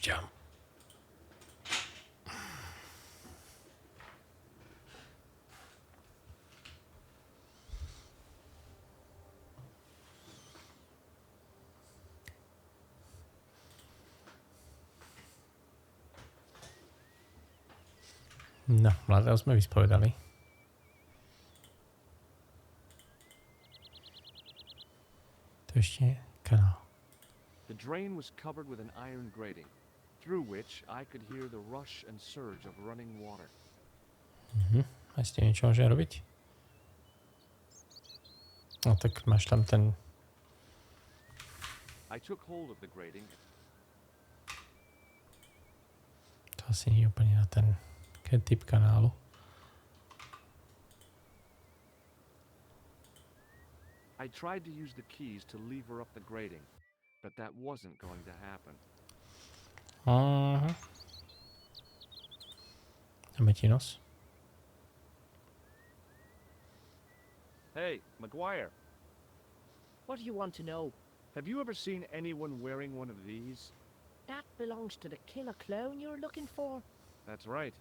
Púšťam. No, mladého sme vyspovedali. To ešte kanál. The drain was covered with an iron grating, through which I could hear the rush and surge of running water. A ste niečo môže robiť? No tak máš tam ten... I took hold of the grating. To asi nie je úplne na ten typ kanálu. I tried to use the keys to lever up the grating, but that wasn't going to happen. Dáme ti nos. Hey, McGuire, What do you want to know? have you ever seen anyone wearing one of these? That belongs to the killer clown you're looking for. That's right.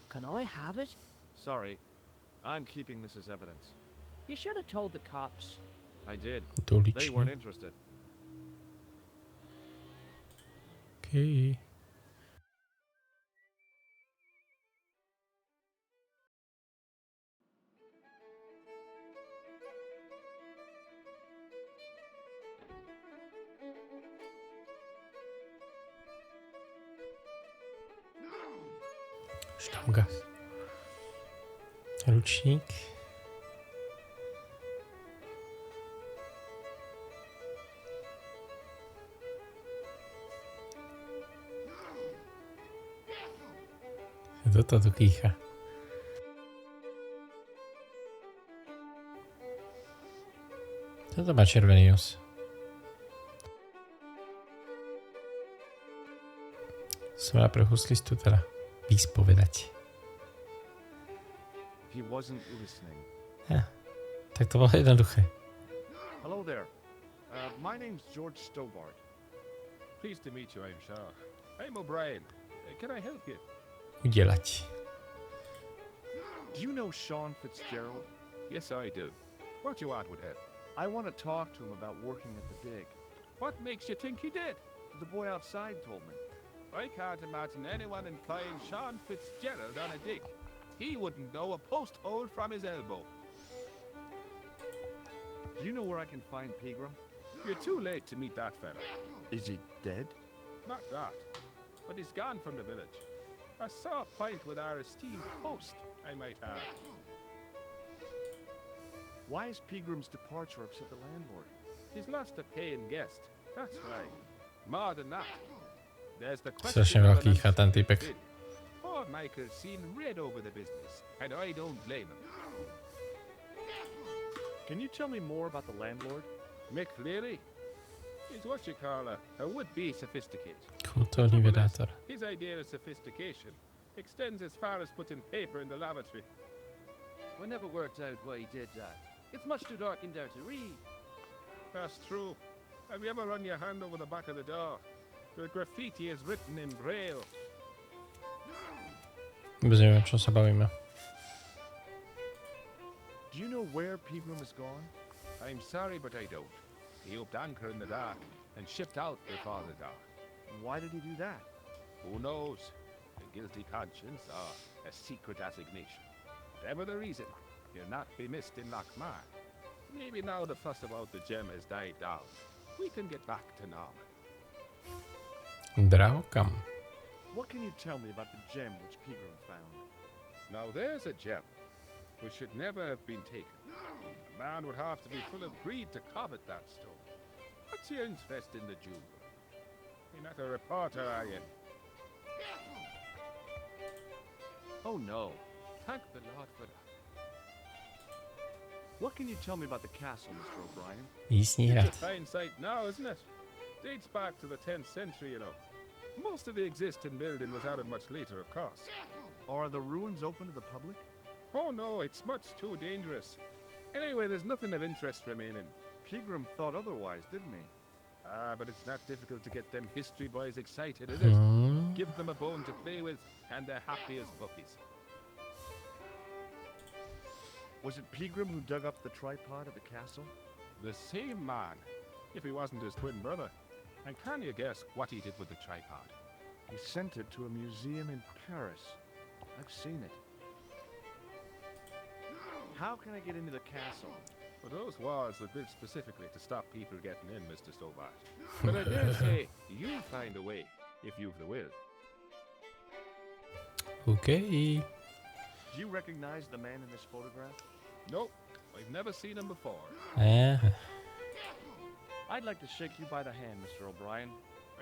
Can I have it? Sorry, I'm keeping this as evidence. You should have told the cops. I did. To They weren't ličí. interested. Okay. Štanga. Ručník. Kto to tu kýcha? Toto má červený nos. Som na pre huslistu teda vyspovedať. He wasn't listening. Tak to bolo jednoduché. Hello there. My name's George Stobart. Pleased to meet you, I'm Shaw. I'm O'Brien. Can I help you? Udelať. Do you know Sean Fitzgerald? Yes, I do. What do you want with him? I want to talk to him about working at the dig. What makes you think he did? The boy outside told me. I can't imagine anyone employing Sean Fitzgerald on a dig. He wouldn't know a post hole from his elbow. Do you know where I can find Pegram? You're too late to meet that fella. Is he dead? Not that. But he's gone from the village. A sore point with our esteemed host, I might add. Why is Pegram's departure upset the landlord? He's lost a paying guest. That's why. More than that. There's the Strašne question of veľký an chá ten unfinished typek. bid. Poor Michael's seen red over the business, and I don't blame him. Can you tell me more about the landlord? Mick Leary is what you call a would-be sophisticated. Kultúrny vedátor. His idea of sophistication extends as far as putting paper in the lavatory. I never worked out why he did that. It's much too dark in there to read. That's true. Have you ever run your hand over the back of the door? The graffiti is written in braille. Vôbec neviem, čo sa bavíme. Do you know where Pegram is gone? I'm sorry, but I don't. He upped anchor in the dark and shipped out before the dark. Why did he do that? Who knows? A guilty conscience or a secret assignation. Whatever the reason, he'll not be missed in Lochmar. Maybe now the fuss about the gem has died down, we can get back to normal. Dravokam. What can you tell me about the gem which Pegram found? Now there's a gem which should never have been taken. A man would have to be full of greed to covet that stone. What's your interest in the jewel? You're not a reporter, are you? Oh no. Thank the Lord for that. What can you tell me about the castle, Mr. O'Brien? Jízdní It's hrad. a fine sight now, isn't it? Dates back to the 10th century, you know. Most of the existing building was added much later, of course. Are the ruins open to the public? Oh no, it's much too dangerous. Anyway, there's nothing of interest remaining. Pegram thought otherwise, didn't he? Ah, but it's not difficult to get them history boys excited, is it? Give them a bone to play with, and they're happy as puppies. Was it Pegram who dug up the tripod at the castle? The same man, if he wasn't his twin brother. And can you guess what he did with the tripod? He sent it to a museum in Paris. I've seen it. How can I get into the castle? Well, those walls were built specifically to stop people getting in, Mr. Stobart. But I dare say you'll find a way, if you've the will. Okay. Do you recognize the man in this photograph? Nope, I've never seen him before. I'd like to shake you by the hand, Mr. O'Brien.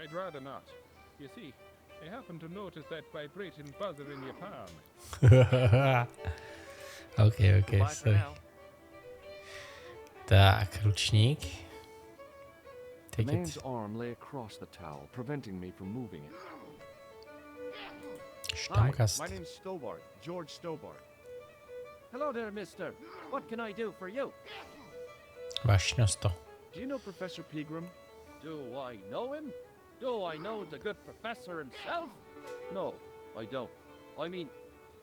I'd rather not. You see, I happen to notice that vibrating buzzer in your palm. Okay, Goodbye for sorry. now. Tak, ručník. The Take man's it. arm lay across the towel, preventing me from moving it. Hi, Štamkast. my name's Stobart, George Stobart. Hello there, mister. What can I do for you? Vášňosto. Do you know Professor Pegram? Do I know him? Do I know the good professor himself? No, I don't. I mean,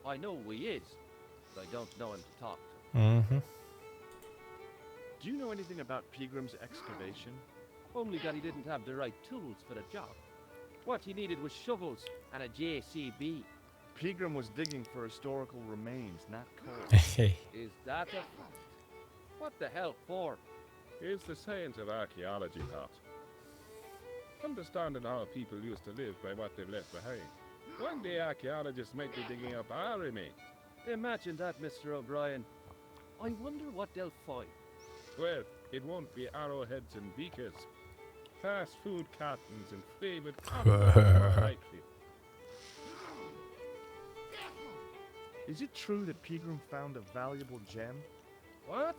I know who he is, but I don't know him to talk to. Mhm. Do you know anything about Pegram's excavation? Only that he didn't have the right tools for the job. What he needed was shovels and a JCB. Pegram was digging for historical remains, not coal. Hey. Is that a fact? What the hell for? It's the science of archaeology, Pat. Understanding how people used to live by what they've left behind. One day archaeologists might be digging up our remains. Imagine that, Mr. O'Brien. I wonder what they'll find. Well, it won't be arrowheads and beakers. Fast food cartons and flavoured coffee are more likely. Is it true that Pegram found a valuable gem? What?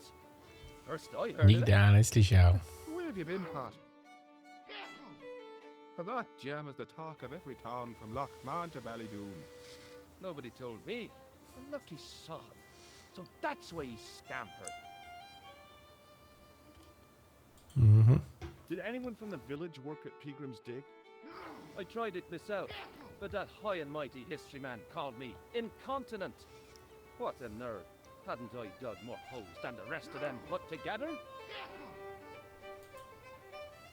First I heard of Nikdy it. já neslyšel. Where have you been, Pat? For that gem is the talk of every town from Lochmarn to Ballydoon. Nobody told me. A lucky sod. So that's why he scampered. Mhm. Did anyone from the village work at Pegram's dig? I tried it myself, but that high and mighty history man called me incontinent. What a nerve. Hadn't I dug more holes than the rest of them put together?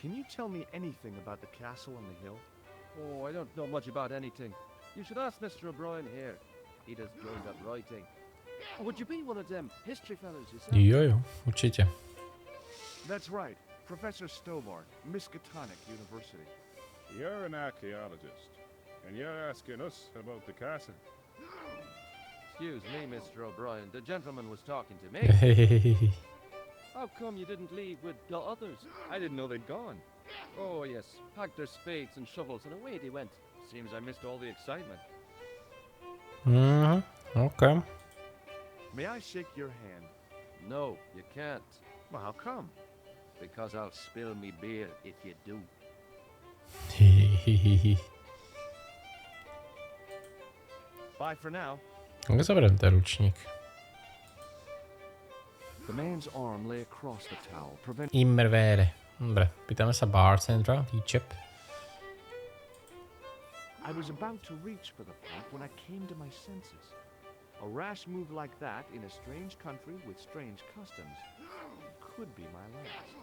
Can you tell me anything about the castle on the hill? Oh, I don't know much about anything. You should ask Mr. O'Brien here. He does joined up writing. Or would you be one of them history fellows yourself? Jo, určitě. That's right, Professor Stobart, Miskatonic University. You're an archaeologist, and you're asking us about the castle. Excuse me, Mr. O'Brien. The gentleman was talking to me. Hehehehe. How come you didn't leave with the others? I didn't know they'd gone. Oh, yes. Packed their spades and shovels and away they went. Seems I missed all the excitement. Mhm. Okay. May I shake your hand? No, you can't. Well, how come? Because I'll spill me beer if you do. Hehehehe. Bye for now. Jak zaberem ten ručník? The man's arm lay across the towel, preventing Immervére. Dobre, pýtame sa bartendera, výčep. I was about to reach for the pump when I came to my senses. A rash move like that in a strange country with strange customs could be my last.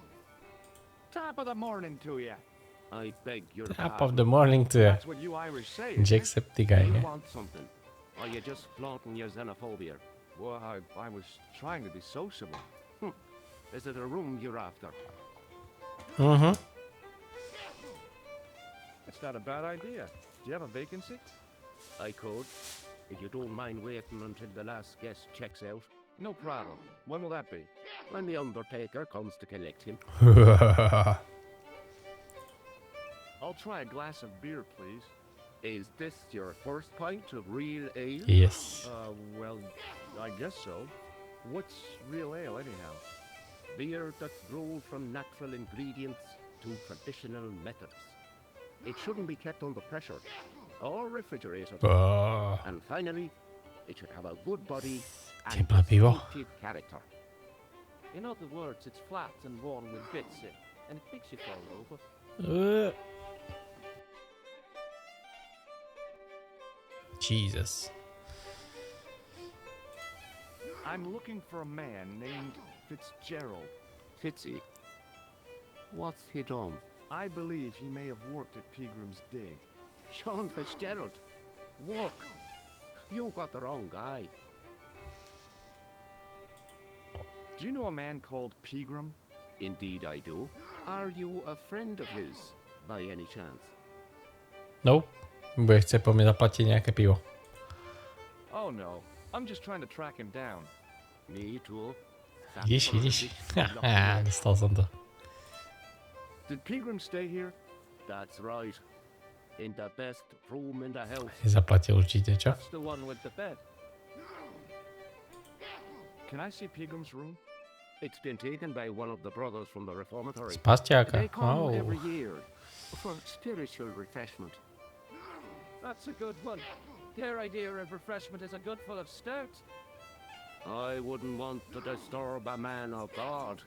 Top of the morning to you. I beg your Top of the morning to That's what you Irish say, isn't it? Jacksepticeye. want something? Or you just flaunting your xenophobia? Well, I was trying to be sociable. Is it a room you're after? Mhm. That's not a bad idea. Do you have a vacancy? I could. If you don't mind waiting until the last guest checks out. No problem. When will that be? When the undertaker comes to collect him. I'll try a glass of beer, please. Is this your first pint of real ale? Yes. Well, I guess so. What's real ale, anyhow? Beer that's brewed from natural ingredients to traditional methods. It shouldn't be kept under pressure or refrigerated. Oh. And finally, it should have a good body and Templar pivo. distinctive character. In other words, it's flat and worn with bits in, and it makes you fall over. Jesus. I'm looking for a man named Fitzgerald. Fitzy. What's he done? I believe he may have worked at Peagram's Dig. Sean Fitzgerald. Work. You got the wrong guy. Do you know a man called Peagram? Indeed I do. Are you a friend of his, by any chance? Nope. Bude chce po mne zaplatiť nejaké pivo. Oh no, I'm just trying to track him down. Me too. Vidíš. Dostal som to. Did Peagram stay here? That's right. In the best room in the house. Zaplatil určite, čo? That's the one with the bed. Can I see Peagram's room? It's been taken by one of the brothers from the reformatory. Z pastiaka. They come Oh. every year for spiritual refreshment. That's a good one. Their idea of refreshment is a good full of stout. I wouldn't want to disturb a man of God,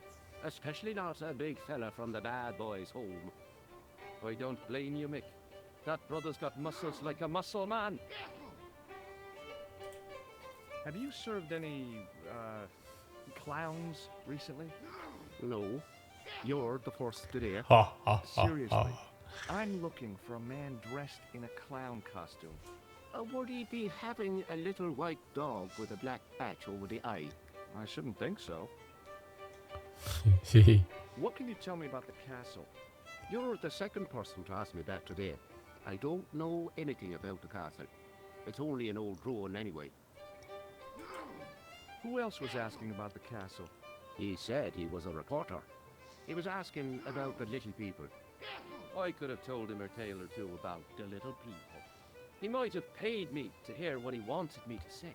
especially not a big fella from the bad boys' home. I don't blame you, Mick. That brother's got muscles like a muscle man. Have you served any, clowns recently? No, you're the first today. Ha, ha, ha, Seriously, ha. I'm looking for a man dressed in a clown costume. Would he be having a little white dog with a black patch over the eye? I shouldn't think so. What can you tell me about the castle? You're the second person to ask me that today. I don't know anything about the castle. It's only an old ruin anyway. Who else was asking about the castle? He said he was a reporter. He was asking about the little people. I could have told him a tale or two about the little people. He might have paid me to hear what he wanted me to say.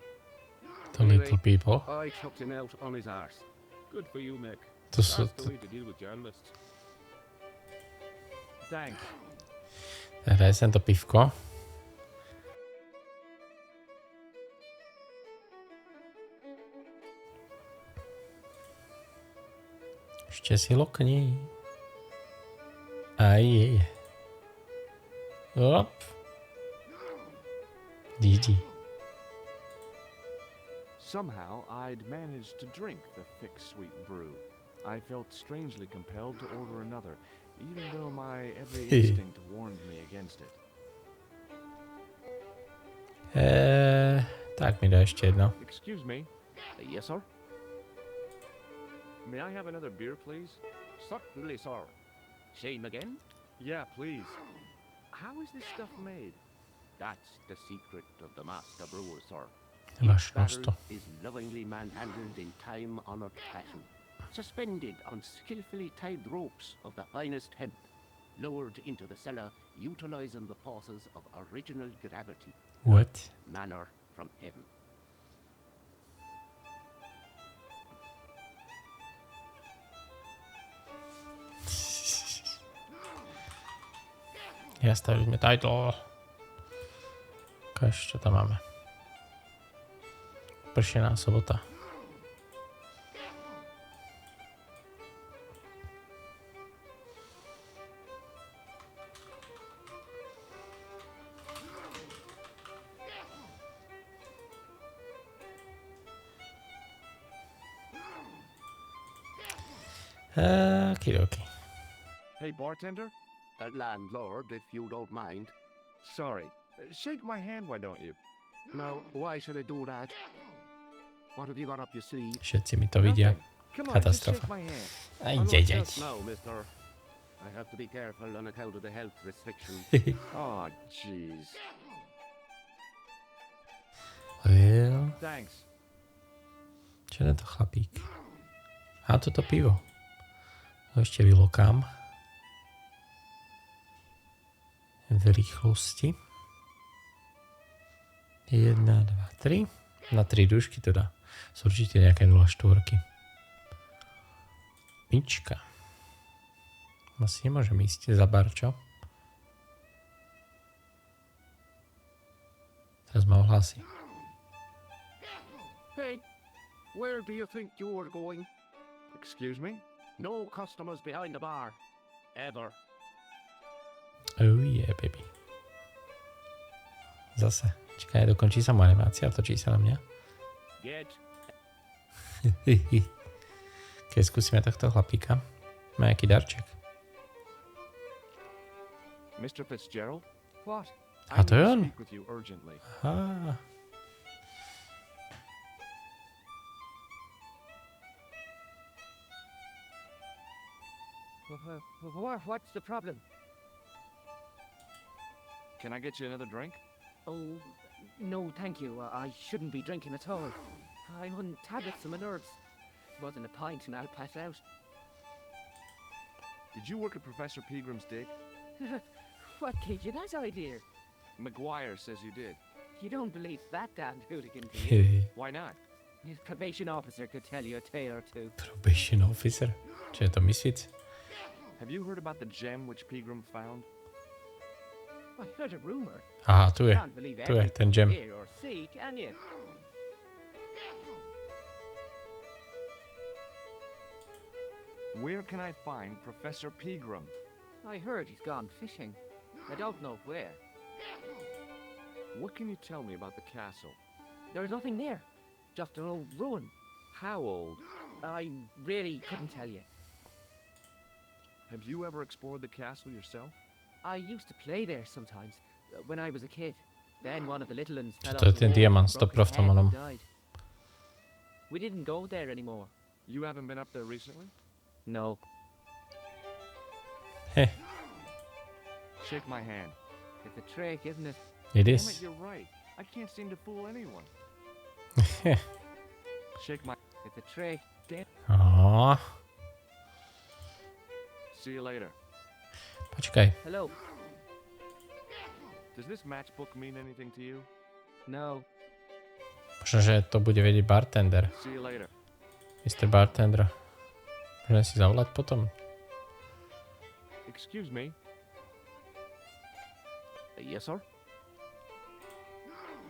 The little people. I chucked him out on his arse. Good for you, Mick. To sú... That's the way to deal with journalists. Thanks. Daj sem to pivko. Ešte si lokni. Aj je. Op. GG. Somehow, I'd managed to drink the thick, sweet brew. I felt strangely compelled to order another, even though my every instinct warned me against it. Tak mi dá ešte jedno. Excuse me, Yes, sir? may I have another beer, please? Certainly, sir. Same again? Yeah, please. How is this stuff made? That's the secret of the master brewer, sir. Máš Barrel nosto. is lovingly manhandled in time-honored fashion, suspended on skillfully tied ropes of the finest hemp, lowered into the cellar, utilizing the forces of original gravity, What? manna from heaven. Ja stavíme title. Ukáž, čo tam máme. Pršená sobota. Okidoki. Hey, bartender? Landlord, if you don't mind. Sorry. Shake my hand, why don't you? Now, why should I do that? What have you got up your sleeve? Všetci mi to vidia. Nothing. Come on, just Katastrofa. shake my hand. Aj, I'm aj, not aj. just now, mister. I have to be careful on account of the health restrictions. Oh, jeez. Well, Thanks. čo je to chlapík? A toto pivo. To ešte vylokám. V rýchlosti. 1, 2, 3. Na 3 dušky teda. Sú určite nejaké 0,4. Pička. Asi nemôžem ísť za bar, čo? Teraz ma ohlási. Hey, where do you think you were going? Excuse me? No customers behind the bar. Ever. Oh yeah, baby. Zase. Čakaj, dokončí sa moja animácia, točí sa na mňa. Get Keď skúsime tohto chlapíka. Má nejaký darček. Mr. Fitzgerald? What? A to je need to on? speak with you urgently. Aha. What's the problem? Can I get you another drink? Oh, no, thank you. I shouldn't be drinking at all. I'm on tablets for my nerves. Wasn't a pint and I'll pass out. Did you work at Professor Peagram's dig? What gave you that idea? McGuire says you did. You don't believe that damned hooligan, do you? Why not? His probation officer could tell you a tale or two. Probation officer. Čo je to misfit? Have you heard about the gem which Peagram found? I heard a rumor. Aha, tu je. Can't believe Tu je everything ten gem. you hear or see, can you? Where can I find Professor Peagram? I heard he's gone fishing. I don't know where. What can you tell me about the castle? There's nothing there. Just an old ruin. How old? I really couldn't tell you. Have you ever explored the castle yourself? I used to play there sometimes, when I was a kid. Then one of the little ones fell to je off the ten wall diamant, and broke 100% his head mám. and died. We didn't go there anymore. You haven't been up there recently? No. Heh, Shake my hand. It's a trick, isn't it? it Damn it, is. you're right. I can't seem to fool anyone. Shake my... It's a trick. Damn. Á, See you later. počkaj. Hello. Does this matchbook mean anything to you? No. Možno, že to bude vedieť bartender. See you later. Mr. Bartender. Môžeme si zavolať potom? Excuse me. Yes, sir?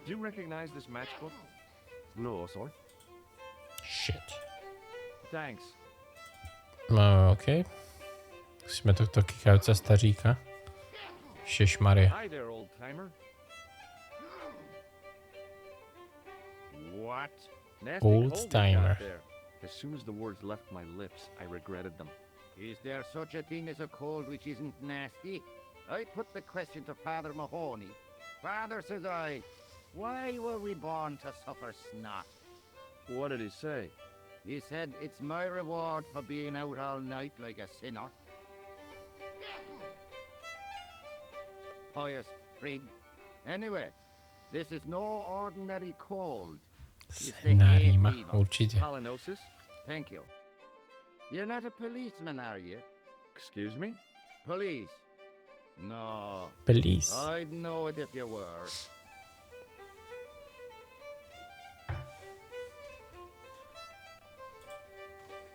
Do you recognize this matchbook? No, sir. Shit. Thanks. No, OK. Musíme tohto kýkajúca staříka. Šešmarie. Hi there, old timer. what? Nasty Old cold you got timer. there. As soon as the words left my lips, I regretted them. Is there such a thing as a cold which isn't nasty? I put the question to Father Mahoney. Father, says I, why were we born to suffer snot? What did he say? He said, it's my reward for being out all night like a sinner. Pious prig. Anyway, this is no ordinary cold. It's the Sená hay rýma, fever. určite. Polynosis? Thank you. You're not a policeman, are you? Excuse me? Police? No, Please. I'd know it if you were.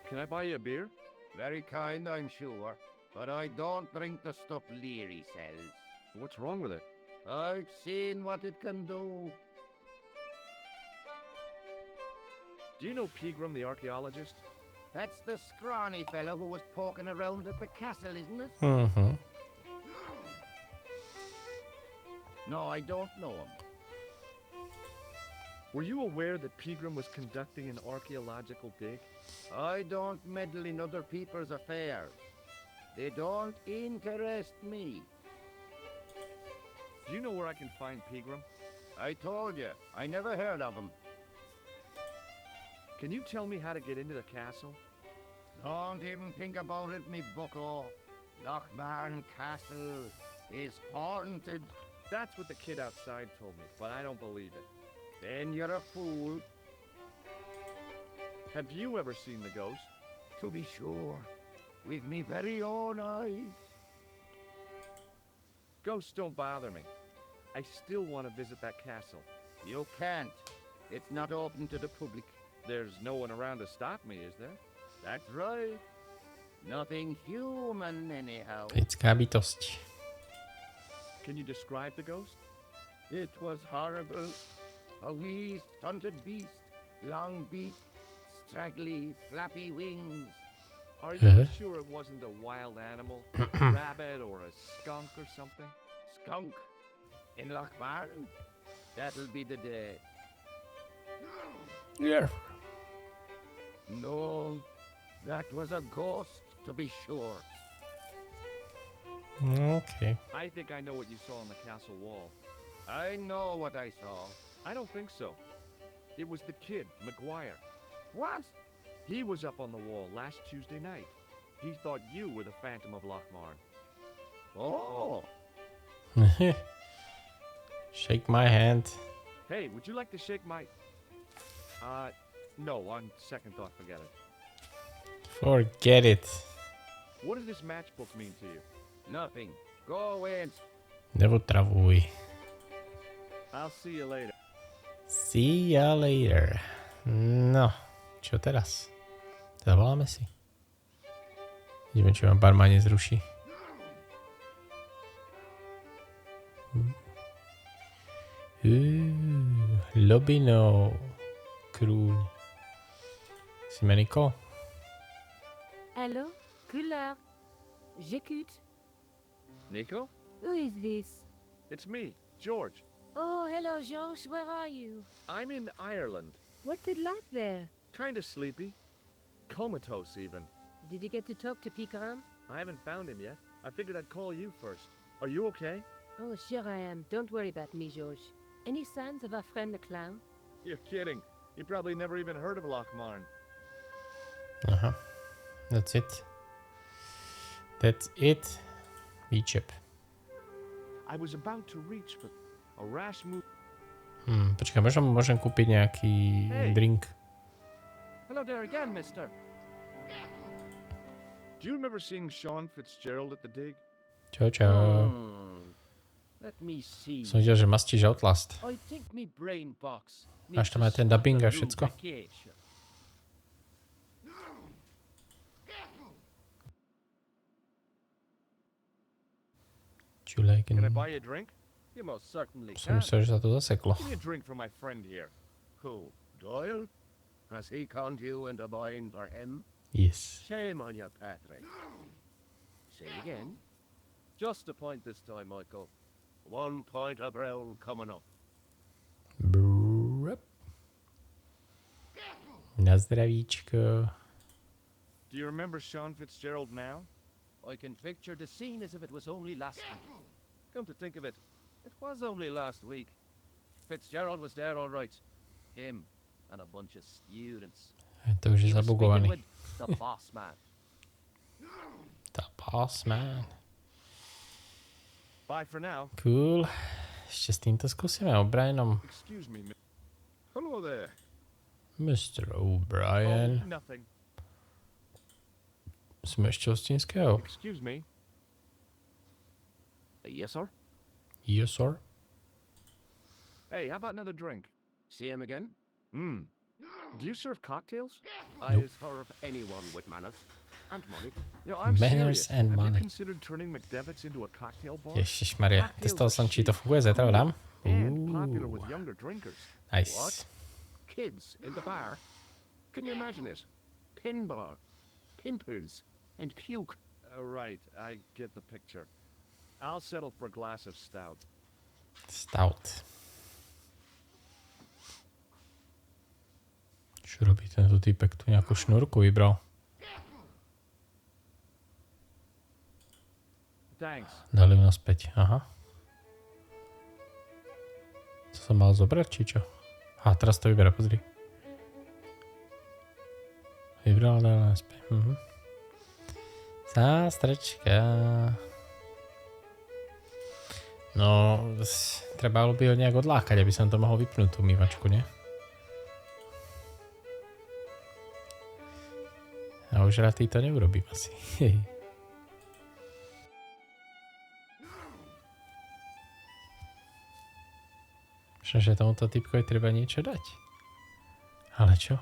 Can I buy you a beer? Very kind, I'm sure. But I don't drink the stuff Leary sells. What's wrong with it? I've seen what it can do. Do you know Peagram the archaeologist? That's the scrawny fellow who was poking around at the castle, isn't it? Mhm. No, I don't know him. Were you aware that Peagram was conducting an archaeological dig? I don't meddle in other people's affairs. They don't interest me. Do you know where I can find Peagram? I told you, I never heard of him. Can you tell me how to get into the castle? Don't even think about it, me bucko. Lochmarn Castle is haunted. That's what the kid outside told me, but I don't believe it. Then you're a fool. Have you ever seen the ghost? To be sure, with me very own eyes. Ghosts don't bother me. I still want to visit that castle. You can't. It's not open to the public. There's no one around to stop me, is there? That's right. Nothing human, anyhow. Lidská bytosť. Can you describe the ghost? It was horrible. A wee stunted beast, long beak, straggly, flappy wings. Are you sure it wasn't a wild animal? A rabbit or a skunk or something? Skunk in Lochmarn? That'll be the day. Yeah. No, that was a ghost, to be sure. Okay. I think I know what you saw on the castle wall. I know what I saw. I don't think so. It was the kid, McGuire. What? He was up on the wall last Tuesday night. He thought you were the Phantom of Lochmarn. Oh, Shake my hand. Hey, would you like to shake my... no, on second thought, forget it. Forget it. What does this matchbook mean to you? nothing. Go away and Neotravuj. I'll see you later. See ya later. No, čo teraz? Zavoláme si. Ideme, či vám barma nezruší. Lobino. Krúň. Si Meniko? Hello? Couleur. J'écoute. Nico? Who is this? It's me, George. Oh, hello, George. Where are you? I'm in Ireland. What's it like there? Kinda sleepy. Comatose, even. Did you get to talk to Picaram? I haven't found him yet. I figured I'd call you first. Are you okay? Oh, sure I am. Don't worry about me, George. Any signs of our friend the clown? You're kidding. You probably never even heard of Lochmarn. Aha. That's it. That's it. Výčep. I was about to reach, but a rash move... Počkaj, možno môžem kúpiť nejaký drink. Hello there again, mister. Do you remember seeing Sean Fitzgerald at the dig? Čau, čau. Let me see. Som videl, že mastíš Outlast. I think me brain box. Máš tam aj ten dubbing a všetko? Can I buy you a drink? You most certainly Som can. myslel, že sa to zaseklo. Give me a drink for my friend here. Who? Doyle? Has he conned you into buying for him? Yes. Shame on you, Patrick. Say again. Just a point this time, Michael. 1 point of brown coming up. Brup. Na zdravíčko. Do you remember Sean Fitzgerald now? I can picture the scene as if it was only last week. Come to think of it, it was only last week. Fitzgerald was there all right. Him and a bunch of students. To už je He was speaking zabugovaný. with the boss man. The boss man. Bye for now. Cool. Ešte s týmto skúsime O'Brienom. Excuse me. hello there. Mr. Oh, O'Brien. nothing. Sme ešte hostinského? Excuse me. Yes, sir? Yes, sir. Hey, how about another drink? See him again? Do you serve cocktails? I serve anyone with manners and money. You know, I'm Manners serious. and Have money. you considered turning McDevitt's into a cocktail bar? Ježišmaria, testoval som, či to funguje, zajtra ho dám. And popular with younger drinkers. Nice. What? Kids in the bar? Can you imagine it? Pinball, pimples, and puke. Right, I get the picture. I'll settle for a glass of stout. Stout. Čo robí tento typek? Tu nejakú šnúrku vybral. Thanks. Dali ju naspäť. Aha. Co som mal zobrať, či čo? Aha, teraz to vyberá, pozri. Vybral, dali naspäť. Zástrečka. No, treba by ho nejak odlákať, aby som to mohol vypnúť, tú umývačku, nie? A už rád to neurobím asi. Možno, že tomuto typkovi treba niečo dať. Ale čo?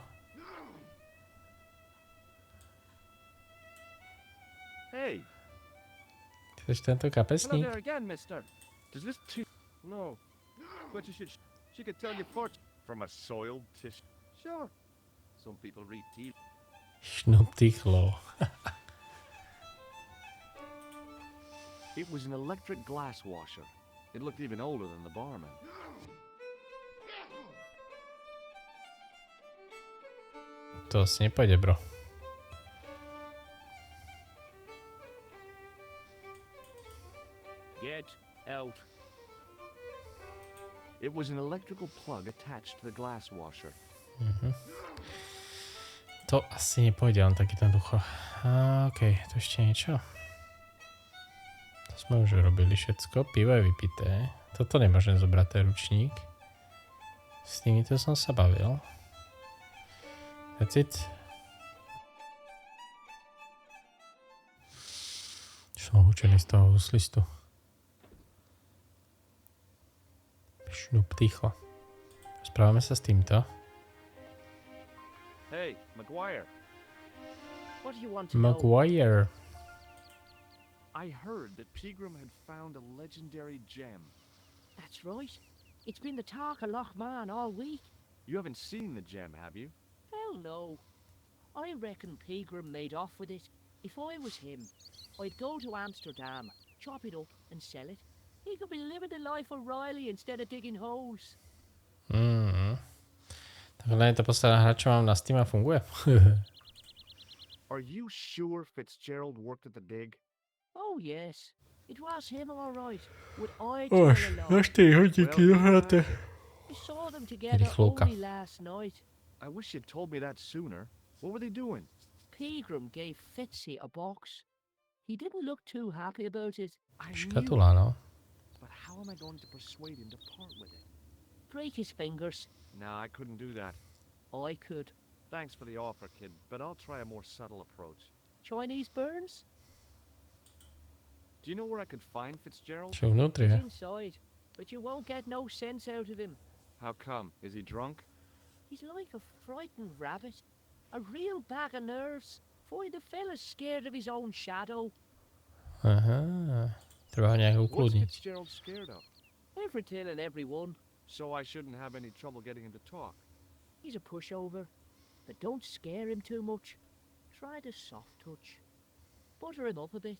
Hey, Chceš tento Hello kapesník? there again, mister. does this No, but you should. She could tell you fort. from a soiled tissue? Sure. Some people read tea. Šnuptichlo. It was an electric glass washer. It looked even older than the barman. To asi nepôjde, bro. Get out. It was an electrical plug attached to the glass washer. To asi nepôjde len tak jednoducho. Okej, to ešte niečo. To sme už urobili všetko. Pivo je vypité. Toto nemôžem zobrať, to je ručník. S týmito som sa bavil. That's it. Som učený z toho huslistu. Šnup ticho. Správame sa s týmto. Hey, Maguire. What do you want to know? Maguire. I heard that Pegram had found a legendary gem. That's right. It's been the talk of Lochman all week. You haven't seen the gem, have you? Hell no. I reckon Pegram made off with it. If I was him, I'd go to Amsterdam, chop it up and sell it. He could be living the life of Riley instead of digging holes. Tak len to posledná hra, čo mám na Steam a funguje. Are you sure Fitzgerald worked at the dig? Oh yes, it was him all right. With eyes all along. 4 hodinky dohraté. I saw them together Rýchlovka. only last night. I wish you'd told me that sooner. What were they doing? Pegram gave Fitzy a box. He didn't look too happy about it. I knew, Škatula, no. but how am I going to persuade him to part with it? Break his fingers. No, I couldn't do that. I could. Thanks for the offer, kid, but I'll try a more subtle approach. Chinese burns? Do you know where I could find Fitzgerald? Čo vnútri, He's he? inside, but you won't get no sense out of him. How come? Is he drunk? He's like a frightened rabbit. A real bag of nerves. Find a fella scared of his own shadow. Aha. Treba ho nejak What's ukludniť. Fitzgerald scared of? Everything and everyone. So I shouldn't have any trouble getting him to talk. He's a pushover. But don't scare him too much. Try the soft touch. Butter him up a bit.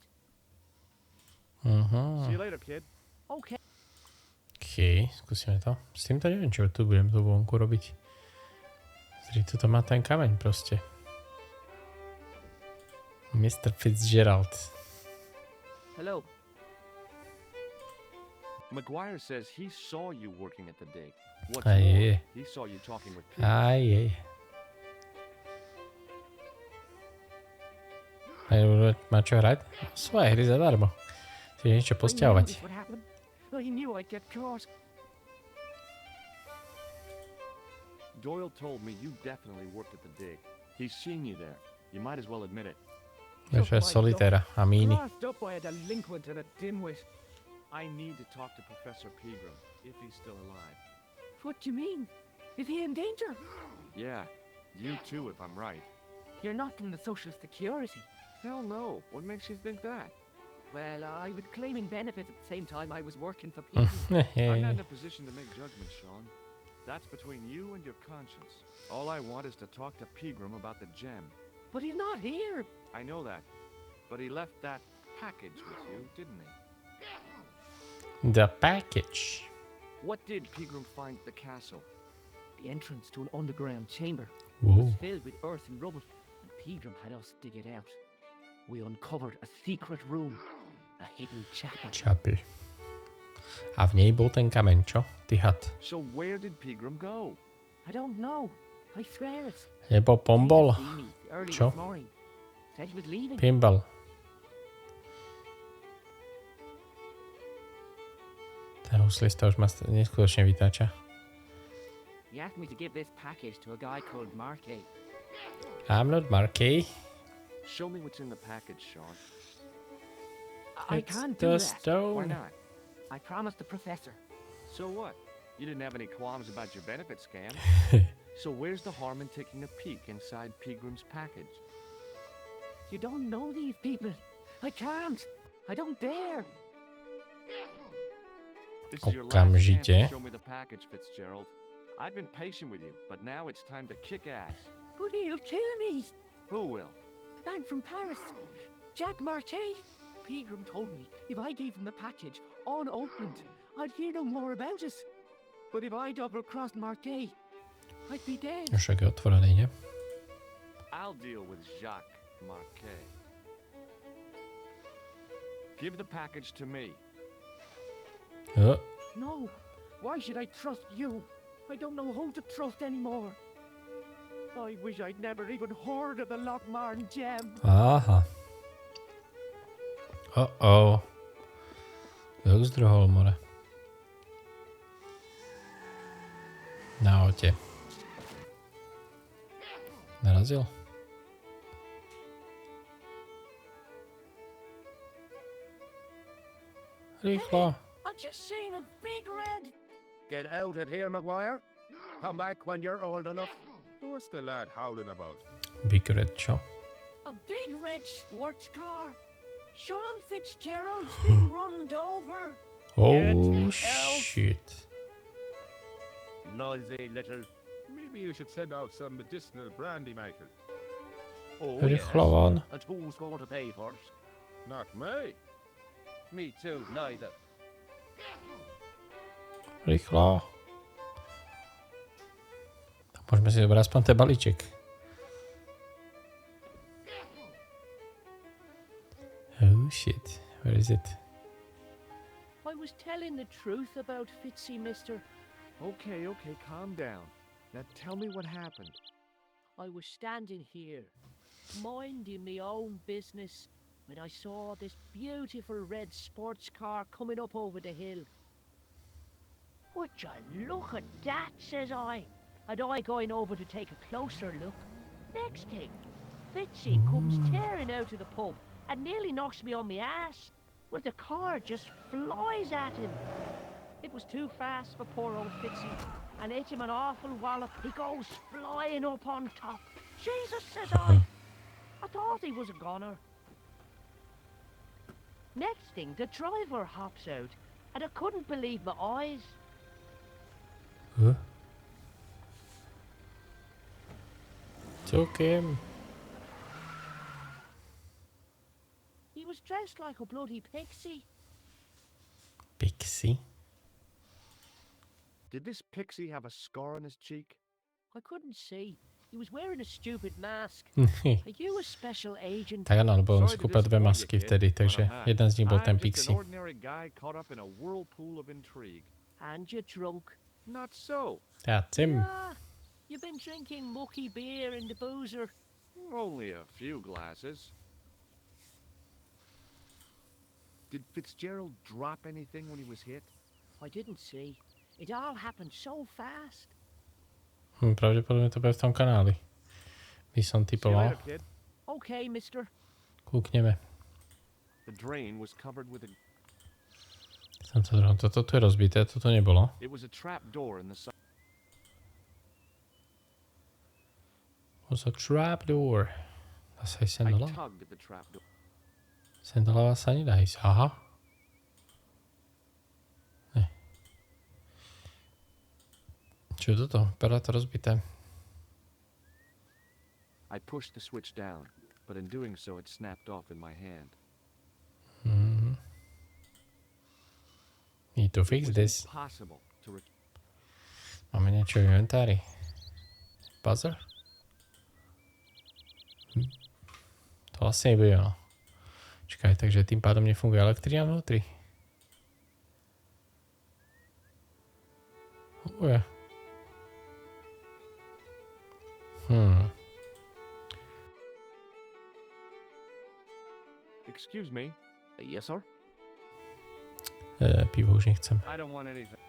See you later, kid. Okay. OK, skúsime to. S týmto neviem, čo tu budem tu vonku robiť. Zri, tuto má ten kameň proste. Mr. Fitzgerald. Hello. McGuire says he saw you working at the dig. What's Aj more, je. he saw you talking with Peter. Aj jej. Aj má čo hrať? Svoje hry zadarmo. Si niečo posťahovať. What happened? I knew I'd get caught. Doyle told me you definitely worked at the dig. He's seen you there. You might as well admit it. Vieš, solitéra a míny. Grassed up by a delinquent and a dimwit. I need to talk to Professor Pegram, if he's still alive. What do you mean? Is he in danger? Yeah, you too, if I'm right. You're not from the Social Security. Hell no. What makes you think that? Well, I was claiming benefits at the same time I was working for people. I'm not in a position to make judgments, Sean. That's between you and your conscience. All I want is to talk to Pegram about the gem. But he's not here. I know that. But he left that package with you, didn't he? The package. What did Pegram find at the castle? The entrance to an underground chamber. Whoa. was filled with earth and rubble, and Pegram had us dig it out. We uncovered a secret room, a hidden chapel. Čapy. A v nej bol ten kameň, čo? Ty had. So where did Pegram go? I don't know. I swear it. Nebo pombol. He seen me early Čo? this morning. Said he was leaving. Pinball. Ten huslista už ma neskutočne vytáča. He asked me to give this package to a guy called Marquet. I'm not Marquis. Show me what's in the package, Sean. I It's can't the do that. Why stone. not? I promised the professor. So what? You didn't have any qualms about your benefit scam. So where's the harm in taking a peek inside Pegram's package? You don't know these people. I can't. I don't dare. This is your last chance Okamžite. to show me the package, Fitzgerald. I've been patient with you, but now it's time to kick ass. But he'll kill me. Who will? Man from Paris. Jack Martin. Pegram told me if I gave him the package unopened, I'd hear no more about it. But if I double-crossed Martin, I'd be dead. Już jakie otworzenie, nie? I'll deal with Jacques Marquet. Give the package to me. O, No. Why should I trust you? I don't know who to trust anymore. I wish I'd never even heard of the Lochmarn gem. aha. O. Jak zdrohol more. Na aute. Narazil? Rýchlo. I just seen a big red. Get out of here, Maguire. Come back when you're old enough. What's the lad howling about? Big red, čo? A big red sports car. Sean Fitzgerald's been runned over. Oh, shit. Noisy little. Maybe you should send out some medicinal brandy, Michael. Oh, Rýchlo von. And who's going to pay for it? Not me. Me too, neither. Rýchlo. Tak môžeme si zobrať aspoň ten balíček. Oh shit, where is it? I was telling the truth about Fitzy, mister. Okay, calm down. Now tell me what happened. I was standing here, minding my own business, when I saw this beautiful red sports car coming up over the hill. Would you look at that, says I. And I going over to take a closer look. Next thing, Fitzy comes tearing out of the pub and nearly knocks me on my ass. Well, the car just flies at him. It was too fast for poor old Fitzy, and hit him an awful wallop. He goes flying up on top. Jesus, says I. I thought he was a goner. Next thing, the driver hops out, and I couldn't believe my eyes. Huh? Took him. He was dressed like a bloody pixie. Pixie? Did this pixie have a scar on his cheek? I couldn't see. He was wearing a stupid mask. tak Are you a special agent? áno, lebo on Sorry to si kúpil dve disappoint masky you, kid, vtedy, but takže I'm not. jeden z nich bol ten I'm just an Pixie. ordinary guy caught up in a whirlpool of intrigue. And you're drunk. Not so. That's him. Ah, you've been drinking mucky beer in the boozer. Only a few glasses. Did Fitzgerald drop anything when he was hit? I didn't see. It all happened so fast. Pravdepodobne to bude v tom kanáli. By som See you typoval. later, kid. Okay, mister. Kúkneme. The drain was covered with a... Toto tu je rozbité, toto nebolo. It was a trap door in the side. Was a trap door. Dá sa aj sem I doľa? tugged at the trap door. Sem doľava sa nedá ísť. Aha. Ne. Čo je toto? Vypadá to rozbité. I pushed the switch down, but in doing so it snapped off in my hand. Mhm. Need to It fix was this. impossible to Máme niečo v inventári. Buzzer? To asi nebude ono. Čakaj, takže tým pádom nefunguje elektrina vnútri. Funguje. Excuse me. Yes, sir? Pivo už nechcem. I don't want anything.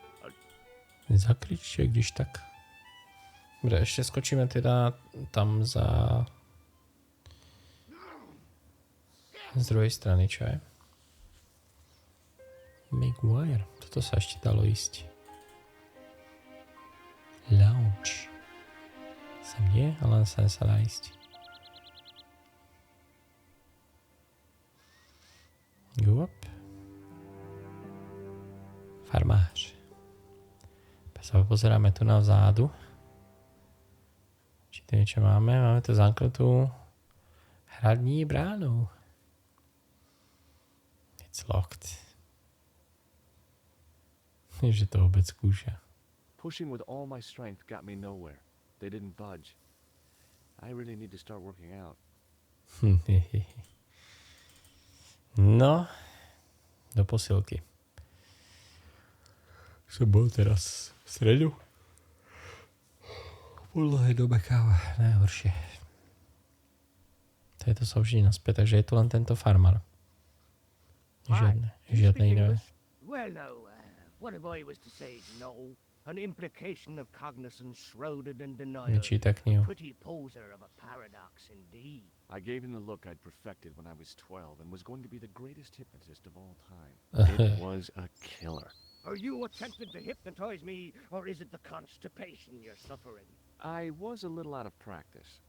Zakričte, když tak. Dobre, ešte skočíme teda tam za... Z druhej strany, čo je? Maguire. Toto sa ešte dalo ísť. Lounge. Sem nie, ale sem sa dá ísť. Go up. Farmář. Sa pozeráme tu na vzadu. Či to niečo máme? Máme tu zamknutú Hradní bránu. It's locked. Že to vůbec kůže. Pushing with all my strength got me nowhere. They didn't budge. I really need to start working out. No, do posilky. Jsem byl teraz v středu. Podlohy do bekáva, nejhorší. To je to souží naspět, takže je to len tento farmar. Žádný jiný. Well, no, what if I was to say no? An implication of cognizance shrouded in denial. Nečíta knihu. Pretty poser of a paradox indeed. I gave him the look I'd perfected when I was 12 and was going to be the greatest hypnotist of all time. It was a killer. Are you attempting to hypnotize me, or is it the constipation you're suffering? I was a little out of practice.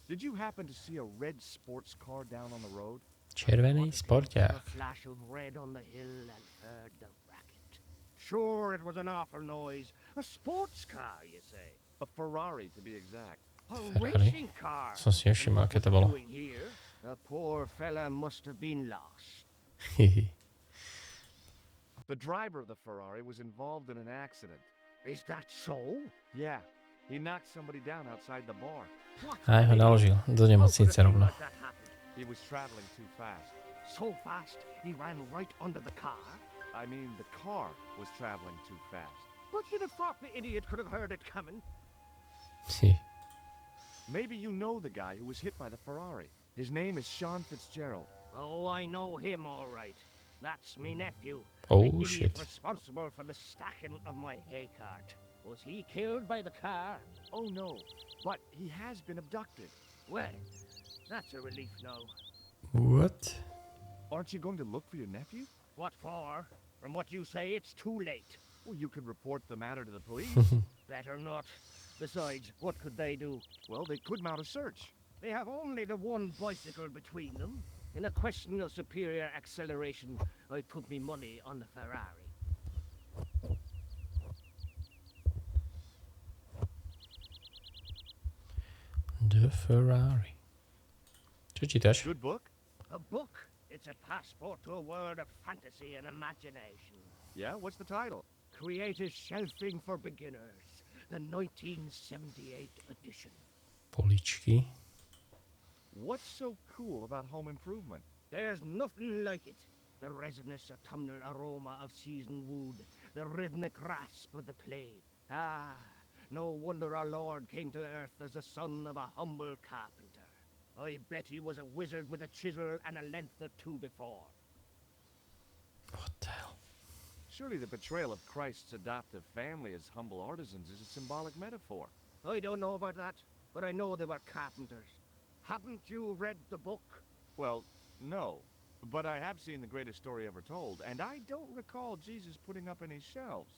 Did you happen to see a red sports car down on the road? Červený A sporták. flash of red on the hill and heard the racket. Sure, it was an awful noise. A sports car, you say? A Ferrari, to be exact. A Ferrari? racing car. Jsem si nevšiml, jaké to bylo. Doing here? The poor fella must have been lost. The driver of the Ferrari was involved in an accident. Is that so? Yeah, he knocked somebody down outside the bar. What? A ho naložil do nemocnice rovno. That happened. He was traveling too fast. So fast, he ran right under the car. I mean, the car was traveling too fast. But you'd have thought the idiot could have heard it coming. Maybe you know the guy who was hit by the Ferrari. His name is Sean Fitzgerald. Oh, I know him all right. That's me nephew. Oh, the idiot shit. responsible for the stacking of my hay cart. Was he killed by the car? Oh no, but he has been abducted. Well, that's a relief now. What? Aren't you going to look for your nephew? What for? From what you say, it's too late. Well, you could report the matter to the police. Better not. Besides, what could they do? Well, they could mount a search. They have only the one bicycle between them. In a question of superior acceleration, I'd put me money on the Ferrari. The Ferrari. Co čítaš? Good book? A book? It's a passport to a world of fantasy and imagination. Yeah, what's the title? Creative Shelving for Beginners, the 1978 edition. Poličky. What's so cool about home improvement? There's nothing like it. The resinous autumnal aroma of seasoned wood, the rhythmic rasp of the clay. Ah, no wonder our Lord came to earth as the son of a humble carpenter. I bet he was a wizard with a chisel and a length or two before. What the hell? Surely the portrayal of Christ's adoptive family as humble artisans is a symbolic metaphor. I don't know about that, but I know they were carpenters. Haven't you read the book? Well, no. But I have seen The Greatest Story Ever Told, and I don't recall Jesus putting up any shelves.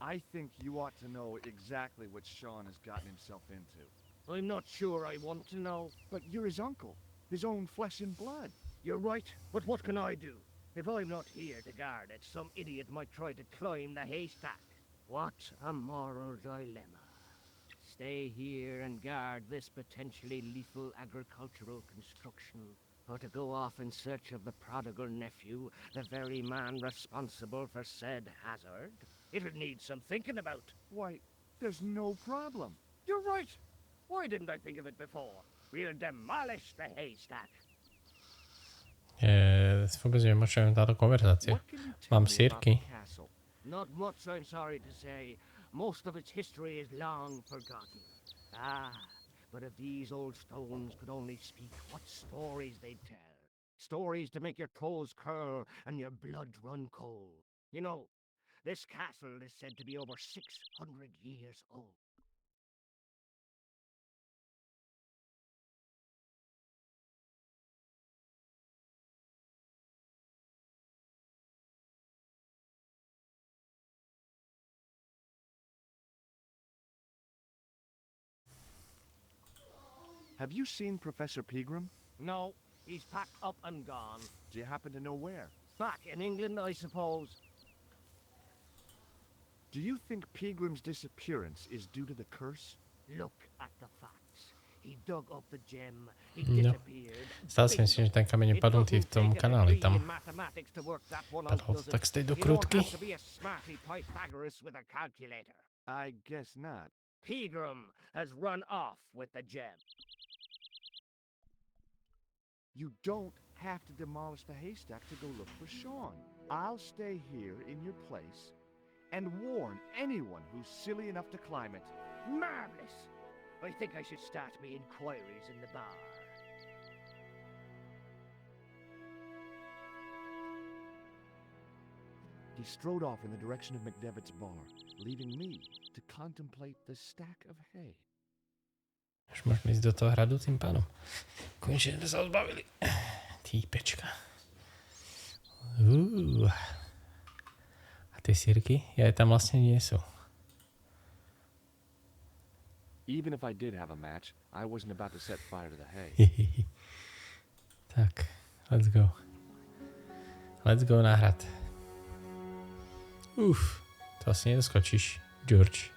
I think you ought to know exactly what Sean has gotten himself into. I'm not sure I want to know. But you're his uncle, his own flesh and blood. You're right, but what can I do? If I'm not here to guard it, some idiot might try to climb the haystack. What a moral dilemma. Stay here and guard this potentially lethal agricultural construction, or to go off in search of the prodigal nephew, the very man responsible for said hazard? It'll need some thinking about. Why, there's no problem. You're right. Why didn't I think of it before? We'll demolish the haystack. Vůbec nevím, o čem táto konverzace. What can you tell Mám me about sírky. the castle? Not much, I'm sorry to say. Most of its history is long forgotten. Ah, but if these old stones could only speak, what stories they'd tell. Stories to make your toes curl and your blood run cold. You know, this castle is said to be over 600 years old. Have you seen Professor Pegram? No, he's packed up and gone. Do you happen to know where? Back in England, I suppose. Do you think Pegram's disappearance is due to the curse? Look at the facts. He dug up the gem, he No. disappeared. Stále si myslím, že ten kameň je padnutý v tom kanáli tam. Padalo to tak z tej dokrutky. I guess not. Pegram has run off with the gem. You don't have to demolish the haystack to go look for Sean. I'll stay here in your place and warn anyone who's silly enough to climb it. Marvelous. I think I should start me inquiries in the bar. He strode off in the direction of McDevitt's bar, leaving me to contemplate the stack of hay. Už môžeme ísť do toho hradu tým pádom. Konečne sme sa odbavili. Týpečka. A tie sírky? Ja aj tam vlastne nie sú. Even if I did have a match, I wasn't about to set fire to the hay. Tak, let's go. Let's go na hrad. To asi nedoskočíš, George.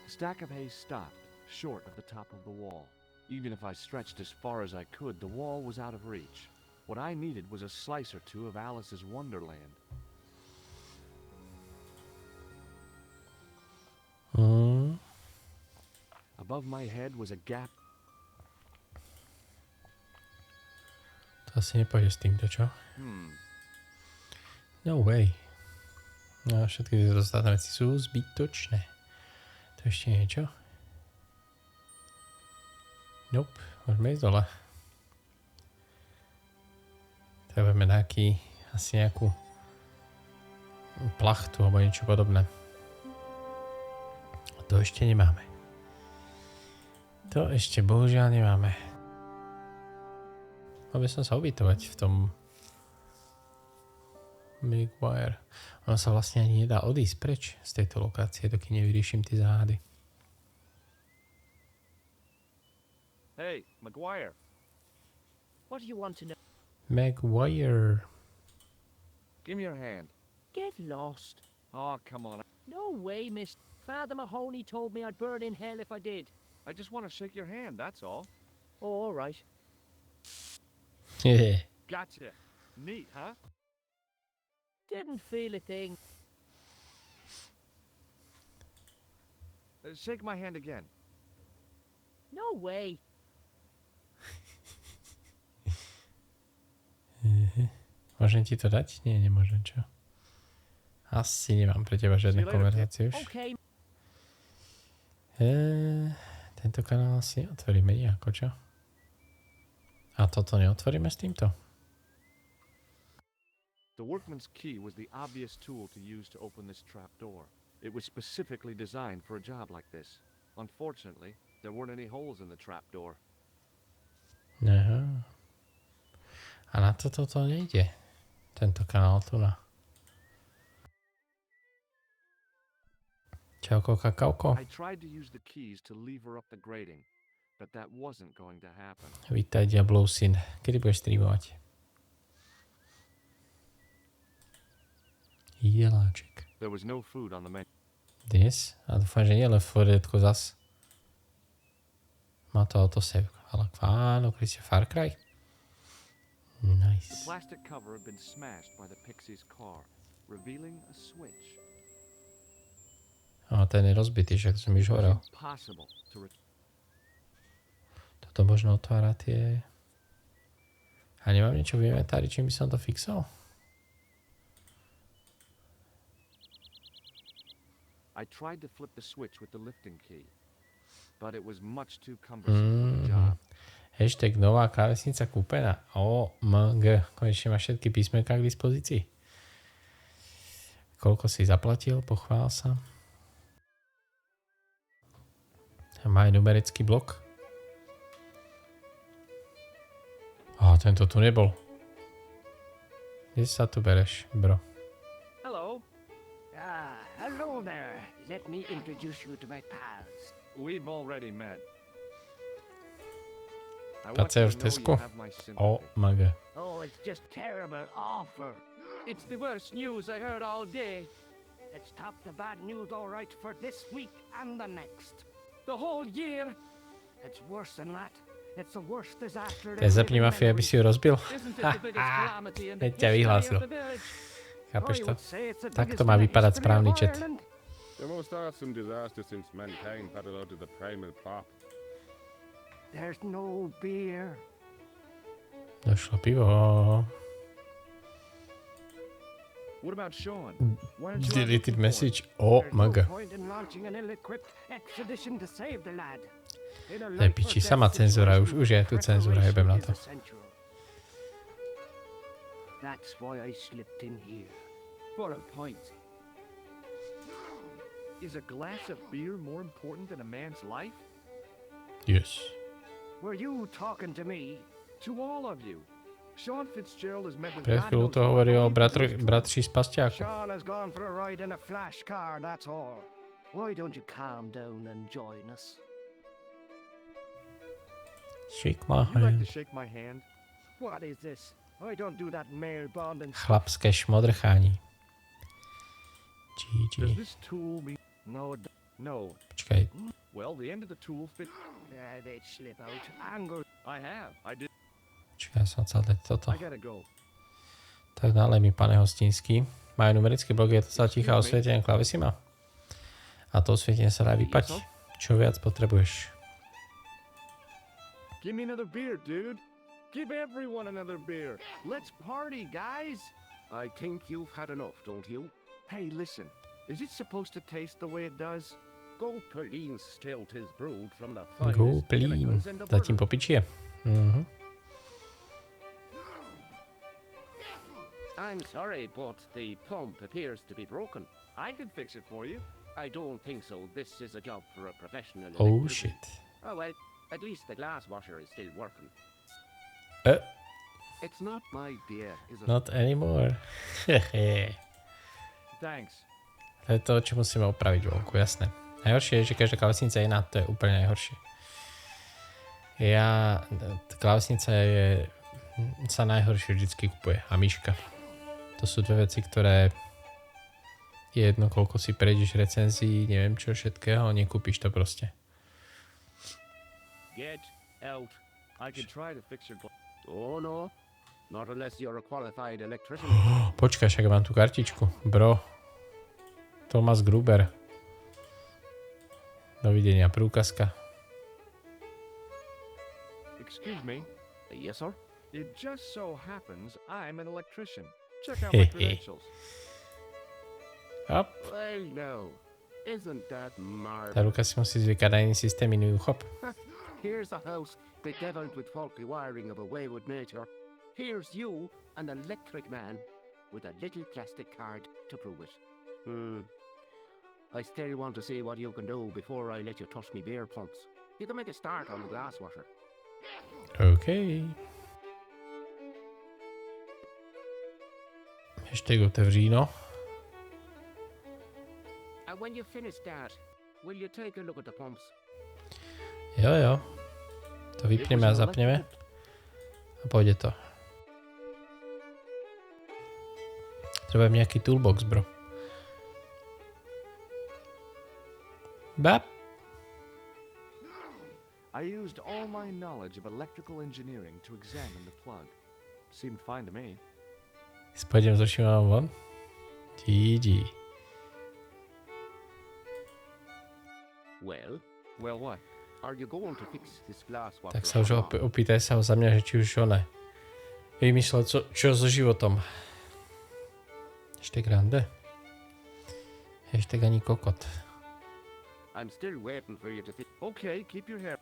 The stack of hay stopped, short of the top of the wall. Even if I stretched as far as I could, the wall was out of reach. What I needed was a slice or two of Alice's Wonderland. Above my head was a gap. To asi nepôjde s týmto, čo? No way. No, všetky tie ostatné veci sú zbytočné. To ešte niečo? Nope, môžeme ísť dole. Trebujeme asi nejakú plachtu alebo niečo podobné. To ešte nemáme. To ešte bohužiaľ nemáme. Mal by som sa ubytovať v tom Maguire. Ono sa vlastne ani nedá odísť preč z tejto lokácie, dokým nevyriešim tie záhady. Hey, Maguire. What do you want to know? Maguire. Give me your hand. Get lost. Oh, come on. No way, miss. Father Mahoney told me I'd burn in hell if I did. I just want to shake your hand, that's all. Oh, all right. Gotcha. Neat, huh? Didn't feel a thing. Shake my hand again. No way. Môžem ti to dať? Nie, nemôžem, čo? Asi nemám pre teba žiadne konverzácie už. Okay. Tento kanál asi otvoríme nejako, čo? A toto neotvoríme s týmto? The workman's key was the obvious tool to use to open this trap door. It was specifically designed for a job like this. Unfortunately, there weren't any holes in the trap door. Aha. A na toto nejde. Tento kanál tu na. Čauko, kakauko. I tried to use the keys to lever up the grating, but that wasn't going to happen. Vítaj, Diablov syn. Kedy budeš streamovať? Jeláček. There was no food on the menu. Dnes? A dúfam, že nie len Fordetko zas. Má to autosave. Ale áno, Christian Far Cry. The Nice. plastic cover had been smashed by the Pixie's car, revealing a switch. A ten je rozbitý, však som už hovoril. Impossible to Toto možno otvára tie... A nemám niečo v inventári, čím by som to fixol? I tried to flip the switch with the lifting key, but it was much too cumbersome for the job. Hashtag nová klávesnica kúpená. OMG. Konečne máš všetky písmenká k dispozícii. Koľko si zaplatil? Pochvál sa. Má aj numerický blok. Á, tento tu nebol. Kde sa tu bereš, bro? Hello. Hello there. Let me introduce you to my pals. We've already met. I want Pracuješ you v to know Tesku? you have my sympathy. OMG. Oh, it's just terrible, awful. It's the worst news I heard all day. It's top the bad news all right for this week and the next. The whole year? It's worse than that. It's the worst disaster To je zapni mafii, aby si ju rozbil. Isn't it the biggest calamity in the Hneď ťa history vyhlásil. of the village? Chápeš I to? would say it's the Tak biggest to má in the vypadať history správny of chat. Ireland. The most awesome disaster since mankind paddled out of the primal plop. There's no beer. Došlo pivo. What about Sean? Why aren't you out Deleted looking for him? message. Oh, There's maga. no point in launching an ill-equipped expedition to save the lad. In a To je life piči, or sama death cenzúra, situation, už je tu cenzúra, jebem na to. preparation is essential. That's why I slipped in here. For a pint. Is a glass of beer more important than a man's life? Yes. Were you talking to me? To all of you. Sean Fitzgerald has met with Pred God chvíľu knows to what hovoril o only because he's bratří z Pastiaku. Sean has gone for a ride in a flash car, that's all. Why don't you calm down and join us? Shake my Would you like to hand. shake my hand? What is this? I don't do that male bonding. Chlapské šmodrchání. Does GG. this tool mean... No. Počkaj, Well, the end of the tool fit... They'd slip out. Angle. I have. I did. počkaj, ja som chcel dať toto. I gotta go. Tak nalej mi, pane Hostinský. Majú numerické blogy, je to sa tichá osvietenie klavesima. A to osvietenie sa dá vypať. Čo viac potrebuješ? Give me another beer, dude. Give everyone another beer. Let's party, guys. I think you've had enough, don't you? Hey, listen. Is it supposed to taste the way it does? Go Pauline still tis brewed from the Go, finest plín. vinegards in the Zatím world. popičie. Mhm. I'm sorry, but the pump appears to be broken. I can fix it for you. I don't think so. This is a job for a professional. Oh electrician. shit. Oh well, at least the glass washer is still working. It's not my beer, is it? Not anymore. Hehe. Thanks. To je to, čo musíme opraviť vonku, jasné. Najhoršie je, že každá klávesnica je iná, to je úplne najhoršie. Klávesnica sa najhoršie vždycky kupuje. A myška. To sú dve veci, ktoré je jedno, koľko si prejdeš recenzií, neviem čo všetkého, nekúpiš to proste. Get out. I can try to fix your glass. Oh no, not unless you're a qualified electrician. Počkaj, však mám tú kartičku. Bro. Thomas Gruber. Dovidenia, prúkazka. Excuse me. Yes, sir. It just so happens I'm an electrician. Check out my credentials. Hop. Well, no. Isn't that Tá marvelous? ruka si musí zvykať na iný systém, iný chop. Here's a house bedeviled with faulty wiring of a wayward nature. Here's you, an electric man, with a little plastic card to prove it. I still want to see what you can do before I let you touch me beer pumps. You can make a start on the glass washer. OK. Hashtag otevříno. And when you finish that, will you take a look at the pumps? Jo. To vypneme a zapneme. A pôjde to. Treba nejaký toolbox, bro. Bap. I used all my knowledge of electrical engineering to examine the plug. Seemed fine to me. Pôjdem so Šimonom von. GG. Well, Well, what? are you going to fix this glass washer? Tak sa už or not? opýtaj sa ho za mňa, že či už on vymýšľal čo so životom. Hashtag rande. Hashtag ani kokot. I'm still waiting for you to fix. Okay, keep your hair.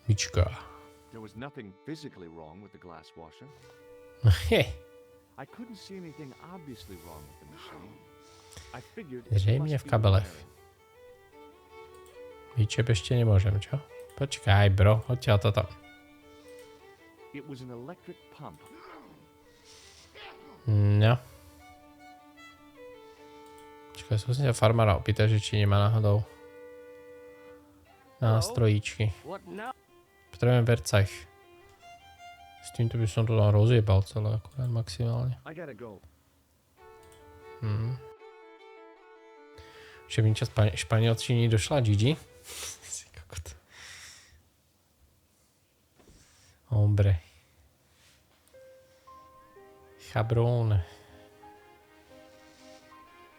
Mička. There was nothing physically wrong with the glass washer. I couldn't see anything obviously wrong with the machine. I figured it Zřejmě must v be kabelech. wiring. Vyčep ešte nemôžem, čo? Počkaj, bro, odtiaľ to tam. It was an electric pump. No. Počkaj, skúsim sa farmára opýtať, že či nemá náhodou nástrojíčky. What now? Potrebujem vercach. S týmto by som to tam rozjebal celé, akurát maximálne. I gotta go. Ševinča španielčiny došla, Gigi. Si kokot. Hombre. Cabrón.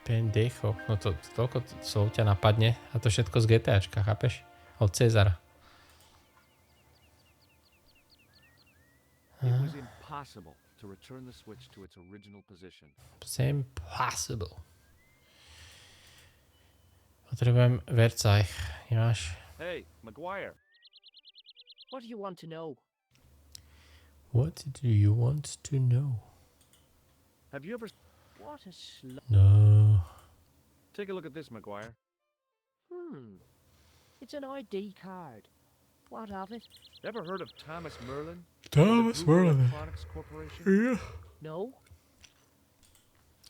Pendejo. No to toľko slov ťa napadne a to všetko z GTAčka, chápeš? Od Cezara. It was impossible to return the switch to its original position. It's impossible. Potrebujem Vercaj. Nemáš? Hey, Maguire. What do you want to know? What do you want to know? Have you ever... What a No. Take a look at this, Maguire. It's an ID card. What of it? Ever heard of Thomas Merlin? Thomas Merlin. Electronics Corporation? Yeah. No?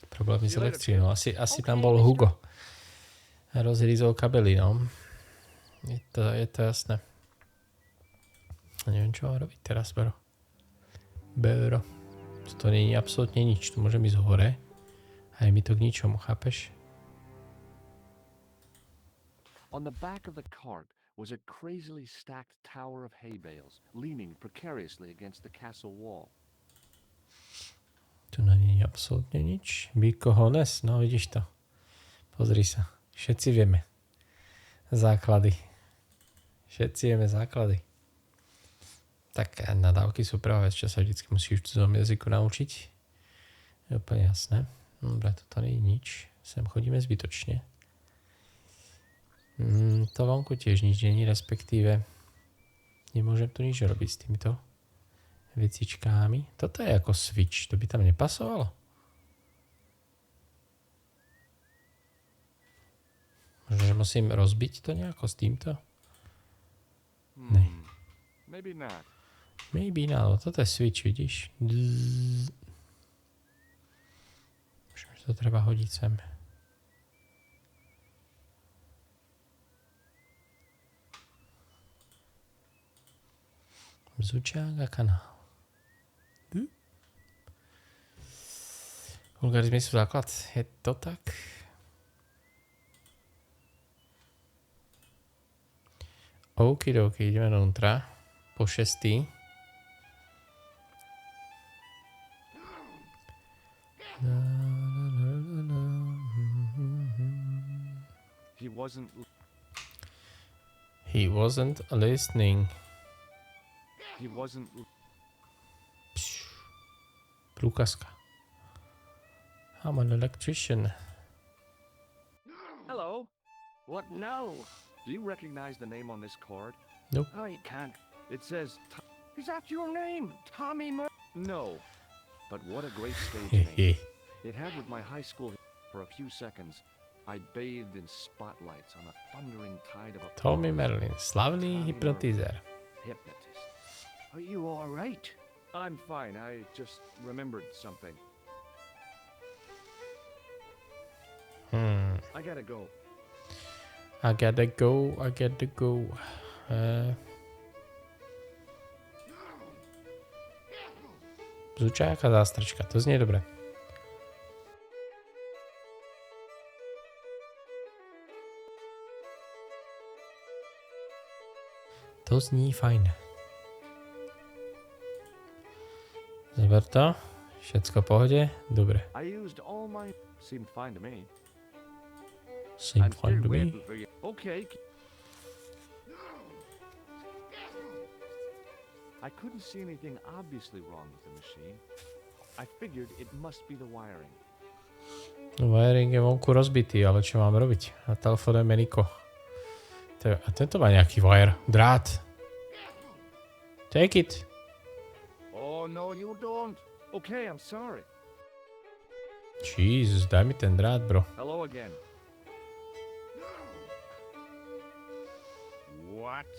Problémy s elektrínou. Asi tam bol Hugo. A rozhryzol kabely, no. Je to jasné. A neviem, čo mám robiť teraz, bro. To nie je absolútne nič. Tu môžem ísť hore. A je mi to k ničomu, chápeš? On the back of the cart was a crazily stacked tower of hay bales, leaning precariously against the castle wall. Tu na nie je absolútne nič. Bikohones, no vidíš to. Pozri sa. Všetci vieme. Základy. Tak nadávky sú prvá vec, čo sa vždycky musíš v cudzom jazyku naučiť. Je úplne jasné. Dobre, toto nie je nič. Sem chodíme zbytočne. To vonku tiež nič nie je, respektíve nemôžem tu nič robiť s týmito vecičkami. Toto je ako switch, to by tam nepasovalo. Možno, že musím rozbiť to nejako s týmto? Ne. Maybe not. Maybe not, toto je switch, vidíš? Možno, že to treba hodiť sem. Bzučák a kanál. Vulgarizmy sú základ. Je to tak? Okidoki, ideme dovnútra. Po 6. He wasn't listening. Prúkazka. I'm an electrician. Hello. What now? Do you recognize the name on this card? Nope. I can't. It says... Is that your name? Tommy No. But what a great stage name. It had with my high school for a few seconds. I bathed in spotlights on a thundering tide of applause. Tommy Merlin, slavný hypnotizer. Hypnotist. Are you all right? I'm fine. I just remembered something. I gotta go. I gotta go. Bzučák a zástrčka, to znie dobre. To zní fajn. Zober to. Všetko v pohode? Dobre. I used all my... Seemed fine to me. Seemed fine to me. Okay. I couldn't see anything obviously wrong with the machine. I figured it must be the wiring. Wiring je vonku rozbitý, ale čo mám robiť? Na telefóne Meniko. A tento má nejaký wire. Drát. Take it. Oh, no, you don't. Okay, I'm sorry. Jesus, daj mi ten drát, bro. Hello again. What?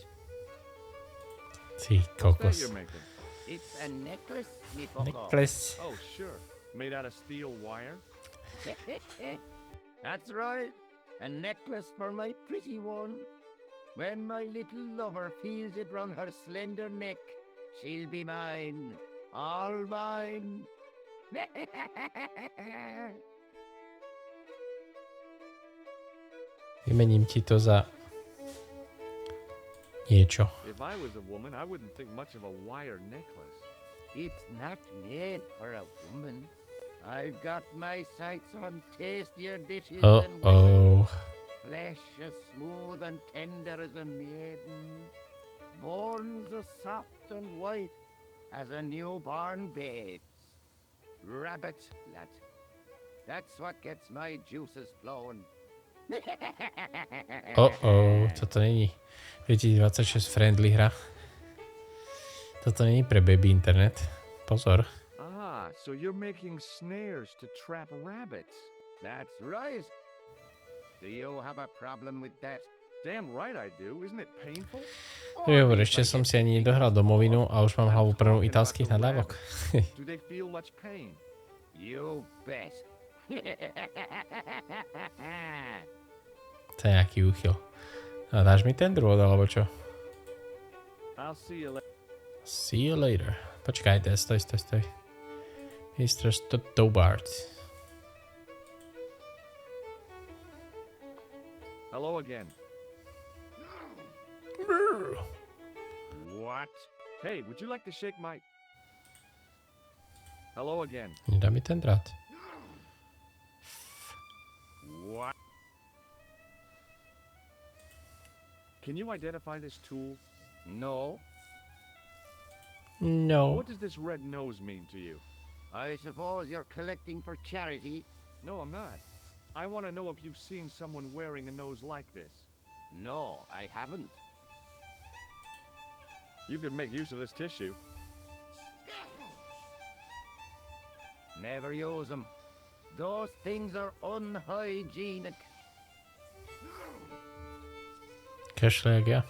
Ty What's that kokos. you're making? It's a necklace, me fucker. Necklace. Oh, sure. Made out of steel wire? That's right. A necklace for my pretty one. When my little lover feels it round her slender neck, she'll be mine. All mine. Vymením ti to za niečo. If I was a woman, I wouldn't think much of a wire necklace. It's not made for a woman. I've got my sights on tastier dishes than women. Uh-oh. Flesh as smooth and tender as a maiden. Bones as soft and white as a newborn babe's. Rabbit, lad. That's what gets my juices flowing. Toto není 2026 friendly hra. Toto není pre baby internet. Pozor. Ah, so you're making snares to trap rabbits. That's right. Do you have a problem with that? Damn right I do. Isn't it painful? Dobre, ešte som si ani nedohral domovinu a už mám hlavu plnú italských nadávok. Do they feel much pain? You bet. To je nejaký úchyl. A dáš mi ten druhod, alebo čo? I'll see you later. See you later. Počkajte, stoj. Mr. Stottobart. Hello again. What? Hey, would you like to shake my... Hello again. Nedá mi ten drát. What? Can you identify this tool? No. No. What does this red nose mean to you? I suppose you're collecting for charity. No, I'm not. I want to know if you've seen someone wearing a nose like this. No, I haven't. You could make use of this tissue. Never use them. Those things are unhygienic. Kašle jak ja.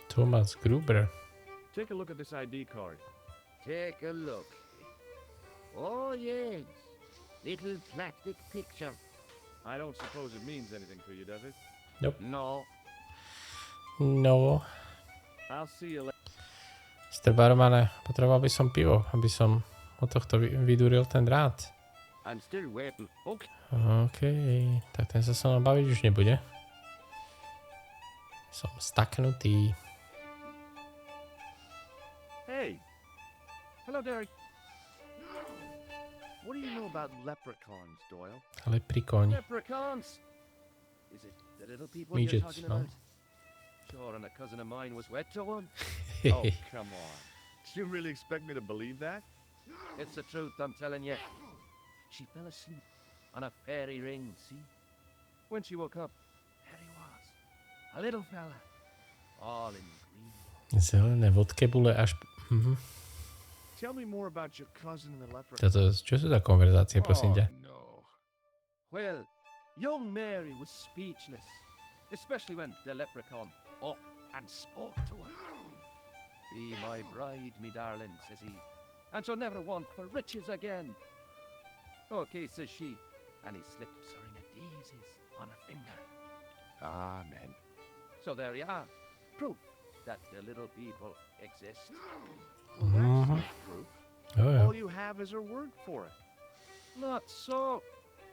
Thomas Gruber. Take a look at this ID card. Take a look. Oh, yes. Little plastic picture. I don't suppose it means anything to you, does it? No. No. I'll see you later. Mr. Barmane, potreboval by som pivo, aby som od tohto vydúril ten drát. I'm still waiting. Okay. OK, tak ten sa mnou baviť už nebude. Som staknutý. Hey. Hello, Derek. What do you know about leprechauns, Doyle? Leprikóň. Leprechauns! Is it the little people you're Midgets, talking no? about? Sure, and a cousin of mine was wed to one. Oh, come on. Do you really expect me to believe that? It's the truth, I'm telling you. She fell asleep on a fairy ring, see? When she woke up, there he was. A little fella. All in green. Zelené vodkebule až... Tell me more about your cousin and the leprechaun. Čo sú za konverzácie, prosím ťa? No. Well, young Mary was speechless. Especially when the leprechaun up and spoke to her. Be my bride, me darling, says he, and she'll never want for riches again. Okay, says she, and he slipped a ring of daisies on her finger. Amen. So there you are, proof that the little people exist. Well, that's not proof. Oh, ja. All you have is her word for it. Not so.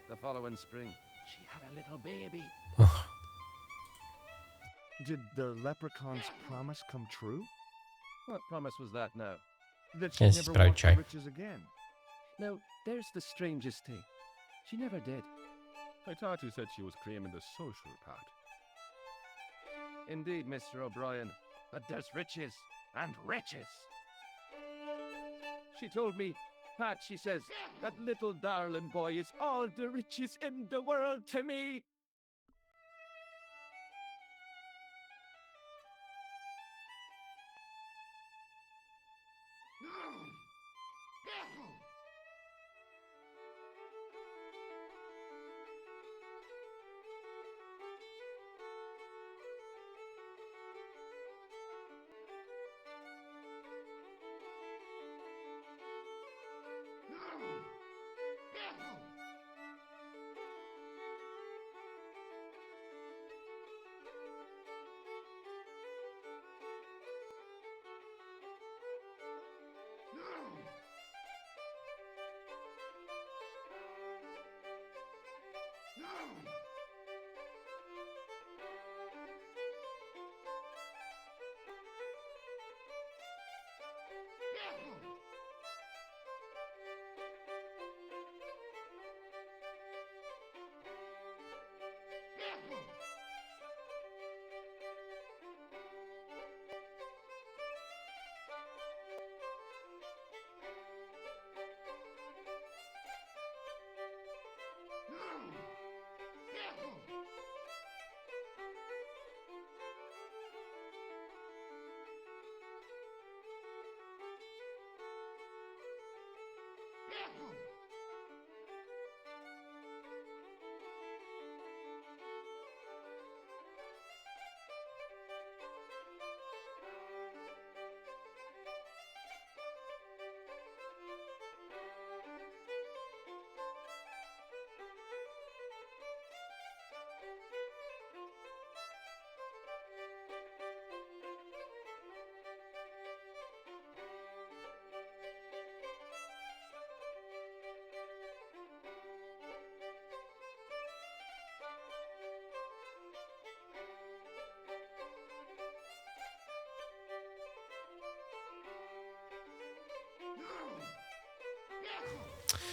The following spring, she had a little baby. Did the leprechaun's promise come true? What promise was that now? That she Yes, never sprite wants chai. riches again. Now, there's the strangest thing. She never did. I thought you said she was claiming the social part. Indeed, Mr. O'Brien. But there's riches and riches. She told me, Pat, she says, that little darling boy is all the riches in the world to me.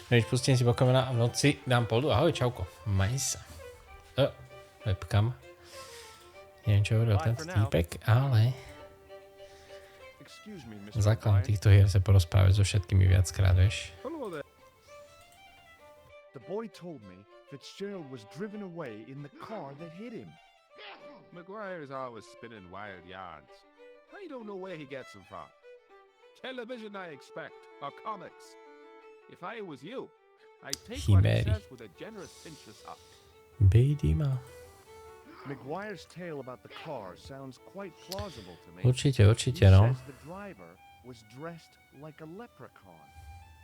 Než pustím si Pokemona a v noci dám poldu. Ahoj, čauko. Maj sa. Webcam. Neviem, čo hovoril tento týpek, ale Excuse me, Mr. základom O'Brien. týchto hier sa porozprávať so všetkými viackrát, vieš. Hello there. The boy told me Fitzgerald was driven away in the car that hit him. McGuire's always spinning wild yarns. I don't know where he gets them from. Television, I expect, or comics. If I was you, I'd take what he Chiméry. says with a generous pinch of salt. Bejdy ma. McGuire's tale about the car sounds quite plausible to me. Určite, He no. says the driver was dressed like a leprechaun.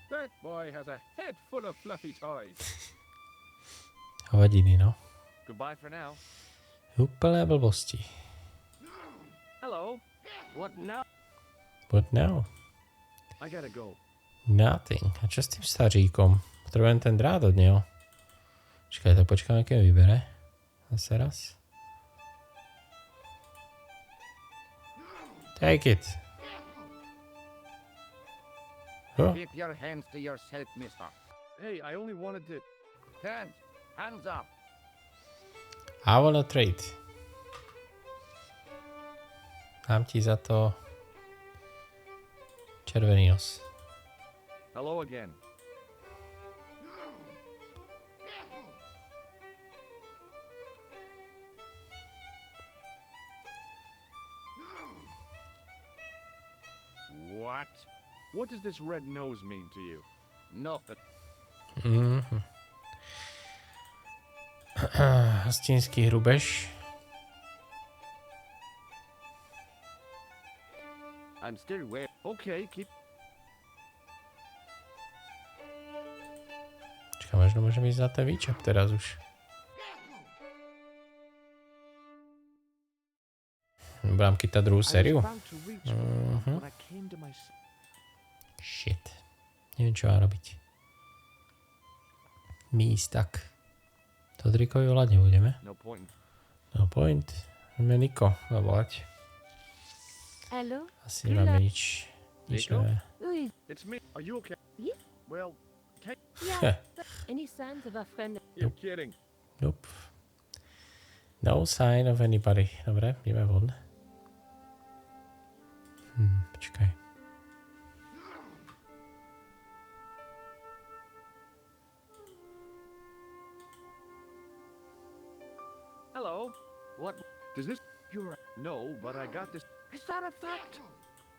That boy has a head full of fluffy toys. Hovadiny, no. Goodbye for now. Úplné blbosti. Hello. What now? What now? I gotta go. Nothing. A čo s tým staříkom? Potrebujem ten drát od neho. Čakaj, to počkáme, keď vybere. Zase raz. Take it. Oh, Keep your hands to yourself, mister. Hey, I only wanted to... Hands up. I wanna trade. Dám ti za to červený nos. Hello again. What? What does this red nose mean to you? Nothing. Mhm. Hostinský hrubež. I'm still waiting. Okay, keep... Čakaj, možno môžeme ísť na ten výčap teraz už. Budám chytať druhú I was sériu. about to reach for it, Mhm. but I came to my... Shit. Neviem, čo mám robiť. My ísť tak. To Drikovi volať nebudeme. No point. No point. Ideme Niko zavolať. Hello? Asi nemáme nič. Nič Niko? nové. Uy, It's me. Are you okay? Yeah. Well, yeah. Any signs of a friend? you're kidding. Nope. No sign of anybody. Dobre, ideme von. Počkaj. Hello. What? Does this... You're... No, but I got this... Is that a fact?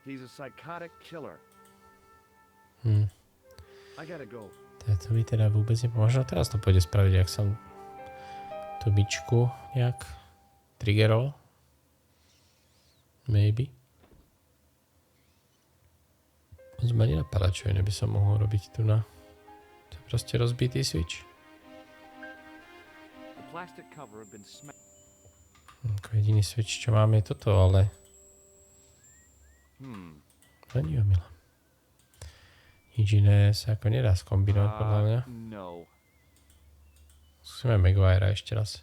He's a psychotic killer. I gotta go. To mi teda vôbec nepomôže. Možno teraz to pôjde spraviť, ak som tú bičku nejak triggerol. Maybe. Moc ma nenapadá, čo iné by som mohol robiť tu na... To je proste rozbitý switch. The plastic cover had been smashed. Ako jediný switch, čo mám, je toto, ale... To nie je milé. Nič iné sa ako nedá skombinovať, podľa mňa. No. Skúsime Maguirea ešte raz.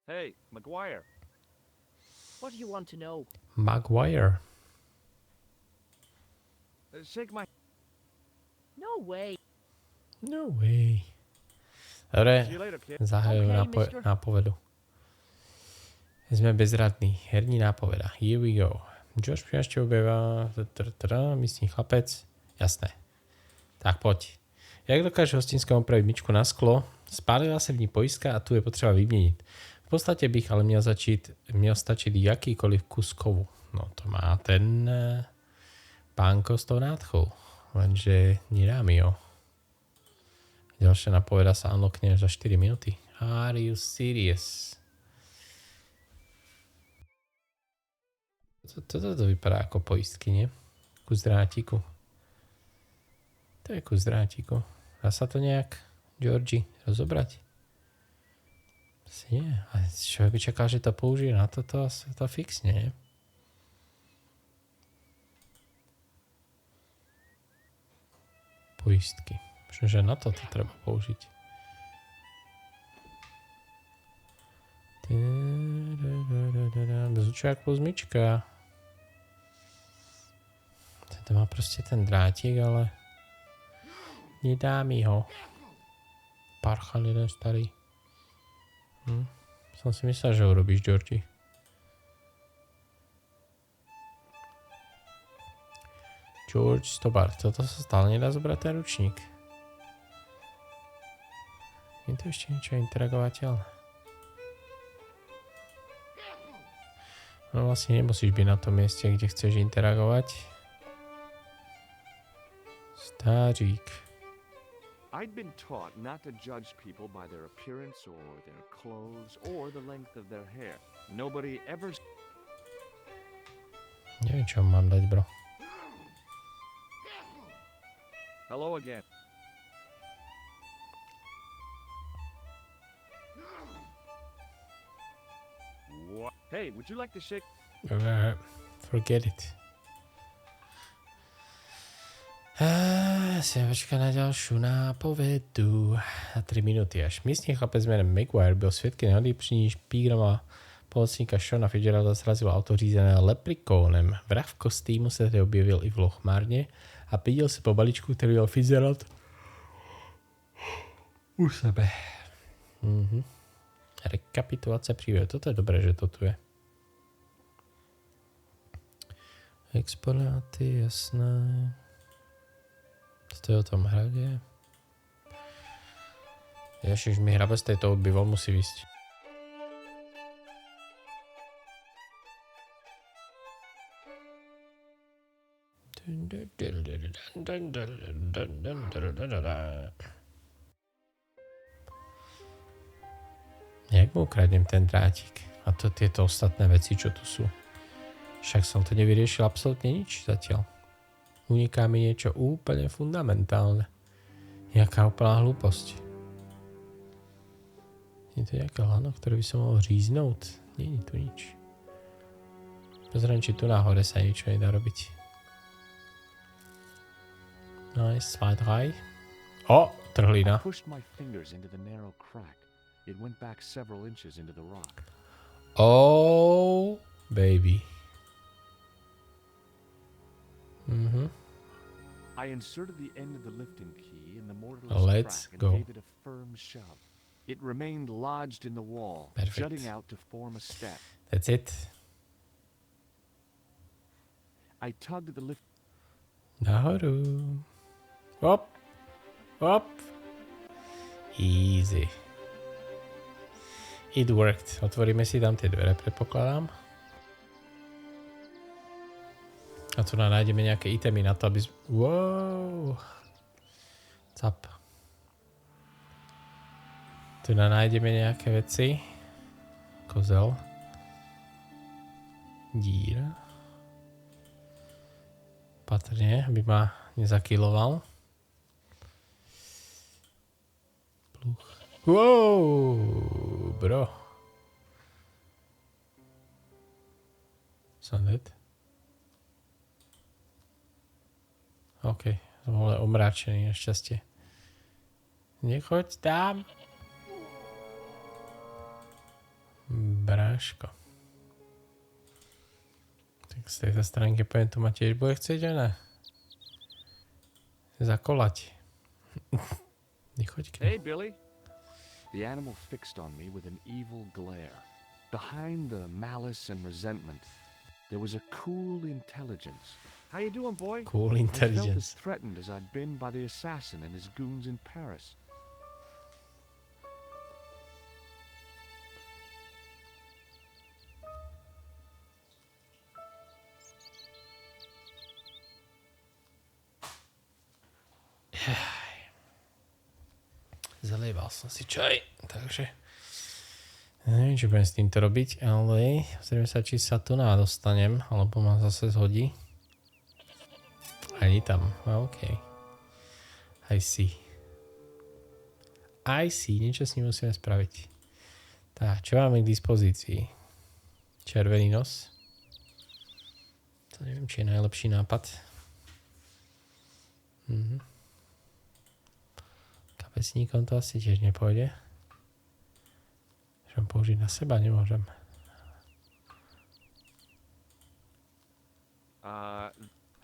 Hey, McGuire. What do you want to know? Maguire. Shake my... No way. No way. Dobre, See you later, kid. zahajujem Okay, mister. nápovedu. Sme bezradní. Herní nápoveda. Here we go. Josh ešte objavá... Myslím chlapec. Jasné. Tak poď. Jak dokáže hostinskému opraviť myčku na sklo? Spálila sa v ní poistka a tu je potřeba vyměnit. V podstatě bych ale měl stačiť jakýkoliv kus kovu. No to má ten pánko s tou nádchou. Lenže nedá mi ho. Ďalšia napoveda sa unlockne až za 4 minúty. Are you serious? Toto vypadá ako poistky, nie? Kus drátiku. To je kus drátiku. Dá sa to nejak, Georgi, rozobrať? Asi nie. A človek by čakal, že to použije na toto a sa to fixne, nie? Poistky. Možno, že na toto treba použiť. Zvučák plus myčka. Tento má proste ten drátik, ale Nedá mi ho. Parchan jeden starý. Som si myslel, že ho robíš, Georgie. George Stobart. Toto sa stále nedá zobrať ten ručník. Je to ešte niečo interagovateľné? No vlastne nemusíš byť na tom mieste, kde chceš interagovať. Stářík. I'd been taught not to judge people by their appearance or their clothes or the length of their hair. Nobody ever... Neviem, čo mám dať, bro. Hello again. What? Hey, would you like to shake? Forget it. Si počka na ďalšiu nápovedu. Na 3 minúty až. Místní chlapec jménem Maguire byl svědky nehody, při níž Pigrama pomocníka Shona Fitzgeralda srazilo auto řízené leprikónem. Vrah v kostýmu se tedy objevil i v lochmárně a pídil se po balíčku, který byl Fitzgerald u sebe. Rekapitulace příběhu. Toto je dobré, že to tu je. Exponáty, jasné. To je o tom hradě. Ježiš, mi hra bez tejto hudby von musí vysť. Jak mu ukradnem ten drátik? A to tieto ostatné veci, čo tu sú. Však som to nevyriešil absolútne nič zatiaľ. Uniká mi niečo úplne fundamentálne. Jaká úplná hlúposť. Je to nejaké lano, ktoré by som mohol říznúť? Nie je tu nič. Pozriem, či tu nahore sa niečo nedá robiť. Nice, 2, 3. O, trhlina. Pushed my fingers into the narrow crack. It went back several inches into the rock. Oh, baby. I inserted the end of the lifting key in the mortarless Let's crack and go. gave it a firm shove. It remained lodged in the wall, Perfect. jutting out to form a step. That's it. I tugged the lift. Nahoru. Hop. Hop. Easy. It worked. Otvoríme si tam tie dvere, predpokladám. A tu nájdeme nejaké itemy na to, aby... Wow. Cap. Tu nájdeme nejaké veci. Kozel. Díra. Patrne, aby ma nezakiloval. Pluch. Wow, bro. Som dead? OK, som ale omráčený, našťastie. Nechoď tam. Bráško. Tak z tejto stránky poviem, tu ma tiež bude chcieť, že ne? Zakolať. Nechoď k Hey, Billy. The animal fixed on me with an evil glare. Behind the malice and resentment, there was a cool intelligence. How you doing, boy? Cool I felt as intelligence. threatened as I'd been by the assassin and his goons in Paris. Zalieval som si čaj, takže neviem, čo budem s týmto robiť, ale pozrieme sa, či sa tu dostanem, alebo ma zase zhodí. Ani tam, OK. I see. Niečo s ním musíme spraviť. Tak, čo máme k dispozícii? Červený nos. To neviem, či je najlepší nápad. Kapesníkom to asi tiež nepôjde. Môžem použiť na seba, nemôžem.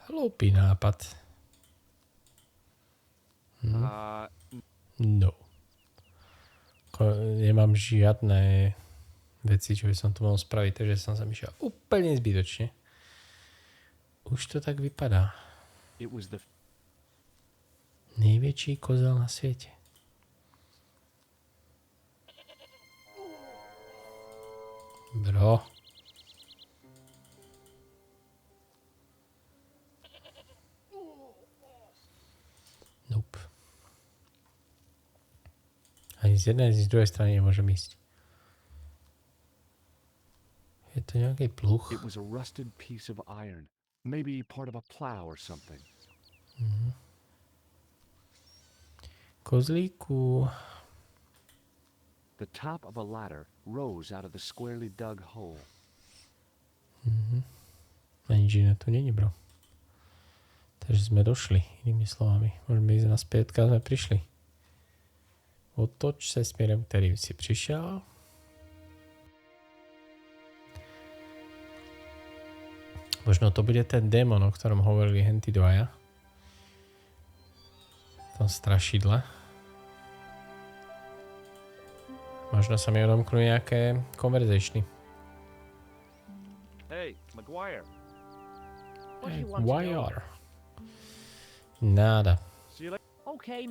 Hlúpy nápad. No. Nemám žiadne veci, čo by som tu mohol spraviť, takže som sa myšiel úplne zbytočne. Už to tak vypadá. Najväčší kozel na svete. Bro. Nope. Ani z jednej, ani z druhej strany nemôžem ísť. Je to nejaký pluch. It was a rusted piece of iron. Maybe part of a plow or something. Kozlíku. The top of a ladder rose out of the squarely dug hole. A nič iné tu není, bro. Takže sme došli, inými slovami. Môžeme ísť naspäť, odkiaľ sme prišli. Otoč sa smerom, ktorým si prišiel. Možno to bude ten démon, o ktorom hovorili henty dvaja. V tom strašidle. Možno sa mi odomknú nejaké conversationy. Hey, Maguire. What do you want to know? Wire. Nada. See you later. Okay,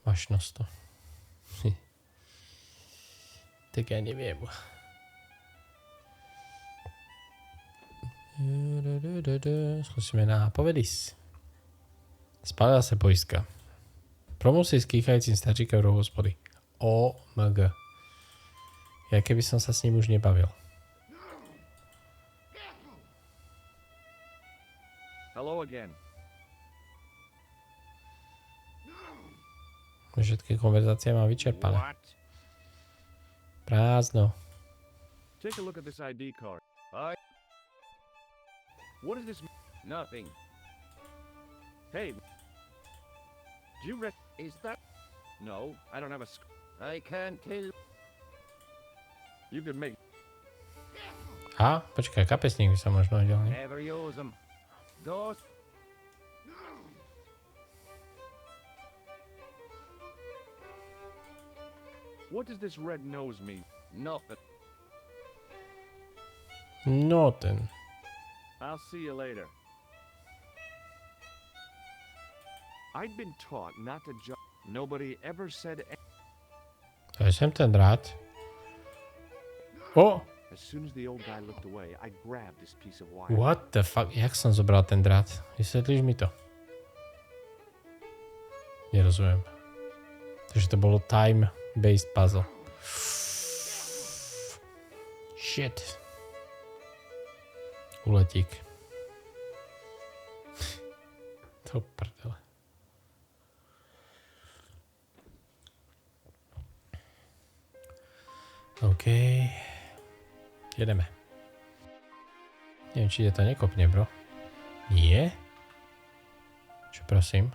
Máš to. Tak ja neviem. Skúsime na povedis. Spadá sa poiska. Promusí s kýchajúcim stačíkom do hospody. OMG. Ja keby som sa s ním už nebavil. Hello again. Všetky konverzácie mám vyčerpané. What? Prázdno. Take a look at this ID card. What does this mean? Nothing. Hey. Do you Is that... No, I don't have a I can't tell. You could make... A, počkaj, kapesník by sa možno hodil, nie? Never use them. Those... What does this red nose mean? Nothing. No ten. I'll see you later. I'd been taught not to jump. Nobody ever said... To je sem ten drát. O! As soon as the old guy looked away, I grabbed this piece of wire. What the fuck? Jak som zobral ten drát? Vysvetlíš mi to? Nerozumiem. Takže to bolo time-based puzzle. Shit. Uletík. To prdele. OK. Jedeme. Neviem, či je to nekopne, bro. Nie? Čo prosím?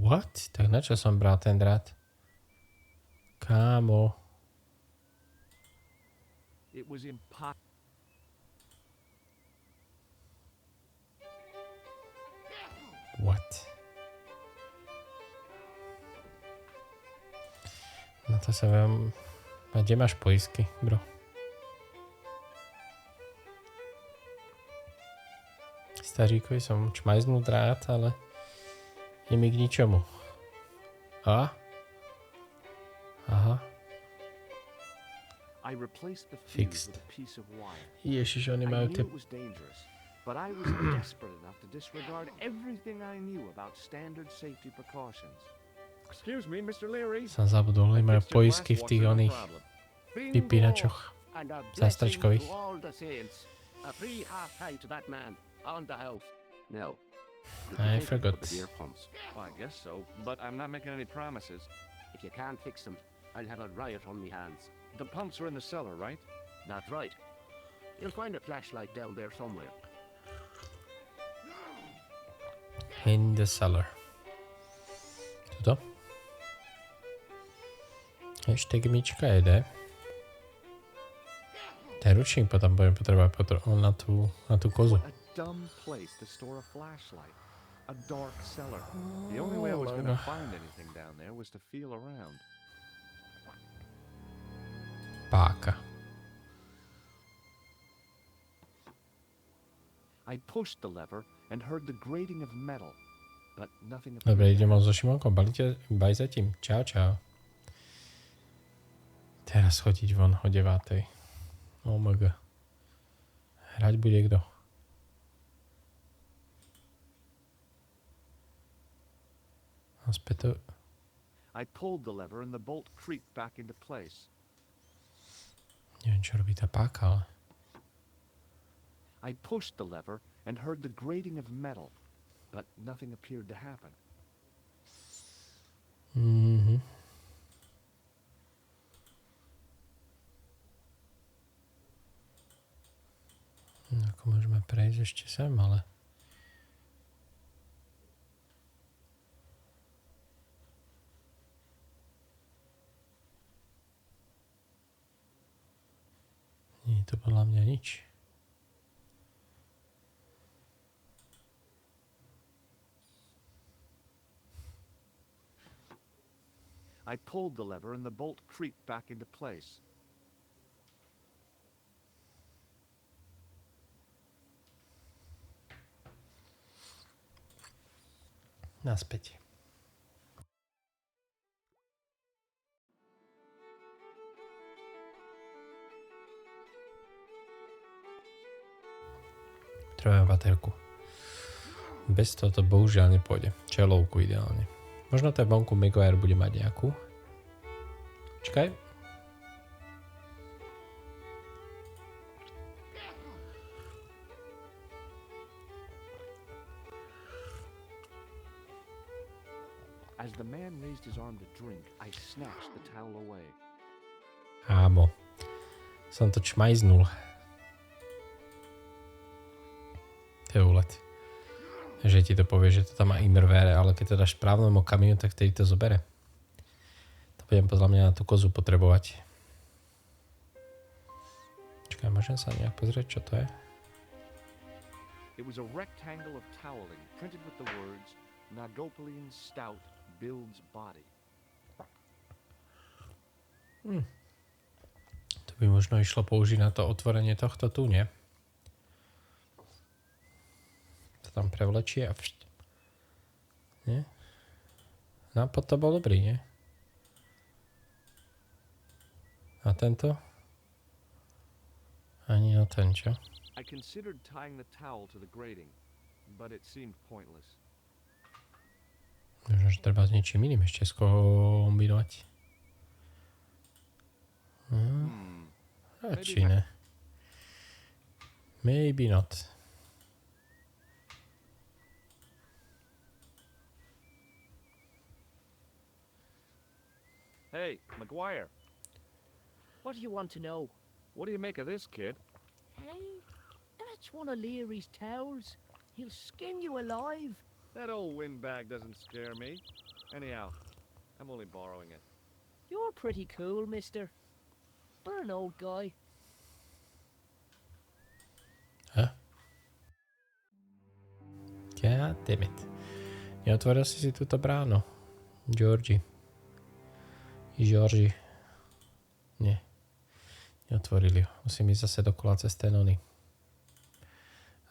What? Tak na čo som bral ten drát? Kámo. It was impossible. What? No to sa vám... A kde máš poisky, bro? Staříkovi som čmajznul drát, ale je mi k ničomu. A? Aha. I replaced the fuse Fixed. with a piece of wire. Ježiš, oni I majú knew tie... it was dangerous, but I was desperate enough to disregard everything I knew about standard safety precautions. Excuse me, Mr. Leary. Som zabudol, oni majú Fixed your poisky v glass, tých what's the oných problem? vypínačoch. And a Zastrčkových. blessing to all the saints. A free half pint to that man on the house. Now, did you I pay forgot. for the beer pumps? Well, I guess so, but I'm not making any promises. If you can't fix them, I'll have a riot on me hands. The pumps are in the cellar, right? That's right. You'll find a flashlight down there somewhere. In the cellar. Tuto. Ešte gmička jede. Ten ručník potom budem potrebovať na tú kozu. A dumb place to store a flashlight. A dark cellar. The only way I was gonna find anything down there was to feel around. Páka. I pushed the lever and heard the grating of metal, but nothing appeared. Dobre, idem so Šimonkom, baj za tým. Čau, čau. Teraz chodiť von o 9:00. OMG. Hrať bude kto? A späť to... I pulled the lever and the bolt creaked back into place. Neviem, čo robí tá páka, ale... I pushed the lever and heard the grating of metal, but nothing appeared to happen. Mhm. Ako môžeme prejsť ešte sem, ale... Nie je to podľa mňa nič. I pulled the lever and the bolt creaked back into place. Naspäť. Potrebujem baterku. Bez toho to bohužiaľ nepôjde. Čelovku ideálne. Možno to vonku Maguire bude mať nejakú. Čakaj. As the man raised his arm to drink, I snatched the towel away. Ámo. Som to čmajznul. To je úlet. Že ti to povie, že to tam má immervére, ale keď to dáš správnemu kamionu, tak vtedy to zobere. To budem podľa mňa na tú kozu potrebovať. Čakaj, môžem sa nejak pozrieť, čo to je? It was a rectangle of toweling printed with the words, Nagopalian stout builds body. To by možno išlo použiť na to otvorenie tohto tu, nie? To tam prevlečie a všt. Nie? Nápad to bol dobrý, nie? A tento? Ani na ten, čo? I considered tying the towel to the grating, but it seemed pointless. Možno, že treba s niečím iným ešte skombinovať. Radši ne. Maybe not. Hey, McGuire, What do you want to know? what do you make of this, kid? Hey, that's one of Leary's towels. He'll skin you alive. That old windbag doesn't scare me. Anyhow, I'm only borrowing it. You're pretty cool, mister. For an old guy. Huh? God damn it. Neotvoril si túto bránu. Georgie. Nie. Neotvorili ho. Musím ísť zase dokola cez ten ony.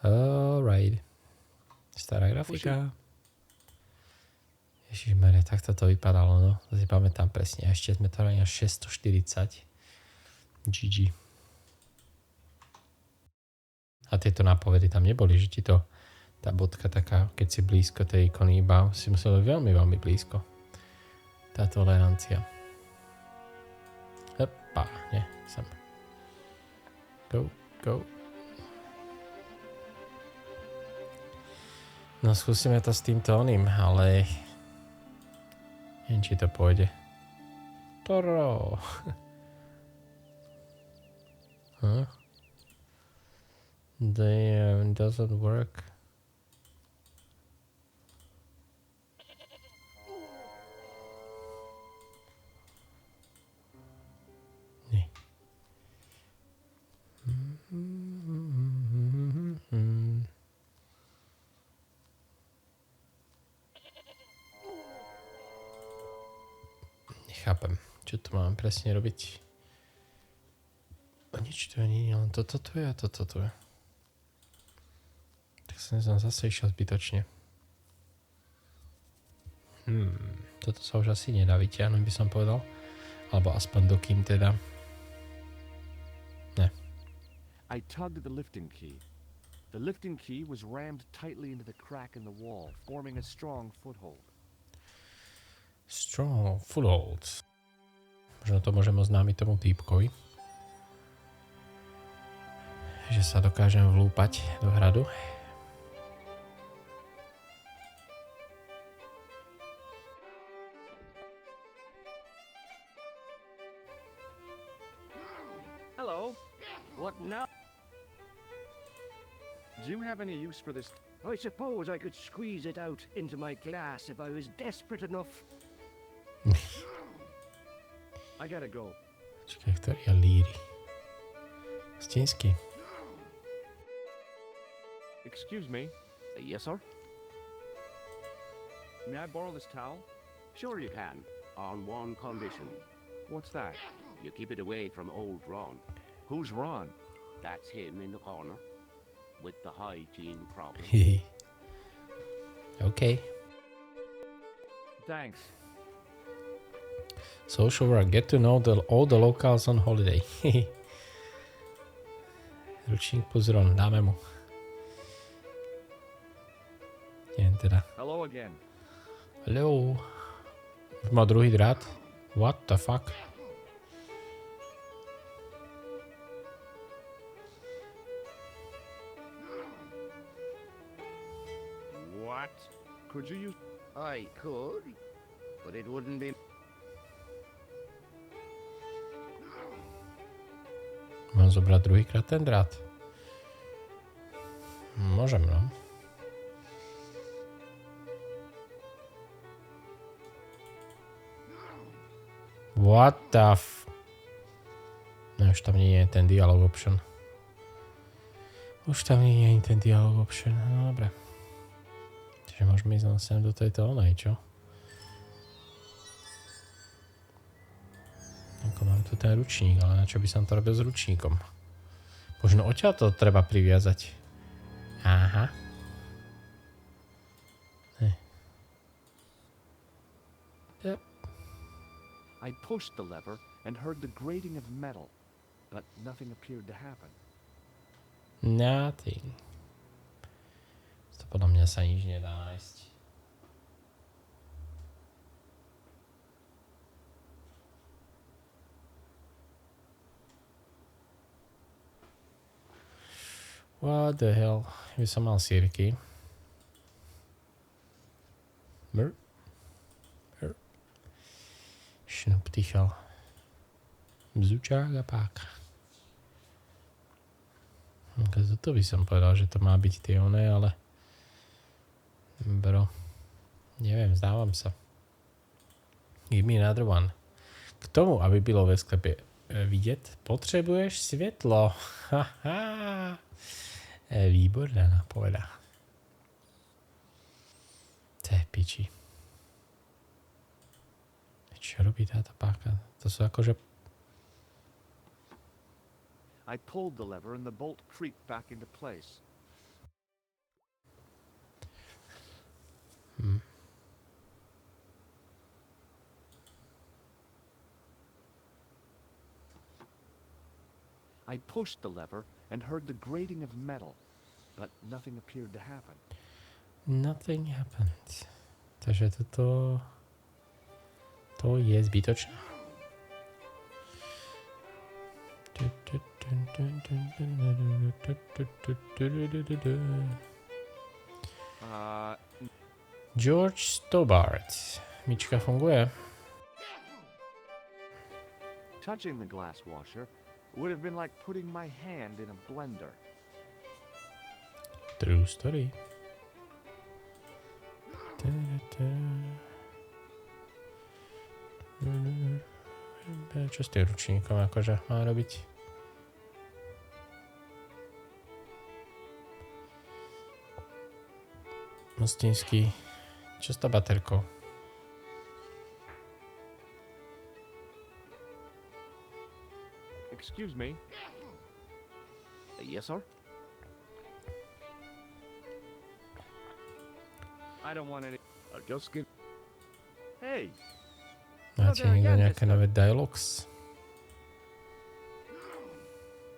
Alright. Stará grafika. Ježišmere, tak toto vypadalo, no. To si pamätám presne. A ešte sme to hrali na 640. GG. A tieto nápovedy tam neboli, že ti to tá bodka taká, keď si blízko tej ikony iba, si musel byť veľmi, veľmi blízko. Tá tolerancia. Epa, nie, sem. Go, go. No skúsime to s týmto oným, ale neviem, či to pôjde. Toro. Huh? Damn, doesn't work. Nie. nechápem, čo tu mám presne robiť. A nič tu nie je, len toto tu je a toto tu je. Tak som zase išiel zbytočne. Toto sa už asi nedá vyťahnuť, by som povedal. Alebo aspoň dokým teda. Ne. I tugged the lifting key. The lifting key was rammed tightly into the crack in the wall, forming a strong foothold. Strong foothold. Možno to môžem oznámiť tomu týpkovi. Že sa dokážem vlúpať do hradu. Hello. What now? Do you have any use for this? I suppose I could squeeze it out into my glass if I was desperate enough. I gotta go. Čakaj, ktorý je líry. Stínsky. Excuse me. Yes, sir? May I borrow this towel? Sure you can, on one condition. What's that? You keep it away from old Ron. Who's Ron? That's him in the corner, with the hygiene problem. OK. Thanks. Social work. Get to know all the locals on holiday. Ručník plus Ron. Dáme mu. Neviem teda. Hello again. Hello. Už má druhý drát. What the fuck? What? Could you use... I could, but it wouldn't be... Mám zobrať druhýkrát ten drát. Môžem, no. What the f... No už tam nie je ten dialog option. Už tam nie je ten dialog option. No dobre. Čiže môžeme ísť sem do tejto onej, čo? Ako mám tu ten ručník, ale na čo by som to robil s ručníkom? Možno odtiaľ to treba priviazať. Aha. Yep. I pushed the lever and heard the grating of metal, but nothing appeared to happen. Nothing. To podľa mňa sa nič nedá nájsť. What the hell? By som mal sírky. Šnup tichal. Bzučák a páka. Toto by som povedal, že to má byť tie oné, ale... Bro. Neviem, zdávam sa. Give me another one. K tomu, aby bylo ve sklepe vidět, potřebuješ světlo. Haha. Výborná nápoveda. To je piči. Čo robí táto páka? To sú akože... I pulled the lever and the bolt creaked back into place. I pushed the lever and heard the grating of metal, but nothing appeared to happen. Nothing happened. Takže toto... To je zbytočné. George Stobart. Myčka funguje. Touching the glass washer would have been like putting my hand in a blender. True story. Čo s tým ručníkom akože má robiť? Mostinský. Čo s tá baterkou? Excuse me. Yes, sir? I don't want any. I'll just give. Hey, Máte there niekto again, nejaké mister. nové dialogs?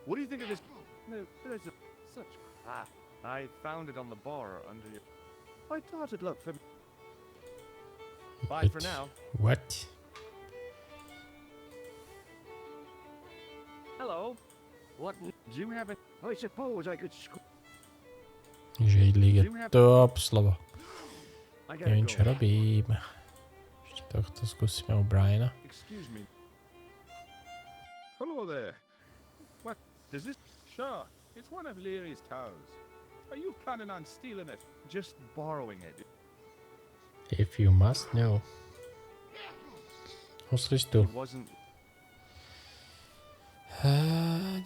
what do you think of this? No, there's such crap. I found it on the bar under your. I thought it looked familiar. Bye for Wait, now. what? Hello. What? Do you have a? I suppose I could Židlík je top slovo. I gotta Neviem, go. čo robím. Ešte tohto skúsime u Briana. Excuse me. Hello there. What? Does this? Sure. It's one of Leary's towels. Are you planning on stealing it? Just borrowing it. If you must know. Uslíš tu. It wasn't.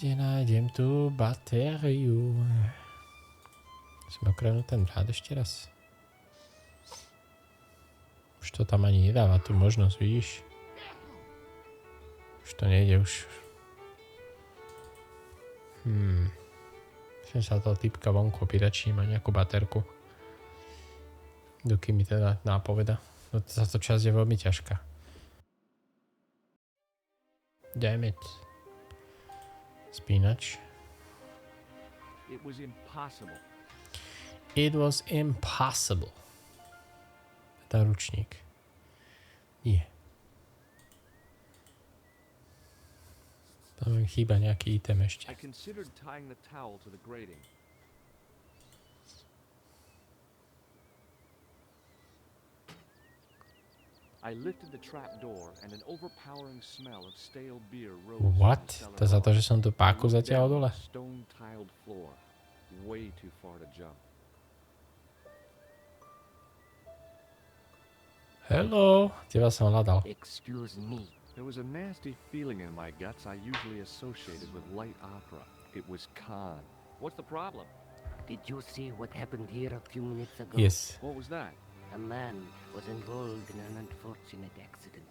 Kde nájdem tú batériu? Musíme okrenúť ten drát ešte raz. Už to tam ani nedáva tú možnosť, vidíš? Už to nejde, už. Musím sa toho typka vonku opýtať, či má nejakú baterku. Dokým mi teda nápoveda. No táto časť je veľmi ťažká. Damn it. Spínač. It was impossible. It was impossible. Tá ručník. Nie. Tam mi chýba nejaký item ešte. I considered tying the towel to the grating. I lifted the trap door and an overpowering smell of stale beer rose from What? the cellar To za to, bar. že som tú páku I looked zatiaľ down dole? at the stone-tiled floor. Way too far to jump. Hello. Teba som hľadal. Excuse me. There was a nasty feeling in my guts I usually associated with light opera. It was Khan. What's the problem? Did you see what happened here a few minutes ago? Yes. What was that? A man was involved in an unfortunate accident.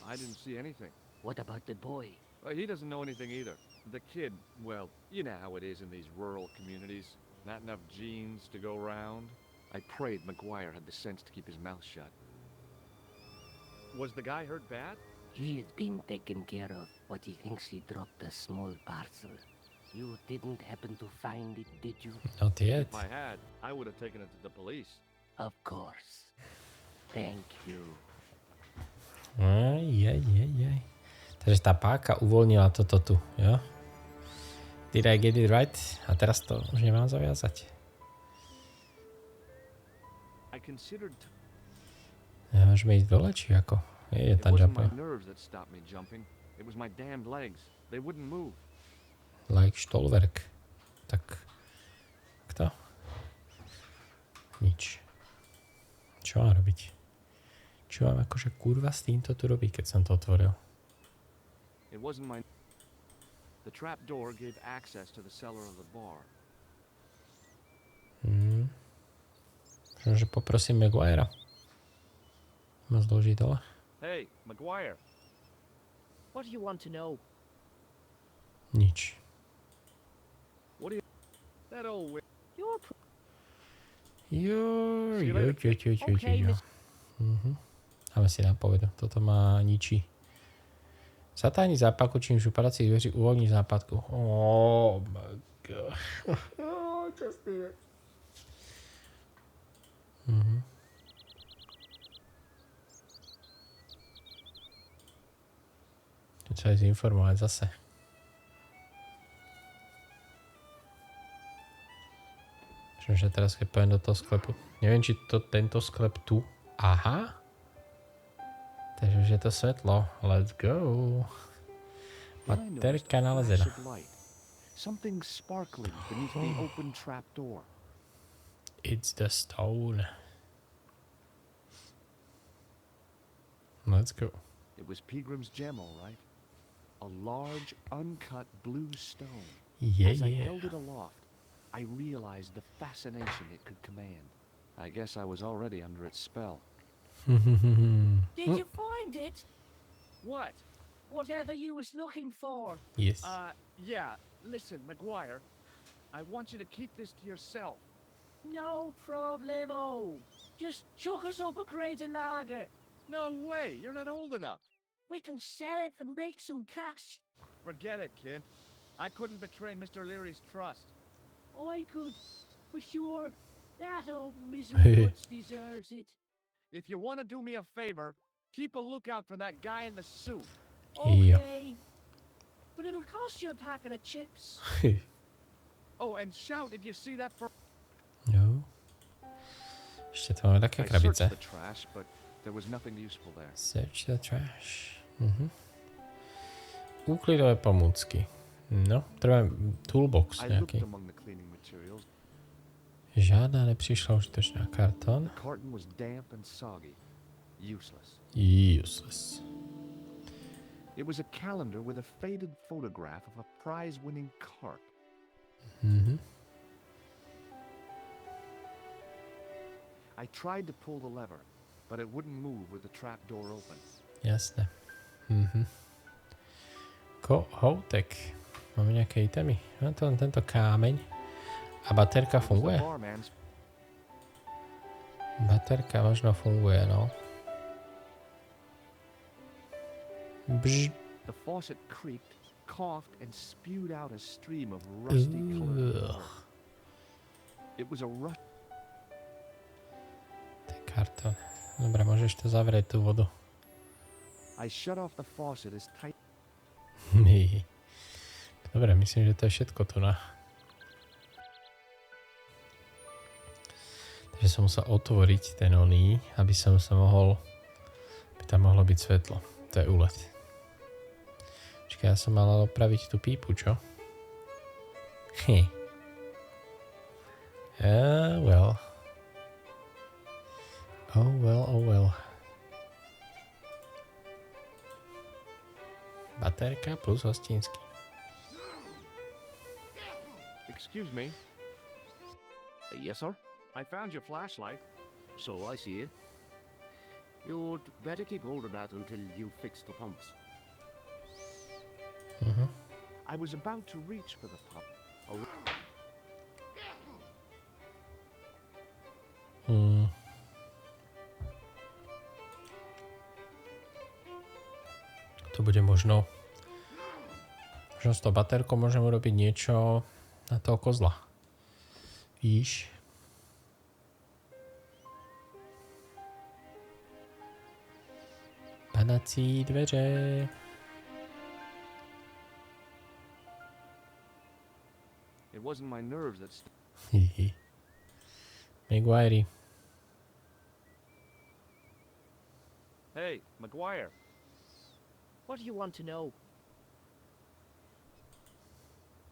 I didn't see anything. What about the boy? He doesn't know anything either. The kid, well, you know how it is in these rural communities. Not enough genes to go round. I prayed McGuire had the sense to keep his mouth shut. Was the guy hurt bad? He has been taken care of, but he thinks he dropped a small parcel. You didn't happen to find it, did you? Not yet. If I had, I would have taken it to the police. Of course. Thank you. Aj. Takže tá páka uvoľnila toto tu, jo? Did I get it right? A teraz to už nemám zaviazať. I considered Môžeme ísť dole, či ako? Je it tam wasn't my jump. nerves that stopped me jumping. It was my damned legs. They wouldn't move. Like štolverk. Tak. Kto? Nič. Čo mám robiť? Čo mám akože kurva s týmto tu robiť, keď som to otvoril? It wasn't my... The trap door gave access to the cellar of the bar. Možno, že poprosím Maguirea. Ma zloží dole. Hey, McGuire. What do you want to know? Nič. That old... You're Okay, Jo. Dáme si nápovedu. Toto ma ničí. Zatáhni západku, čím z upadacích dveří uvoľní západku. Oh my god. Tu sa aj zinformovať zase. Že teraz keď pojem do toho sklepu. Neviem, či to tento sklep tu. Aha. Takže už je to svetlo. Let's go. Baterka nalezená. Something sparkling beneath the open trap door. It's the stone. Let's go. It was Peagram's gem, all right. A large, uncut blue stone. Yeah, As I yeah. held it aloft, I realized the fascination it could command. I guess I was already under its spell. Did you find it? What? whatever you was looking for. Yes. Yeah, listen, Maguire, I want you to keep this to yourself. No problemo. Just chuck us up a crate of lager. No way, you're not old enough. We can sell it and make some cash. Forget it, kid. I couldn't betray Mr. Leary's trust. I could, for sure. That old misery deserves it. If you want to do me a favor, keep a lookout for that guy in the suit. Yeah. Okay. But it'll cost you a packet of chips. Oh, and shout if you see that for... No. Ešte tu máme také I searched krabice. the trash, but there was nothing useful there. Search the trash. Úklidové pomôcky. No, treba toolbox I looked nejaký. among the cleaning materials. Žiadna nepřišla užitočná. Kartón. The carton was damp and soggy. Useless. Useless. It was a calendar with a faded photograph of a prize-winning carp. I tried to pull the lever, but it wouldn't move with the trap door open. Jasné. Kohoutek. Máme nejaké itemy. No to len tento kámeň. A baterka It was the funguje? barman's. Baterka možno funguje, no. Bžž. The faucet creaked, coughed, and spewed out a stream of rusty-colored Ugh. water. It was a rust. To je kartón. Dobre, môžeš to zavrieť, tú vodu. I shut off the faucet as tight. Dobre, myslím, že to je všetko tu na. Takže som musel otvoriť ten oný, aby som sa mohol... By tam mohlo byť svetlo. To je úlet. Počkaj, ja som mal opraviť tú pípu, čo? Well. Oh well. Baterka plus hostinský. Excuse me. Yes, sir? I found your flashlight. So I see it. You'd better keep hold of that until you fix the pumps. I was about to reach for the pump. To bude možno s tou baterkou môžem urobiť niečo na toho kozla. Víš? Panací dveře. It wasn't my nerves that... Maguire. Hey, Maguire. What do you want to know?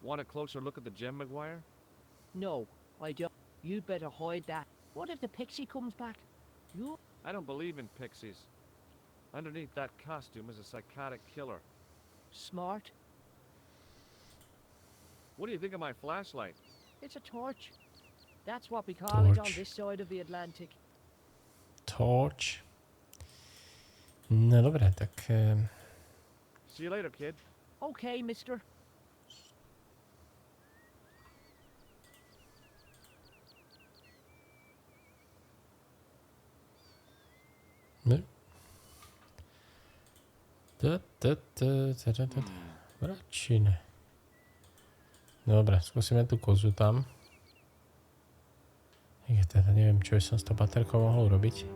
Want a closer look at the gem, Maguire? No, I don't. You'd better hide that. What if the pixie comes back? You... I don't believe in pixies. Underneath that costume is a psychotic killer. Smart. What do you think of my flashlight? It's a torch. That's what we call it on Torch. this side of the Atlantic. Torch. No dobre, tak... See you later, kid. Okay, mister. Vračine. Dobre, skúsime tú kozu tam. Ja teda neviem, čo by som s tou baterkou mohol urobiť.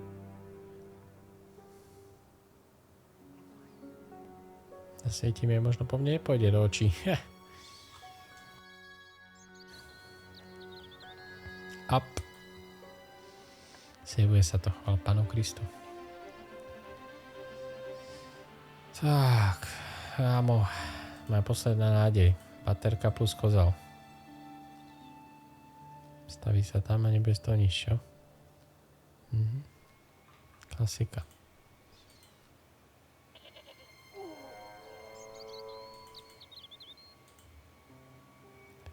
Zasvietím je, možno po mne nepôjde do očí. Up. Sejvuje sa to, chvála Pánu Kristu. Tak, ámo, moja posledná nádej. Baterka plus kozal. Staví sa tam a nebude z toho nič, čo? Klasika.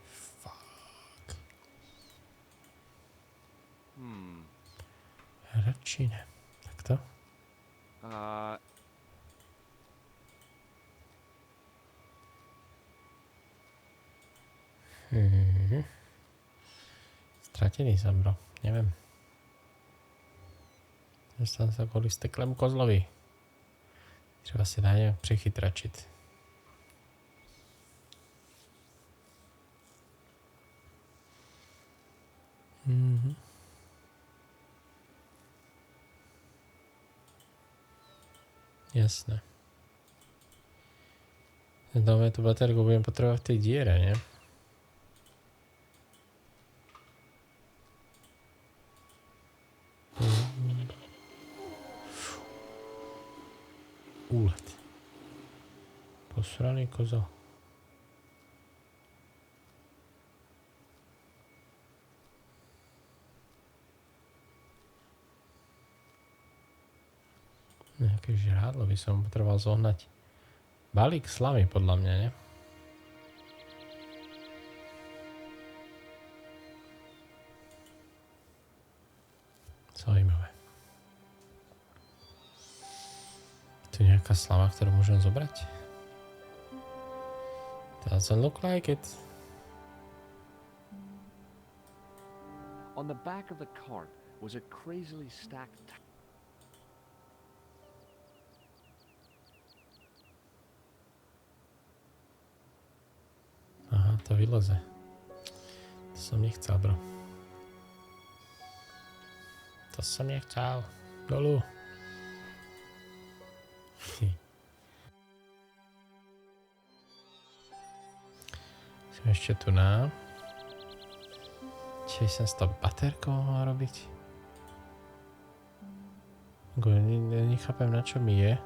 Fuck. Račine. Tak to? Stratený som, bro. Neviem. Dostal sa kvôli steklému kozlovi. Treba si dať nejak přechytračiť. Jasné. Dáme tú baterku, budem potrebovať v tej diere, nie? Úlet. Posraný kozol. Nejaké žrádlo by som potreboval zohnať. Balík slamy, podľa mňa, ne? Zaujímavé. Tu nejaká slama, ktorú môžem zobrať? Doesn't look like it. On the back of the cart was a crazily stacked Aha, to vyleze. To som nechcel, bro. To som nechcel. Dolu. Som ešte tu na. Čiže som s tou baterkou mohla robiť. Nechápem, na čo mi je.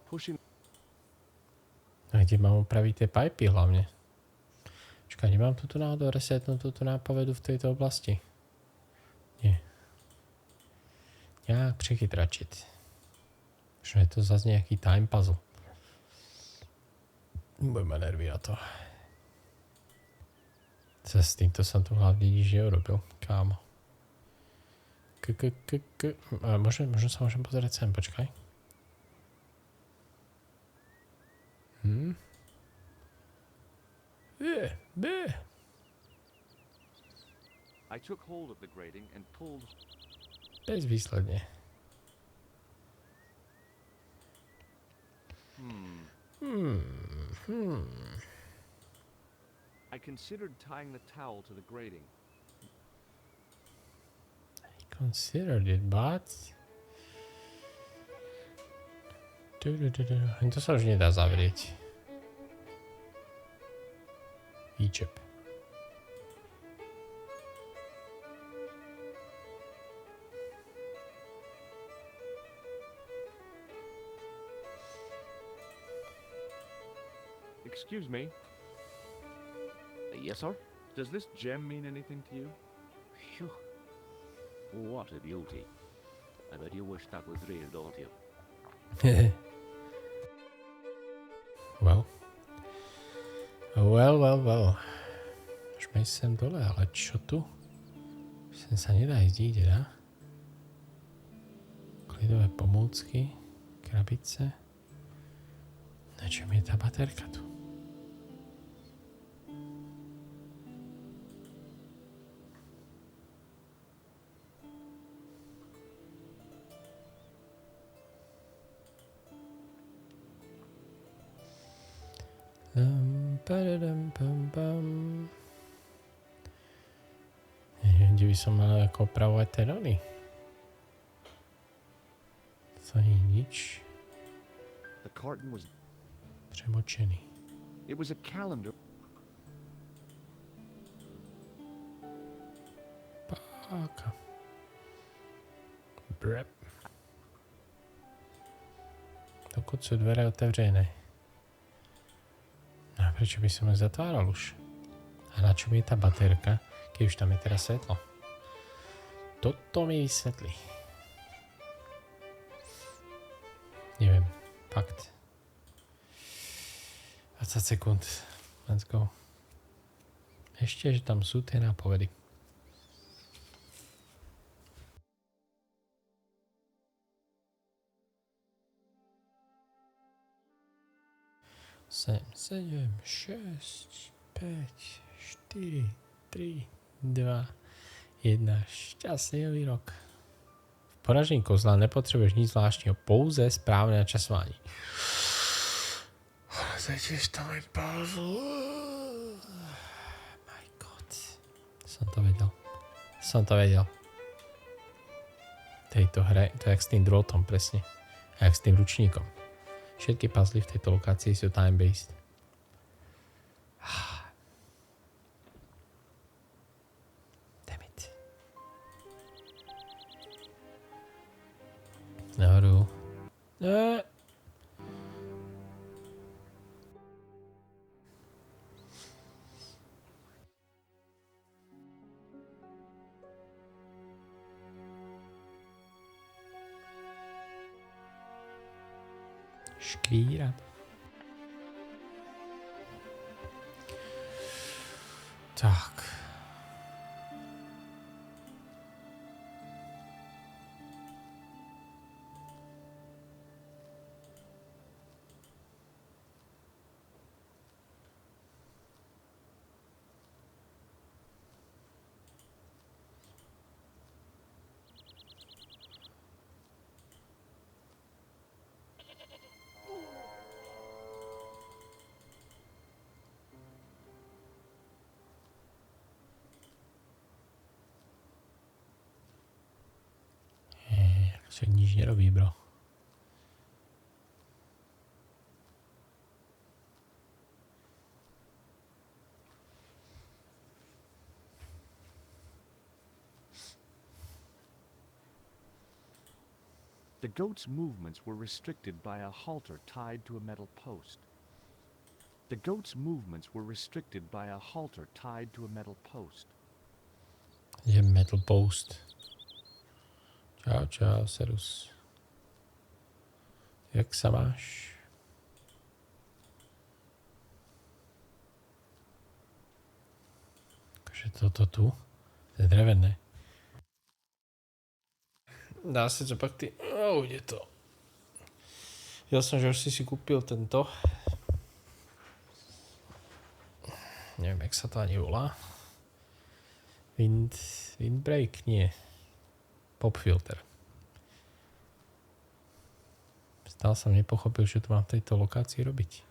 pushing. A kde mám upraviť tie pipy hlavne? Čakaj, nemám tu náhodou resetnúť túto nápovedu v tejto oblasti? Nie. Nejak přechytračiť. Že je to zase nejaký time puzzle. Budem ma nervy na to. S týmto som tu hlavne nič neurobil. Kámo. Možno sa môžem pozrieť sem, počkaj. I took hold of the grating and pulled. Bezvýsledne. I considered tying the towel to the grating. I considered it, but... To sa už nedá zavrieť. Egypt. Excuse me, Yes, sir? does this gem mean anything to you? Phew. What a beauty. I bet you wish that was real, don't you? Well. Môžeme ísť sem dole, ale čo tu? Sem sa nedá ísť, ide, dá? Klidové pomôcky, krabice. Na čom je tá baterka tu? Neviem, kde by som mal ako opravovať ten oný. To nie je nič. The carton was. Premočený. It was a calendar. Páka. Brep. Dokud sú dvere otevřené. A prečo by som ich zatváral už? A na čo mi je tá baterka, keď už tam je teraz svetlo? Toto mi vysvetlí. Neviem. Fakt. 20 sekúnd. Let's go. Ešte, že tam sú tie nápovedy. 7, 6, 5, 4, 3, 2, 1. Šťastný nový rok. V poražení kozla nepotřebuješ nic zvláštního, pouze správné načasování. Zatiež tam je puzzle. My god. Som to vedel. V tejto hre, to je jak s tým drôtom presne. A jak s tým ručníkom. Všetky puzzly v tejto lokácii sú time-based. Damn it. Nahoru. Škvíra. Tak. Však nič nerobí, bro. The goat's movements were restricted by a halter tied to a metal post. The goat's movements were restricted by a halter tied to a metal post. Je metal post. Čau, serus. Jak sa máš? Takže toto tu. To je drevené. Dá sa to pak ty... ide to. Ja som, že už si kúpil tento. Neviem, jak sa to ani volá. Windbreak? Nie. Pop filter. Stále som nepochopil, čo tu mám v tejto lokácii robiť.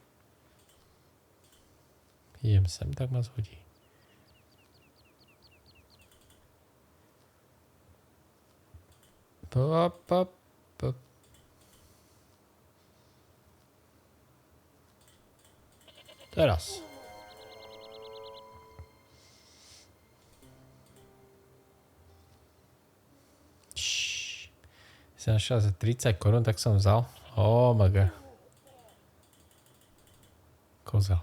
Idem sem, tak ma zhodí. Teraz. Som našiel za 30 korún, tak som vzal. Oh my god. Kozel.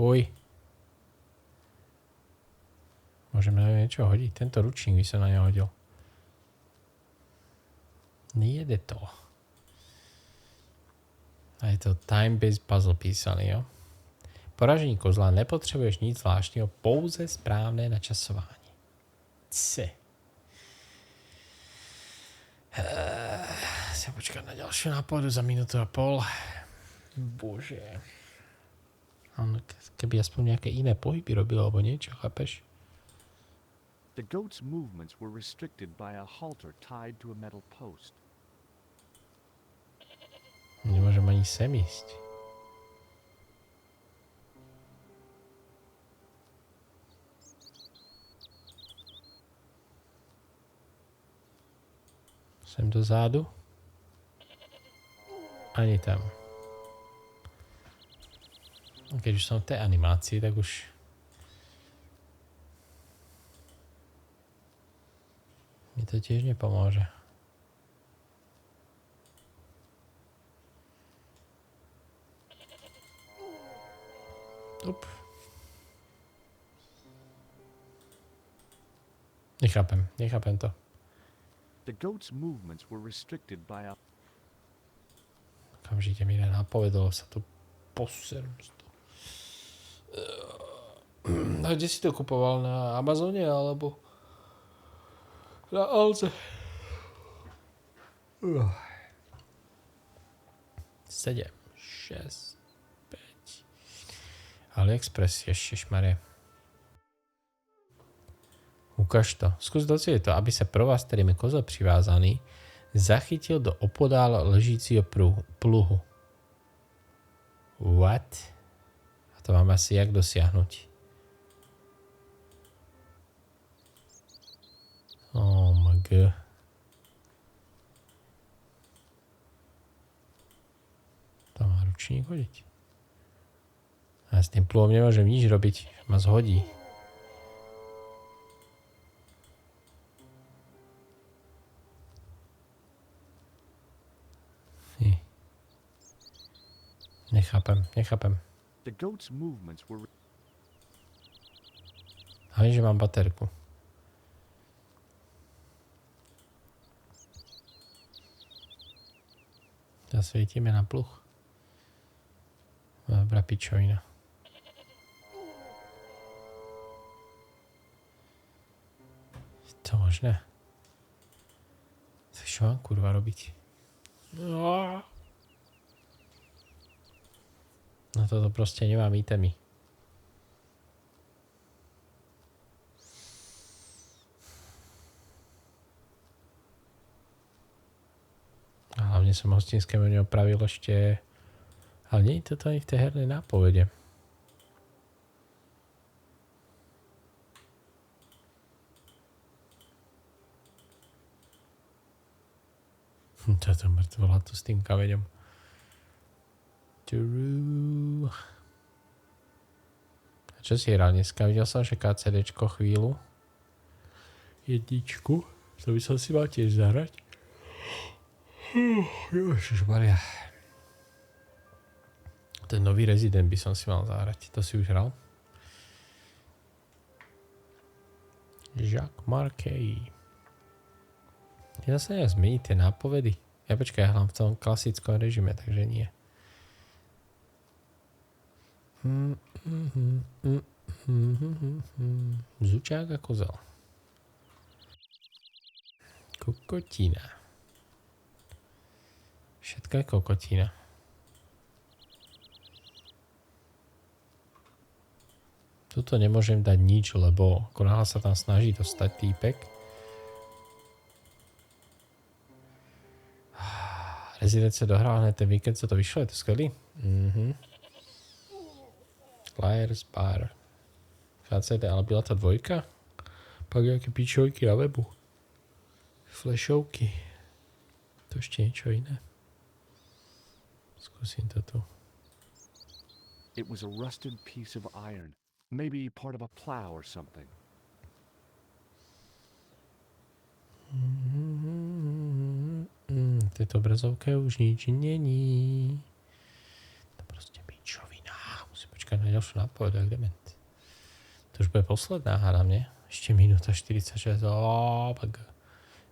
Huj. Môžeme na niečo hodiť. Tento ručník by som na ňa hodil. Nejede to. A je to time-based puzzle písaný, jo? Poražení kozla nepotřebuješ nic zvláštního, pouze správné načasování. Chcem počkať na ďalšiu nápovedu za minútu a pol. Bože. Keby aspoň nejaké iné pohyby robil, alebo niečo, chápeš? The goat's movements were restricted by a halter tied to a metal post. Nemôžem ani sem ísť. Sem dozadu. Ani tam. Keď už som v tej animácii, tak už... mi to tiež nepomôže. Nechápem to. The goat's movements were restricted by a... Okamžite mi napovedalo sa to poserm. A kde si to kupoval? Na Amazone alebo na Alze? 7, 6, 5. AliExpress, ježišmarie. Ukaž to. Zkus docílit to, aby se pro vás, kterým je kozel přivázaný, zachytil do opodál ležícího pluhu. What? A to mám asi jak dosiahnuť. Oh my god. To má ručník hodiť. A ja s tým pluhom nemôžem nič robiť. Ma zhodí. Nechápem. The goat's movements were Ale že mám baterku. Zasvietime na pluh. Dobrá pičovina. Je to možné? Tak čo mám kurva robiť? No toto proste nemám itemy. A hlavne som hostinské menu opravil ešte... Ale nie je toto ani v tej hernej nápovede. Toto mŕtvola tu s tým kameňom. A čo si hral dneska? Videl som, že KCDčko chvíľu. Jedničku. To by som si mal tiež zahrať. Ježišmaria. Ten nový Resident by som si mal zahrať. To si už hral? Jacques Marquet. Ja sa nejak zmeniť tie nápovedy. Ja počkaj, ja hľadám v tom klasickom režime, takže nie. Zučák a kozel. Kokotina. Všetko je kokotina. Tuto nemôžem dať nič, lebo ako náhle sa tam snaží dostať týpek. Resident sa dohral hneď ten víkend, co to vyšlo, je to skvelý? Flyers bar. KCD, ale byla to dvojka? Pak nejaké pičovky na webu. Flashovky. To ešte niečo iné. Skúsim to tu. It was a rusted piece of iron. Maybe part of a plow or something. V tejto obrazovke už nič není. To proste pičovina. Musím počkať na ďalšiu nápovedu, jak dement. To už bude posledná hra, mne. Ešte minúta 46.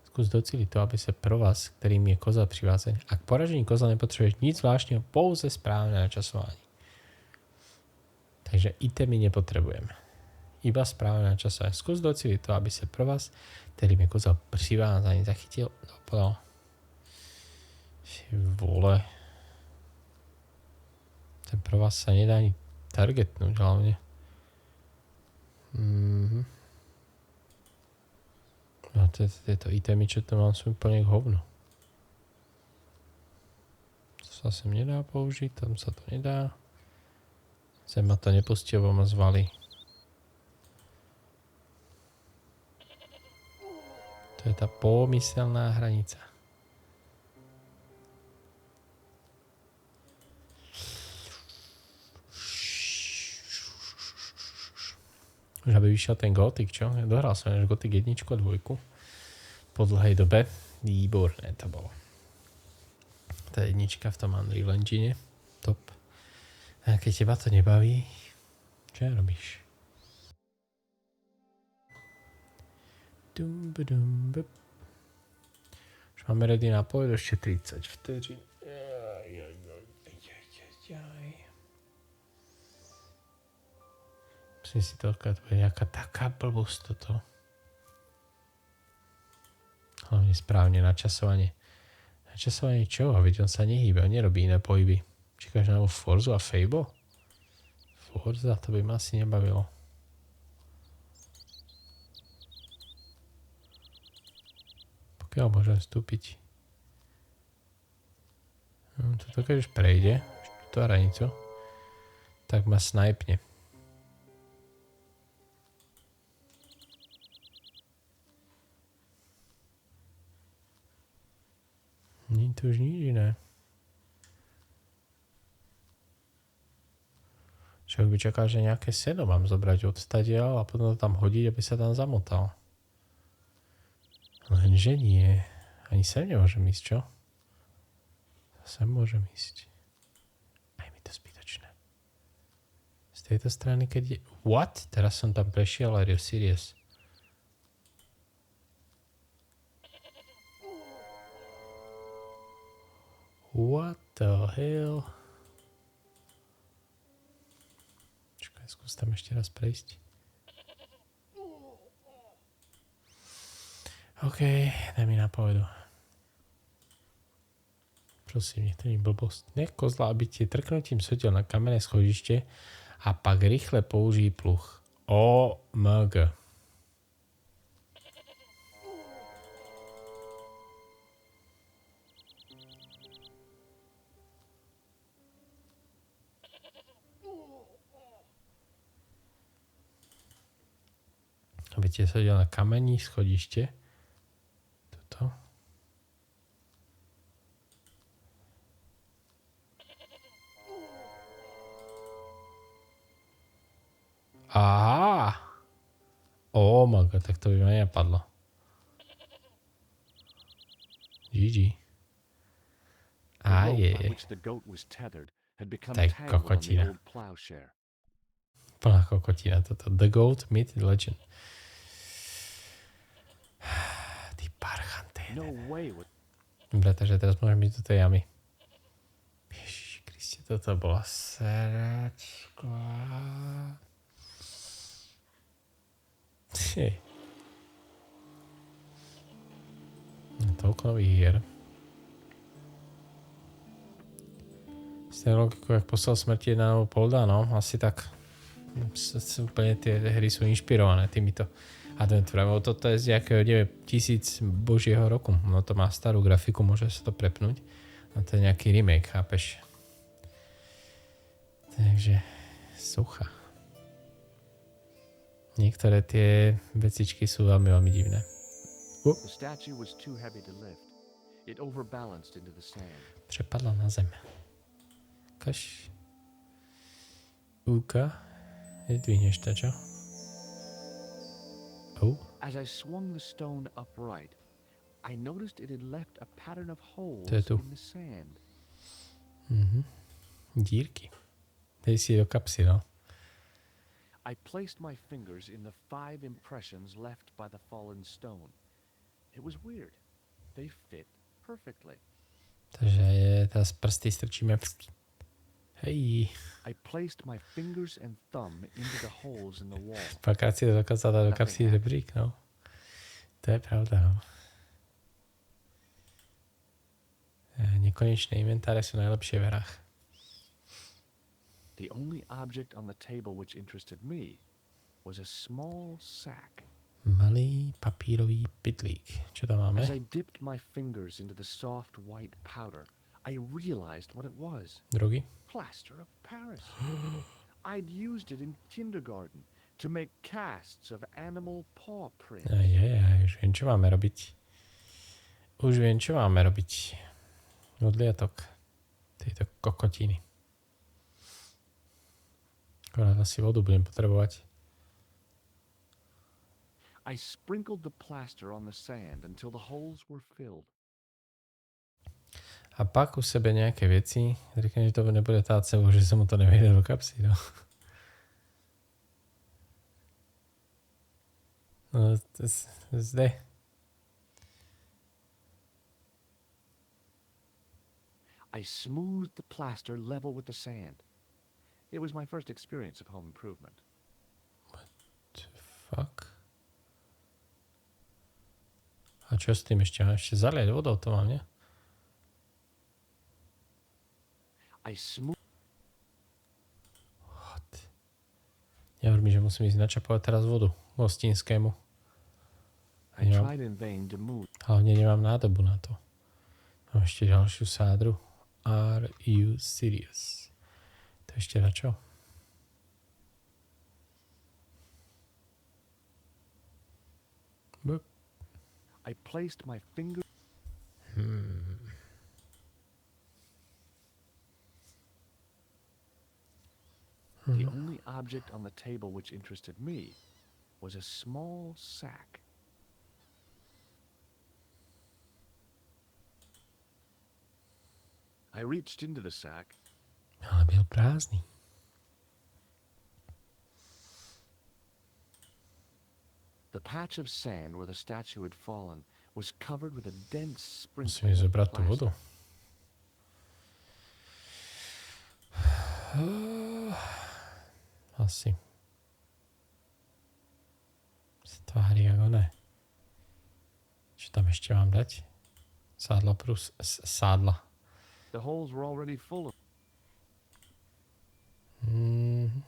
Skús docíliť to, aby sa pro vás, ktorým je koza privázaný. Ak poražení koza nepotrebuješ nič zvláštneho, pouze správne načasovanie. Takže itemy nepotrebujem. Iba správne načasovanie. Skús docíliť to, aby sa pro vás, ktorým je koza privázaný, zachytil. Dopadol. Vole. Ten pro vás sa nedá ani targetnúť hlavne. No tieto itemy, čo to mám, sú úplne k hovnu. To sa sem nedá použiť, tam sa to nedá. Sem ma to nepustí, lebo ma zvali. To je tá pomyselná hranica. Už aby vyšiel ten Gothic, čo? Ja dohral som až Gothic 1 a 2 po dlhej dobe. Výborné to bolo. Tá jednička v tom Unreal Engine. Top. A keď teba to nebaví, čo ja robíš? Už máme ready na poved, ešte 30 vteřin. Myslím si to je nejaká taká blbosť toto. Hlavne správne načasovanie. Načasovanie čo? Veď on sa nehýbe, on nerobí iné pohyby. Čakáš na Forzu a Fable? Forza, to by ma asi nebavilo. Pokiaľ môžem vstúpiť. Toto keď už prejde, túto hranicu, tak ma snajpne. Nie je to už nič iné. Človek by čakal, že nejaké seno mám zobrať odstadiaľ a potom to tam hodiť, aby sa tam zamotal. Lenže nie. Ani sem nemôžem ísť, čo? Sem môžem ísť. Aj mi to zbytočné. Z tejto strany, keď je... What? Teraz som tam prešiel, are you serious? What the hell? Čakaj, skús tam ešte raz prejsť. OK, daj mi napovedu. Prosím, nech to nie je blbosť. Nech kozla, aby ti trknutím svedel na kamenné schodište a pak rýchle použij pluh. OMG. Aby ti sedel na kamení schodište. Toto. Aha! Oh my god, tak to by ma nenapadlo. GG. A je. Tak kokotina. Plná kokotina toto. The Goat Myth Legend. Ty parchante. Dobre, takže teraz môžem ísť do tej jamy. Ježiši Kriste, toto bola sračka. Hej. Toľko nových hier. Z tej logiku, jak poslal smrti jedna novú polda, no, asi tak. Úplne tie hry sú inšpirované týmito adventúrami. Toto je z nejakého 9000 božieho roku. No to má starú grafiku, môže sa to prepnúť. No to je nejaký remake, chápeš? Takže sucha. Niektoré tie vecičky sú veľmi, veľmi divné. Prepadla na zem. Kaž. Úka. Nedvihneš to, čo? Oh. As I swung the stone upright, I noticed it had left a pattern of holes in the sand. Dírky. Dej si do kapsy, no. I placed my fingers in the 5 impressions left by the fallen stone. It was weird. They fit perfectly. Takže teraz prsty strčíme. Hej. I placed my fingers and thumb into the holes in the wall. Párkrát si to dokázal dať do kapsy rebrík, no. To je pravda, no. Nekonečné inventáre sú najlepšie v hrách. The only object on the table which interested me was a small sack. Malý papírový pytlík. Čo tam máme? As I dipped my fingers into the soft white powder, I realized what it was. Drogy? Plaster of Paris. I'd used it in kindergarten to make casts of animal paw prints. Už viem, čo máme robiť. Odliatok tejto kokotiny. Akorát asi vodu budem potrebovať. I sprinkled the plaster on the sand until the holes were filled. A pak u sebe nejaké veci, řekne, že to nebude tá celu, že sa mu to nevejde do kapsy, no. No, zde. I smoothed the plaster level with the sand. It was my first experience of home improvement. What the fuck? A čo s tým ešte? Ešte zaliať vodou to mám, nie? I smoothed. Nehovorím, že musím ísť načapovať teraz vodu hostinskému. I tried in vain to move. Hlavne nemám nádobu na to. Mám ešte ďalšiu sádru. Are you serious? To ešte na čo? I placed my finger. The only object on the table which interested me was a small sack. I reached into the sack. Ale byl prázdný. The patch of sand where the statue had fallen was covered with a dense Musím sprinkling ísť of zobrať tú plastic. vodu. Asi. Tvári ako ne. Čo tam ešte mám dať? Sádlo plus sádla. The holes were already full of.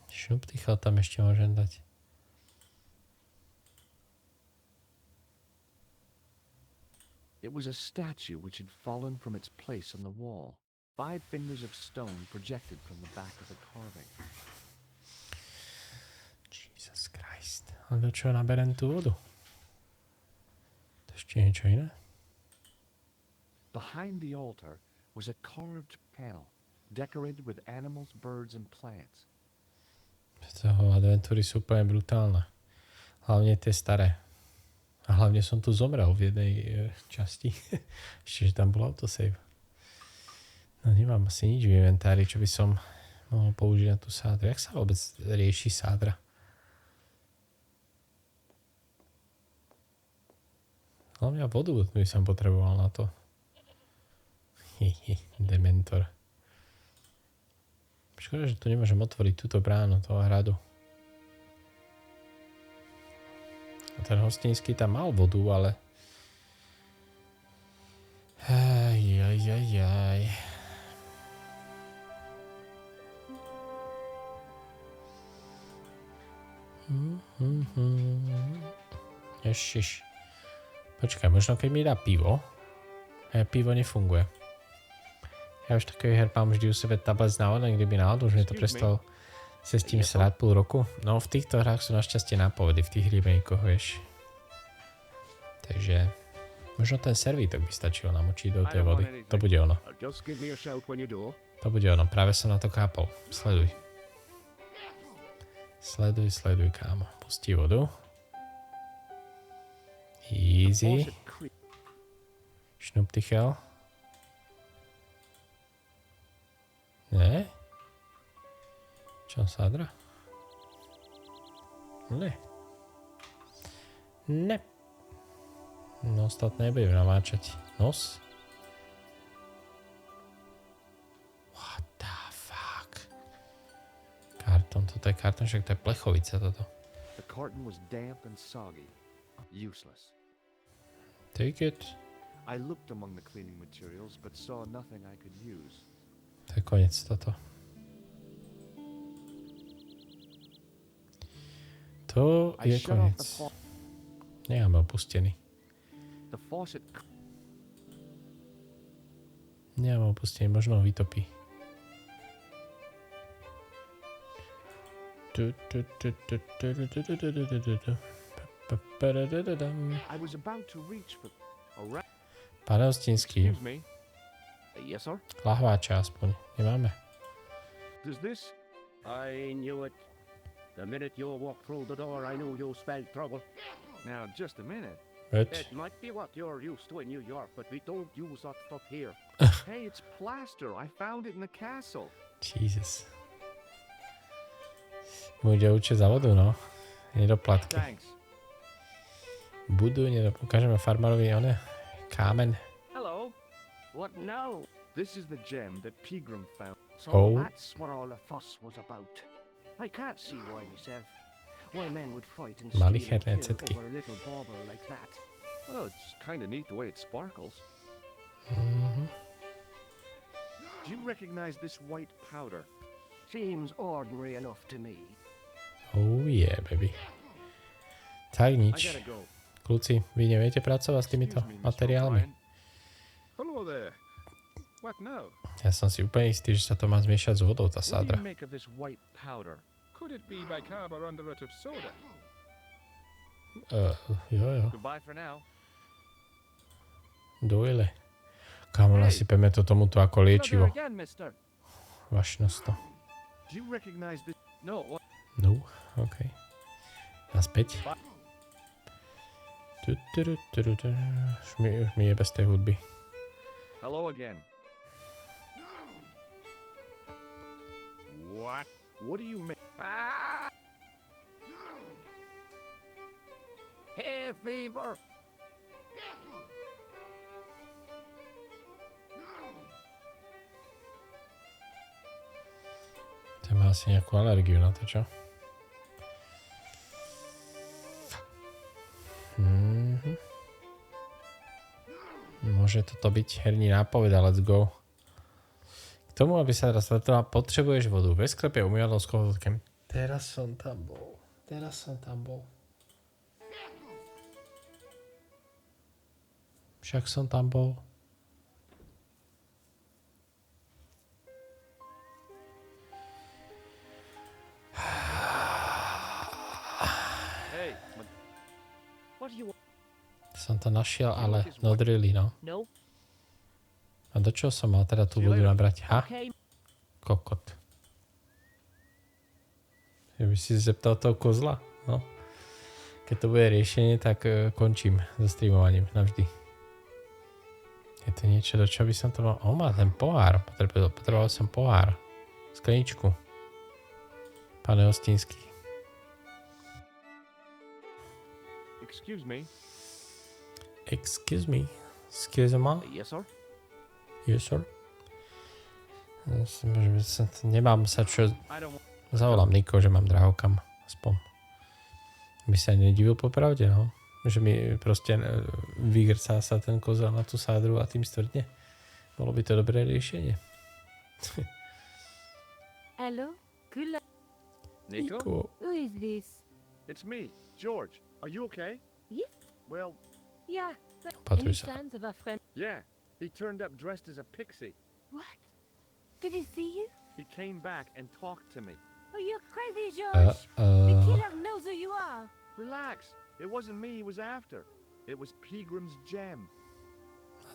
Šuptychal tam ešte môžem dať. It was a statue which had fallen from its place on the wall. 5 fingers of stone projected from the back of the carving. Jesus Christ. Ale do čoho naberem tú vodu? To ešte niečo iné? Behind the altar was a carved panel decorated with animals, birds, and plants. Toho adventúry sú úplne brutálne. Hlavne tie staré. A hlavne som tu zomrel v jednej časti. Ešte, že tam bol autosave. No nemám asi nič v inventári, čo by som mohol použiť na tú sádru. Jak sa vôbec rieši sádra? Hlavne vodu by som potreboval na to. Dementor. Škoda, že tu nemôžem otvoriť túto bránu toho hradu. A ten hostinský tam mal vodu, ale... Aj. Ježiš. Počkaj, možno keď mi dá pivo. Pivo nefunguje. Ja už takový her mám vždy u sebe tablet s návodem, kdyby náhodou, už mi to prestalo sa s tým srát pol roku. No v týchto hrách sú našťastie nápovedy, v tých remakeoch, vieš. Takže možno ten servítok by stačilo namočiť do tej vody. To bude ono. To bude ono, práve som na to kápol. Sleduj. Sleduj, kámo. Pustí vodu. Easy. Šnuptichel. Ne? Čo, sádra? Ne. No ostatné nebudem namáčať. Nos? What the fuck? Kartón, toto je kartón, však to je plechovica toto. The carton was damp and soggy. Useless. Take it. I looked among the cleaning materials, but saw nothing I could use. To je koniec toto. To je koniec. Nemáme opustený. The faucet. Nemáme opustený, možno ho vytopí. I was about to reach for a Pane hostinský, Excuse me. Yes, sir? lahváča aspoň. Nemáme. Does this? I knew it. The minute you walked through the door, I knew you spelled trouble. Now, just a minute. It might be what you're used to in New York, but we don't use that stuff here. Hey, it's plaster. I found it in the castle. Jesus. Bude učiť za vodu, no. Nedoplatky. Thanks. Ukážeme farmárovi, kámen. Hello. What now? This is the gem that Pegram found. So Oh. that's what all the fuss was about. I can't see why myself. Why men would fight and steal and Malicherné kill cetky. over a little bauble like that. Well, it's kind of neat the way it sparkles. Do you recognize this white powder? Seems ordinary enough to me. Oh yeah, baby. Tak I nič. gotta go. Kľúci, vy neviete pracovať s týmito Excuse me, Mr. materiálmi? O'Brien. Hello there. What now? Ja som si úplne istý, že sa to má zmiešať s vodou, tá What do sádra. you make of this white powder? Could it be bicarbonate of soda? Jo. Goodbye for now. Dojle. Kámo, nasypeme to tomuto ako liečivo. Another again, mister. Vašnosť to. Do you recognize this? No, what? No, okej. Naspäť. Už mi je bez tej hudby. Hello again. What? What do you make? Ah! Hay fever. Ten má asi nejakú alergiu na to, čo? Môže toto byť herní nápoveda, let's go. K tomu, aby sa teraz letela, potrebuješ vodu. Ve sklepe umývadlo s kohútkem. Teraz som tam bol. Však som tam bol. Hey, What do you want? Som to našiel, ale not really, no. No? A do čoho som mal teda tú vodu nabrať? Ha? Okay. Kokot. Ja by si zeptal toho kozla? No. Keď to bude riešenie, tak končím so streamovaním navždy. Je to niečo, do čoho by som to mal... O, má ten pohár. Potreboval som pohár. Skleničku. Pane Hostinský. excuse me. Excuse me. Excuse me. Yes, sir. Yes, sir. Nemám sa čo... I don't. Zavolám Niko, že mám drahokam. Aspoň. By sa nedivil popravde, no. Že mi proste vygrcá sa ten kozel na tú sádru a tým stvrdne. Bolo by to dobré riešenie. Hello? Good luck. Nico? Niko. Who is this? It's me, George. Are you okay? Yes? Well, Yeah. But Opatruj any sa. signs of our friend? yeah. He turned up dressed as a pixie. What? Did he see you? He came back and talked to me. Oh, you're crazy, George. The killer knows who you are. Relax. It wasn't me he was after. It was Pilgrim's gem.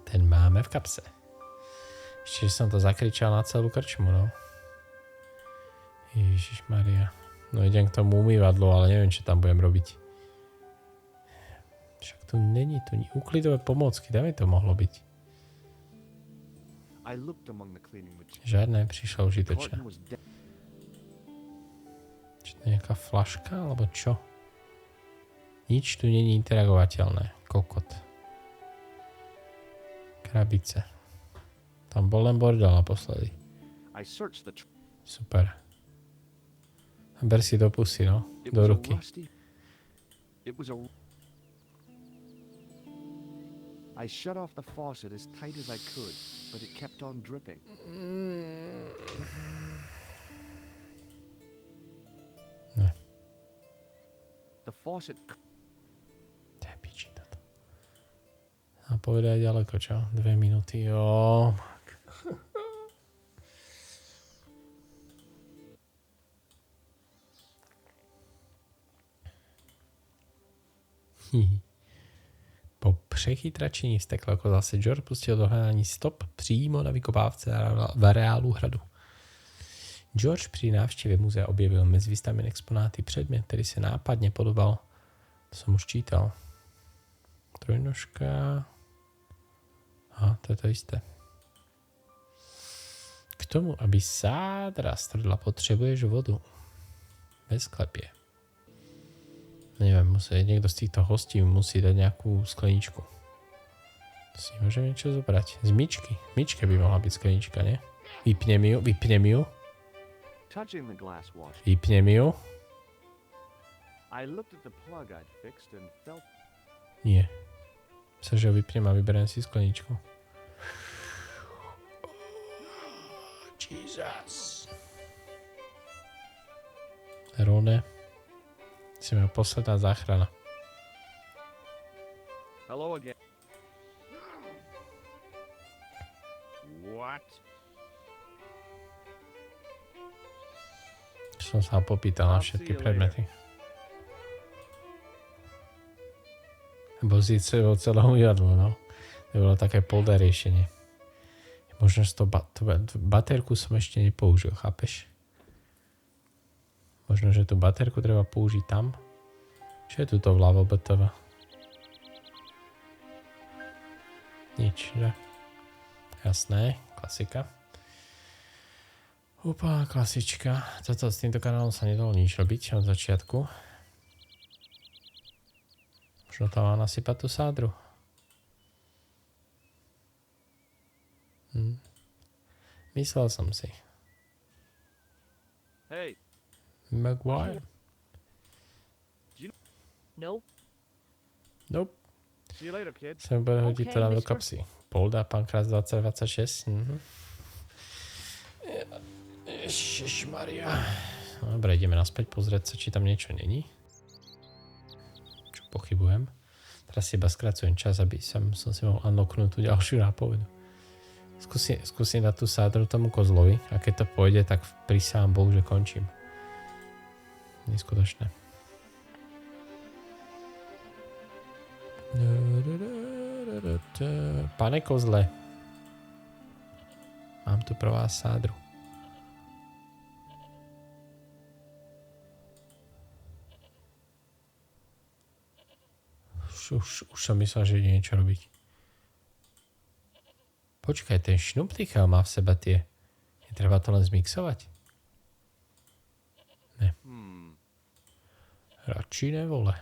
Ten máme v kapse. Ešte som to zakričal na celú krčmu, no. Ježišmaria. No idem k tomu umývadlu, ale neviem, čo tam budem robiť. Však tu není, uklidové pomôcky, tam mi to mohlo byť. I looked among the cleaning materials. Žiadne prišla užitočná. Borken was dead. Či to je nejaká flaška, alebo čo? Nič tu není interagovateľné. Kokot. Krabice. Tam bol len bordel naposledy. I searched the. Super. Ber si do pusy, no. It Do was ruky. a rusty. It was a. I shut off the faucet as tight as I could, but it kept on dripping. Ne. The faucet. To je piči toto. A povedaj ďaleko, čo? 2 minúty. Jo. Po přechytračení vstekla koza se George pustil do hledání stop přímo na vykopávce v areálu hradu. George při návštěvě muzea objevil mezi výstavnými exponáty předmět, který se nápadně podobal. To jsem už čítal. Trojnožka. Aha, to je to isté. K tomu, aby sádra stvrdla, potřebuješ vodu. Ve sklepě. Neviem, niekto z týchto hostí musí dať nejakú skleničku. To si môžem niečo zobrať. Z myčky. V myčke by mohla byť sklenička, nie? Vypnem ju. Touching the glass wash, Vypnem ju. I looked at the plug I'd fixed and felt. Nie. Sa, že ho vypnem a vyberiem si skleničku. Jesus. Rone. Musíme posledná záchrana. Hello again. What? Som sa popýtal na všetky predmety. Bol si celého jadlo, no. To bolo také poldé riešenie. Možno, že baterku som ešte nepoužil, chápeš? Možno, že tú baterku treba použiť tam. Čo je tu to vľavo BTV? Nič, že? Jasné, klasika. Úplná klasička. S týmto kanálom sa nedalo nič robiť od začiatku. Možno tam mám nasypať tú sádru. Myslel som si. Hey. Maguire? No. Nope. See you later, kid. Sem bude hodiť Okay, teda do mister. kapsy. Polda, Pankras 2026. Ježišmaria. Dobre, ideme naspäť pozrieť sa, či tam niečo není. Čo pochybujem. Teraz si iba skracujem čas, aby som si mohol unlocknúť tú ďalšiu nápovedu. Skúsim dať tú sádru tomu kozlovi a keď to pôjde, tak prisám Bohu, že končím. Neskutočné. Pane kozle, mám tu pro vás sádru. Už som myslel, že ide niečo robiť. Počkaj, ten šnuptichel má v sebe tie. Netreba to len zmixovať? Ne. Radši nevole.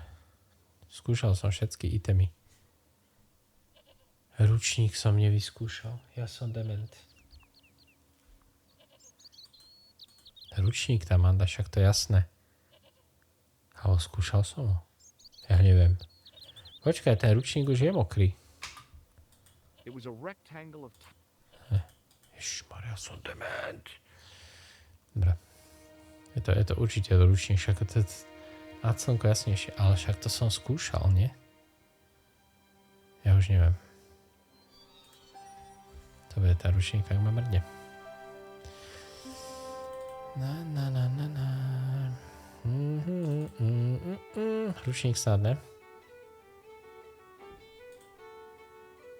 Skúšal som všetky itemy. Ručník som nevyskúšal. Ja som dement. Ručník tam mám, však to je jasné. Ale skúšal som ho. Ja neviem. Počkaj, ten ručník už je mokrý. It was a rectangle of Ježišmaria, som dement. Dobre. Je to určite ručník, však to je na slnko jasnejšie. Ale však to som skúšal, nie? Ja už neviem. To bude tá ručník, tak ma mrdne. Na. Ručník snad, ne?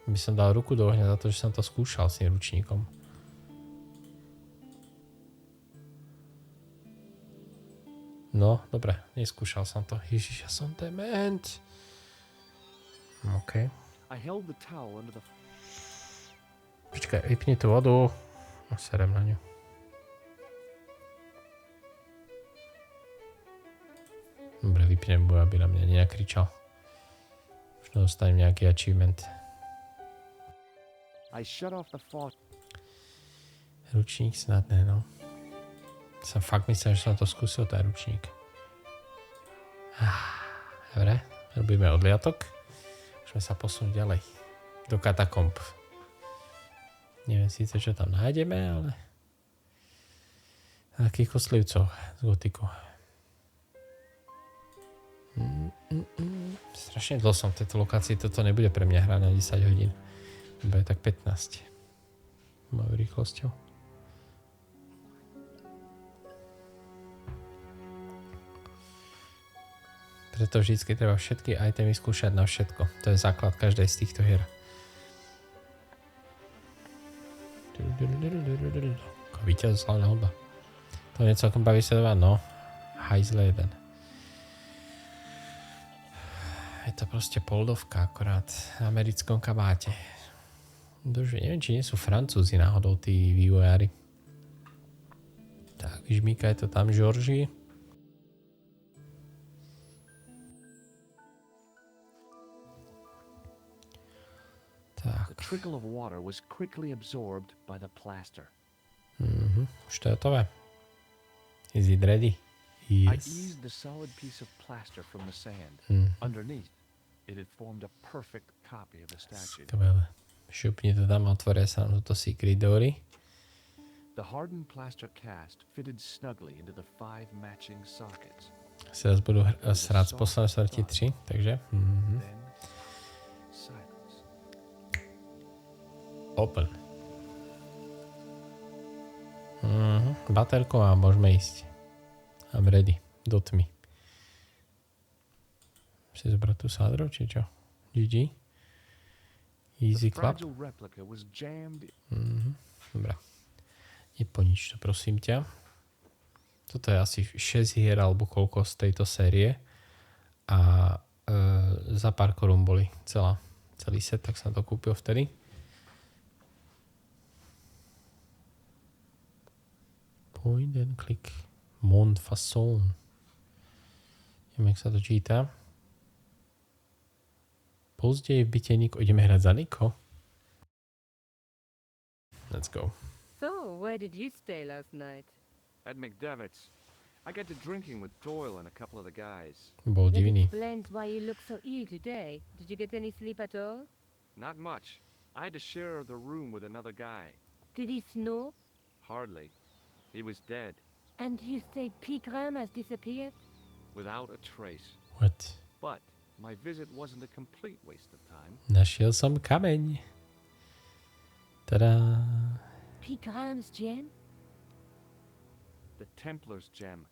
By som dal ruku do ohňa za to, že som to skúšal s tým ručníkom. No, dobre, neskúšal som to. Ježiš, ja som dement. OK. I held the towel under the Počkaj, vypni tú vodu. Serem na ňu. Dobre, vypnem boja, aby na mňa nenakričal. Možno dostanem nejaký achievement. I shut off the faucet. Ručník snad ne, no. Som fakt myslel, že som to skúsil, ten ručník. Dobre, robíme odliatok. Môžeme sa posunúť ďalej. Do katakomb. Neviem síce, čo tam nájdeme, ale takých koslivcov z gotiku. Strašne dlho som v tejto lokácii, toto nebude pre mňa hra na 10 hodín. Bude tak 15. Mojou rýchlosťou. Preto vždycky treba všetky itemy skúšať na všetko. To je základ každej z týchto hier. Víťazoslavná hudba. To mne celkom baví sledovať, no. Hajzle jeden. Je to proste poldovka, akorát v americkom kabáte. Dože, neviem, či nie sú Francúzi náhodou tí vývojári. Tak, žmýka je to tam, Georgie. Tak. The trickle of water was quickly absorbed by the plaster. Už to je hotové. Is it ready? I Yes. eased the solid piece of plaster from the sand. Underneath, it had formed a perfect copy of the statue. Skvelé. Šupni to tam, otvoria sa nám toto secret doory. The hardened plaster cast fitted snugly into the 5 matching sockets. Se zase budu srát z posledné smrti 3, takže... Then silence. Open. Baterko a môžeme ísť. I'm ready. Do tmy. Si zobrať tú sádru, či čo? GG. Easy The clap. fragile replica was jammed Dobre. Po nič to, prosím ťa. Toto je asi 6 hier alebo koľko z tejto série. A za pár korún boli celý set, tak som to kúpil vtedy. Point and click. Mont façon. Neviem, jak sa to číta. Později v byte Niko. Ideme hrať za Niko? Let's go. So, where did you stay last night? at McDevitt's. I got to drinking with Doyle and a couple of the guys. Bol That divný. explains why you look so ill today. Did you get any sleep at all? Not much. I had to share the room with another guy. Did he snore? Hardly. He was dead, And you say Pigram has disappeared? without a trace. What? But my visit wasn't a complete waste of time. Našiel som kameň. Tada. Pigram's gem? The Templars gem.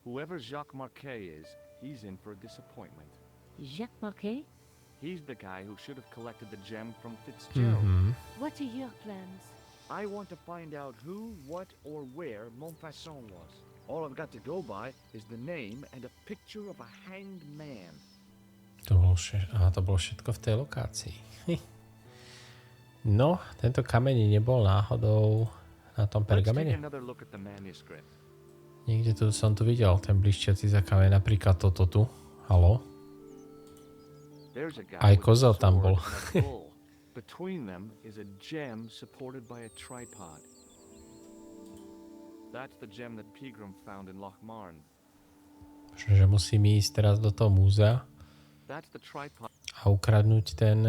Whoever Jacques Marquet is, he's in for a disappointment. Jacques Marquet? He's the guy who should have collected the gem from Fitzgerald. What are your plans? I want to find out who, what, or where Montfaucon was. All I've got to go by is the name and a picture of a hanged man. To bolo všetko v tej lokácii. No, tento kameň nebol náhodou na tom Let's take pergamene. another look at the manuscript. Niekde tu som tu videl, ten blišťací za kameň, napríklad toto tu. Haló? There's a guy Aj with a kozel tam sword bol. and a bull. Between them is a gem supported by a tripod. That's the gem that Pegram found in Lochmarn. Že musím ísť teraz do toho múzea That's the tripod. a ukradnúť ten...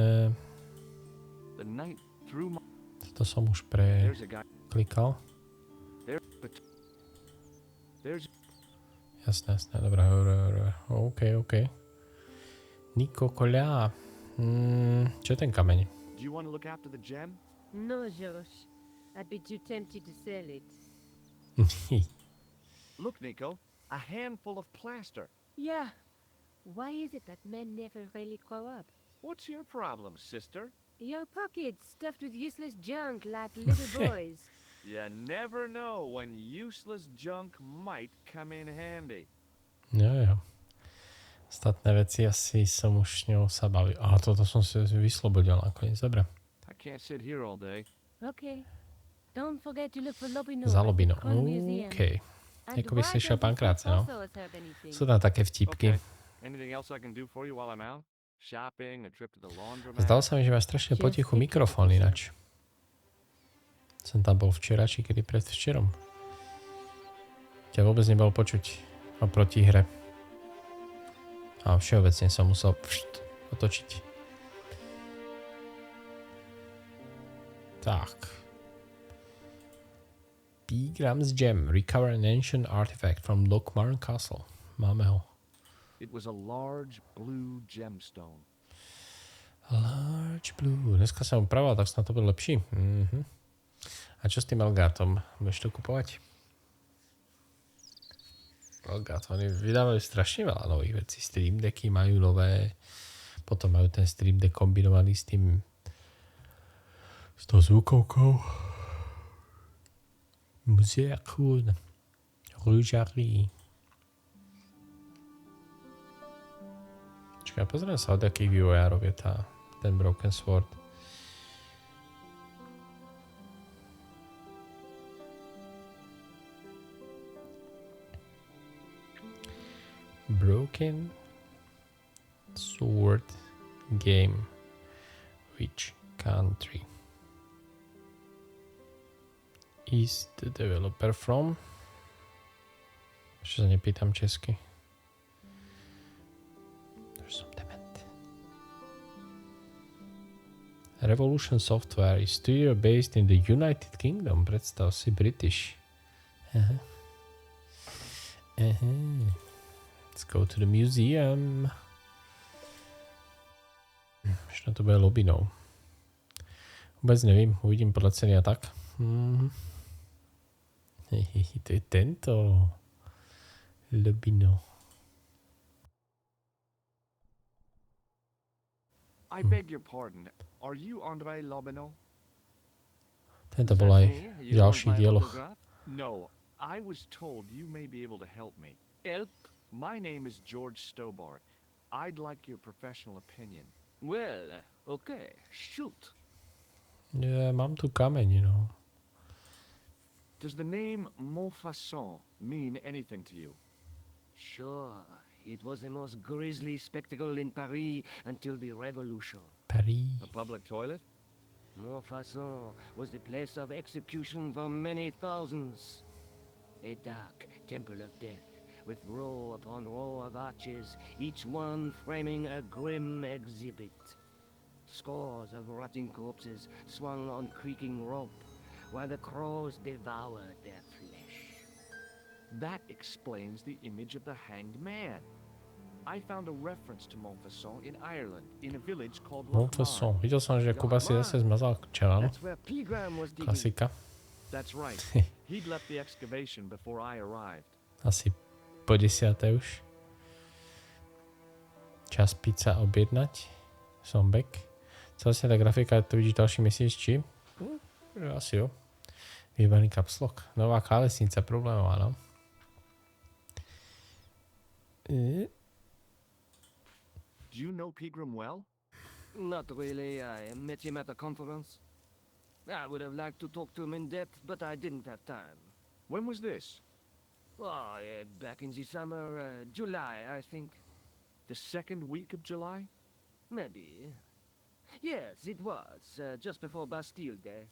The knight threw my... To som už There's a guy... preklikal. There... There's... Jasné, dobré. OK. Niko Koľa. Čo je ten kameň? Do you want to look after the gem? No, Josh. I'd be too tempted to sell it. Look, Nico. A handful of plaster. Yeah. Why is it that men never really grow up? What's your problem, sister? Your pockets stuffed with useless junk like little boys. You never know when useless junk might come in handy. Jo. Ostatné veci asi som už s ňou sa bavil. Aha, toto som si vyslobodil nakoniec. Dobre. I can't sit here all day. Okay. Don't forget to look for Lobino. Za at the Lobino. Crown Museum. OK. And Ako by why si išiel doesn't pánkrát, no? Picasso have anything? Sú tam také vtipky. Okay. Anything else I can do for you while I'm out? Shopping, a trip to the laundromat? Zdalo sa mi, že má strašne potichu mikrofón ináč. Som tam bol včera, či kedy predvčerom. Ťa vôbec nebolo počuť oproti hre. A všeobecne som musel otočiť. Tak. Pigram's Gem. Recover an ancient artifact from Lochmarn Castle. Máme ho. It was a large blue gemstone. Large blue. Dneska som upravoval, tak snad to bude lepší. A čo s tým Elgatom? Budeš to kupovať? Elgat, oni vydávajú strašne veľa nových vecí. Stream Decky majú nové. Potom majú ten Stream Deck kombinovaný s tým s tou zvukovkou. Muziekun. Rúžarí. Čakaj, pozriem sa, od akých vývojárov je ten Broken Sword. Broken Sword game. Which country is the developer from? Ešte sa nepýtam česky. There's some dement. Revolution Software is studio based in the United Kingdom. Predstav si British. Aha. Aha. Let's go to the museum. Možno to bude lobinou. Vôbec nevím, uvidím podľa ceny a tak. To je tento. Lobino. I beg your pardon. Are you André Lobineau? Tento bol aj v ďalších dieloch. No, I was told you may be able to help me. Help? My name is George Stobart. I'd like your professional opinion. Well, okay, shoot. Ja, mám tu kameň, no. Does the name Montfaucon mean anything to you? Sure, it was the most grisly spectacle in Paris until the Revolution. Paris. A public toilet? Montfaucon was the place of execution for many thousands. A dark temple of death, with row upon row of arches, each one framing a grim exhibit. Scores of rotting corpses swung on creaking rope, while the crows devoured their flesh. That explains the image of the hanged man. I found a reference to Montfaucon in Ireland, in a village called Montfaucon. Videl som, že Kuba si zase zmazal čelám. That's where Pegram was digging. Klasika. That's right. He'd left the excavation before I arrived. Asi po 10. už. Čas pizza objednať. Som back. Celá tá grafika, to vidíš ďalší mesiac, či? Asi jo. Vybaný kapslok. Nová klávesnica, problémová, no. Do you know Pegram well? Not really. I met him at a conference. I would have liked to talk to him in depth, but I didn't have time. When was this? Oh, back in the summer, July, I think. The second week of July? Maybe. Yes, it was, just before Bastille Day.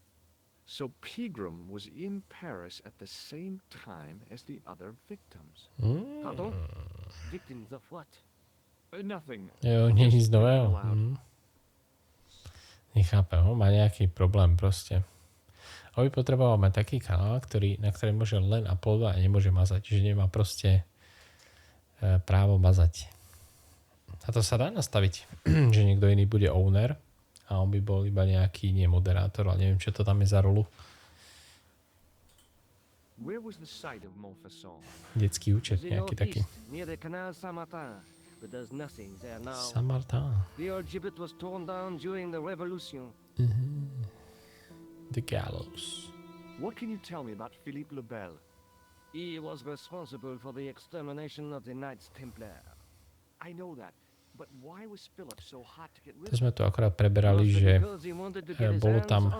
So Pegram was in Paris at the same time as the other victims. Pardon? Victims of what? Nothing. Jo, nie nic nového. Nechápem, má nejaký problém proste. A by potreboval mať taký kanál, na ktorý môže len uploadovať a nemôže mazať. Čiže nemá proste právo mazať. A to sa dá nastaviť, že niekto iný bude owner a on by bol iba nejaký moderátor, ale neviem, čo to tam je za rolu. Where was the site of Montfaucon? Detský účet, nejaký taký. Near the Canal Saint-Martin, but there's nothing there now. Saint-Martin. The old gibbet was torn down during the Revolution. The gallows. What can you tell me about Philippe le Bel? He was responsible for the extermination of the Knights Templar. I know that, but why was Philip so hot to get rid To of sme tu akorát preberali, že bolo tam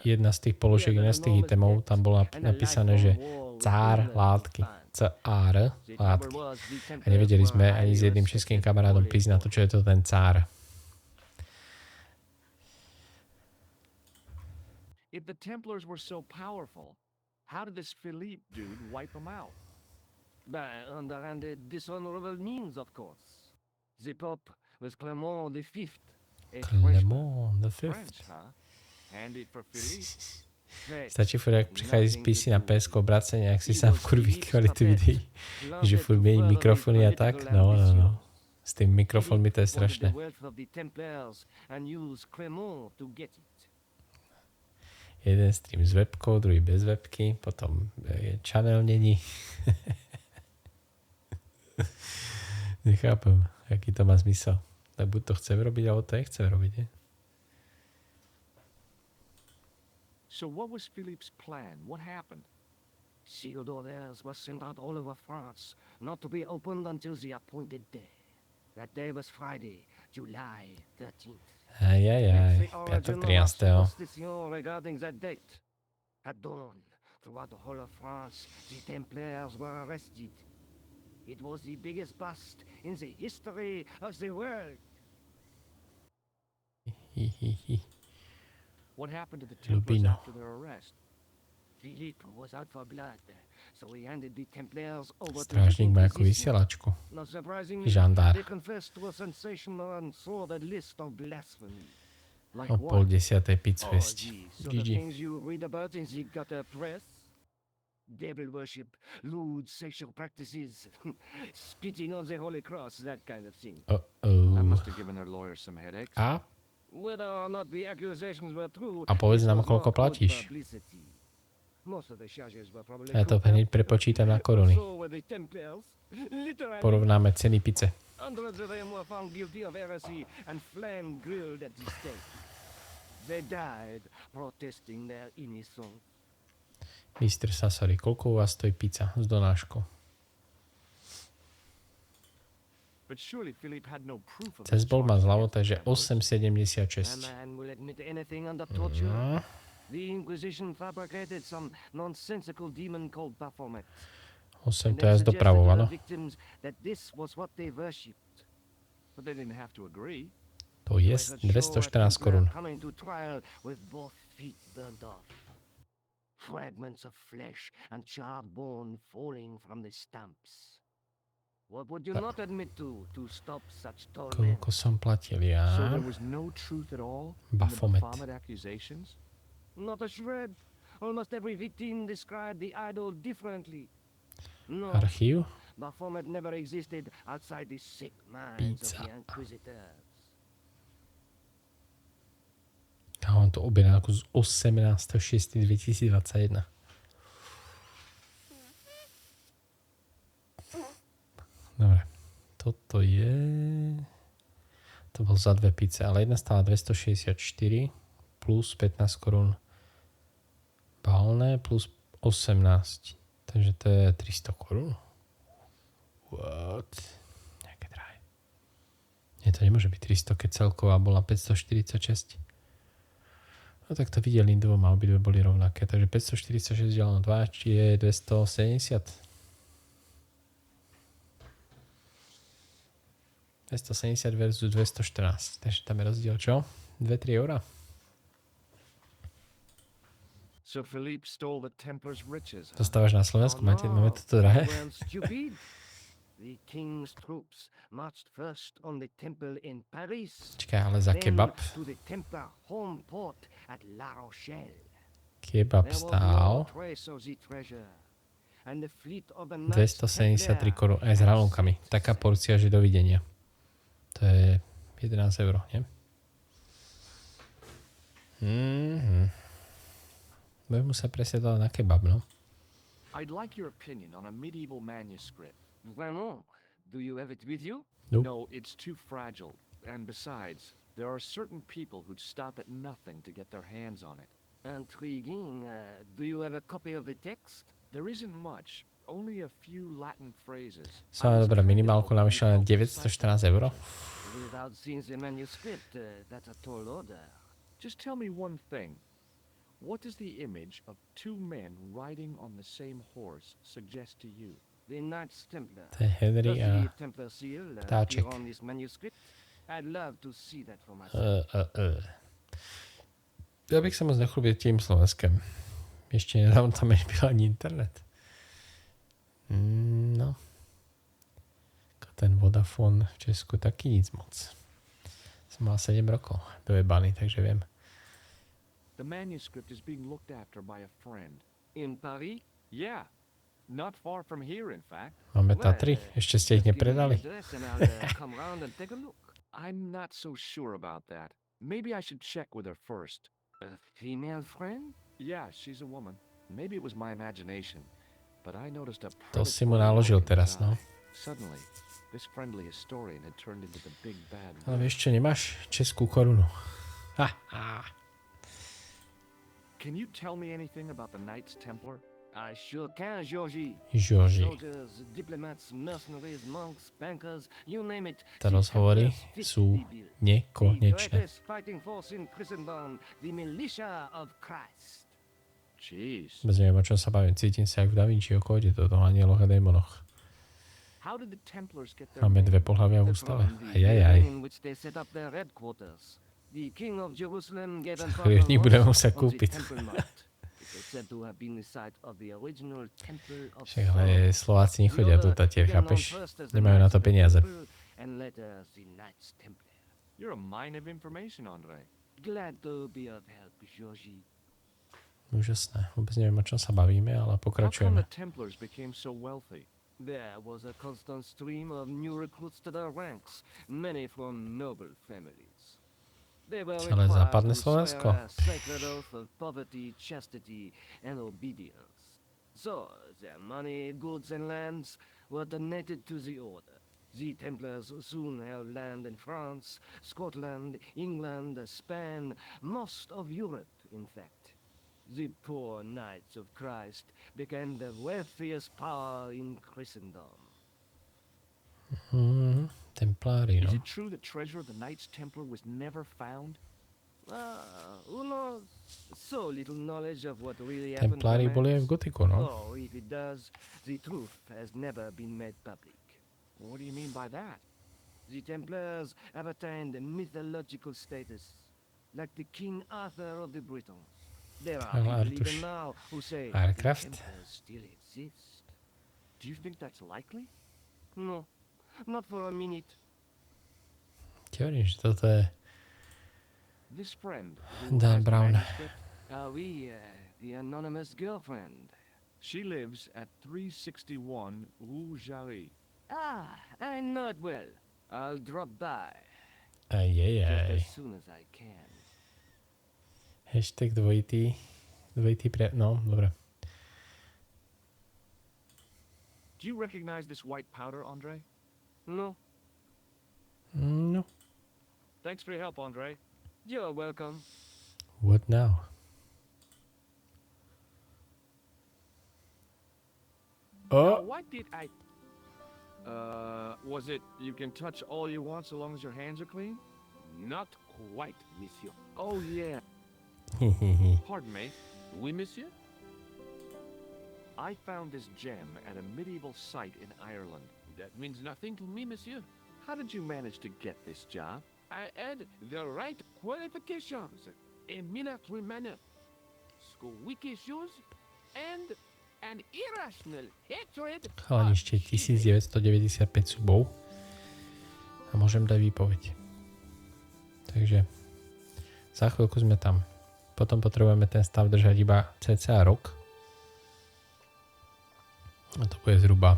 jedna z tých položiek, jedna z tých itemov, tam bolo napísané, že cár látky. C-A-R látky. A nevedeli sme ani s jedným českým kamarádom prísť na to, čo je to ten cár. If the Templars were so powerful, how did this Philippe dude wipe them out? By underhanded, dishonorable means, of course. The Pope was Clement V. Clement V. French, huh? Handy for Philippe. Stačí furt, ak prichádza z PC na PS-ko obracenie, ak si sám kurví kvalitu videí, že furt mení mikrofóny a tak, no. S tým mikrofónmi to je strašné. Jeden stream s webkou, druhý bez webky, potom channel není. Nechápem, aký to má zmysel. Tak buď to chcem robiť, alebo to nechcem robiť, ne? So what was Philippe's plan? What happened? Sealed orders were sent out all over France, not to be opened until the appointed day. That day was Friday, July 13th. Ajajaj, piatok 13. Regarding that date. At dawn, throughout the whole of France, the Templars were arrested. It was the biggest bust in the history of the world. What happened to the Templars after their arrest? Philippe was out for blood, so he handed the Templars over to Strážnik má ako vysielačku. Not surprisingly, Žandár. they confessed to a sensational and sordid list of blasphemy. Like O what? 9:30 pizzu Oh, jesť. the sort of GG. things you read about in the gutter press. Devil worship, lewd sexual practices, spitting on the Holy Cross, that kind of thing. That Uh-oh. must have given their lawyers some headaches. A? Whether or not the accusations were true, A povedz this nám, was koľko not good platíš. publicity. Most of the charges were probably Ja to cooked hneď up. prepočítam na koruny. So were the Templars. Literally. Porovnáme ceny pice. Hundreds of them were found guilty of heresy and flame grilled at the stake. They died protesting their innocence. Mr. Sasori, koľko u vás stojí pizza s donáškou? But surely Philippe had no proof of Cez his bol má charges zľavo, against takže the Templars. 8,76. A man will admit anything under torture. No. The Inquisition fabricated some nonsensical demon called Baphomet. 8 And to they je suggested dopravo, to áno? the victims that this was what they worshipped. But they didn't have to agree. To je Like a show at 214 korún. Templar coming to trial with both feet burned off. Fragments of flesh and charred bone falling from the stumps. What would you not admit to stop such torment? Koľko som platil ja? So there was no truth at all in the Baphomet. Baphomet accusations? Not a shred. Almost every victim described the idol differently. No, Archív? Baphomet never existed outside the sick minds of the Pizza. Inquisitors. Ja mám tu objednávku z 18.6.2021. Dobre. Toto je... To bol za 2 pizze, ale jedna stála 264 plus 15 korún balné plus 18. Takže to je 300 korún. What? Nejaké drahé. Nie, to nemôže byť 300, keď celková bola 546. No tak to videl Lindovom a obidve boli rovnaké. Takže 546 deleno 2 je 270. 270 versus 214. Takže tam je rozdiel čo? 2-3 eurá. So Philippe stole the Templars' riches, huh? Dostávaš na Slovensku? Máme toto drahé? Well, stupid. The king's troops marched first on the temple in Paris, Čakaj, ale za then kebab. to the Templar home port at La Rochelle. Kebab There was stál no trace of the treasure, and the fleet of the Knights 273 Templar korún aj s hranolkami. Taká porcia, že dovidenia. To je 11 eur, nie? Budem musieť presiedľať na kebab, no. I'd like your opinion on a medieval manuscript. Vraiment? Do you have it with you? Nope. No, it's too fragile. And besides, there are certain people who'd stop at nothing to get their hands on it. Intriguing. Do you have a copy of the text? There isn't much, only a few Latin phrases. Som dobrá, minimálku navyšla na 914 eur. Without seeing the manuscript, that's a tall order. Just tell me one thing. What does the image of two men riding on the same horse suggest to you? The Knights Templar. To je Henry Does a the Templar seal ptáček. appear on this manuscript? I'd love to see that for myself. Ja bych sa moc nechlubil tým Slovenskem. Ešte nedávno tam nebyl ani internet. No. Ten Vodafone v Česku taky nic moc. Som mal 7 rokov dojebaný, takže viem. The manuscript is being looked after by a friend. In Paris? Yeah, not far from here, in fact. Máme Tatry? Ešte ste ich Just give me the nepredali? address and I'll come round and take a look. I'm not so sure about that. Maybe I should check with her first. A female friend? Yeah, she's a woman. Maybe it was my imagination, but I noticed a To si mu predatory naložil look in teraz, his no. eye. Suddenly, this friendly historian had turned into the big bad Ale wolf. vieš čo, nemáš českú korunu. Ha, ha. Can you tell me anything about the Knights Templar? I sure can, Georgie. Georgie. Soldiers, diplomats, mercenaries, monks, bankers, you name it. Tie the rozhovory Templars fit sú the bill. The nekonečné. greatest fighting force in Christendom, the militia of Christ. Jeez. Bez neviem, o čom sa bavím. Cítim sa jak v Da Vinci kóde, to toho anieloch a démonoch. How did the Templars get their Máme dve name? pohlavia v ústave. From the Ajajaj. building in which they set up their headquarters. The king of Jerusalem gave them Chvíľu budeme musieť on the kúpiť. Temple Mount. It is said to have been the site of the original Temple of Však ale Slováci nechodia tu tatier, Began known chápeš? first as the Nemajú na Knights to of the peniaze. Temple, and later as the Knights Templar. You're a mine of information, Andre. Glad to be of help, Georgie. Úžasné. Vôbec neviem, o čom sa bavíme, ale How come pokračujeme. the Templars became so wealthy? There was a constant stream of new recruits to their ranks, many from noble families. They were Celé required západné to Slovensko. swear a sacred oath of poverty, chastity, and obedience. So, their money, goods, and lands were donated to the order. The Templars soon held land in France, Scotland, England, Spain, most of Europe, in fact. The poor Knights of Christ became the wealthiest power in Christendom. Templári, Is no. it true that treasure of the Knights Templar was never found? Who knows? So little knowledge of what really happened. Templári boli aj v remains. gotiku, no. Oh, if it does, the truth has never been made public. What do you mean by that? The Templars have attained a mythological status, like the King Arthur of the Britons. There are Well, people Artuš. even now who say the Warcraft. Templars still exist. Do you think that's likely? No, not for a minute. Ti hovorím, že toto je This friend who Dan has the Brown. manuscript, The anonymous girlfriend. she lives at 361 Rue Jarry. Ah, I know it well. I'll drop by just Ajajaj. as soon as I can. Hashtag dvojitý no, dobre. Do you recognize this white powder, Andre? No, No, Thanks for your help, Andre. you're welcome. what now? Now, Oh, why did I... was it you can touch all you want so long as your hands are clean? Not quite, monsieur. Oh, yeah. Pardon me. Oui, monsieur? I found this gem at a medieval site in Ireland. That means nothing to me, monsieur. How did you manage to get this job? I had the right qualifications, a military manner, squeaky shoes, and an irrational hatred chalani, of ešte chivalry. 1995 subov. A môžem dať výpoveď. Takže za chvíľku sme tam. Potom potrebujeme ten stav držať iba cca rok. A to bude zhruba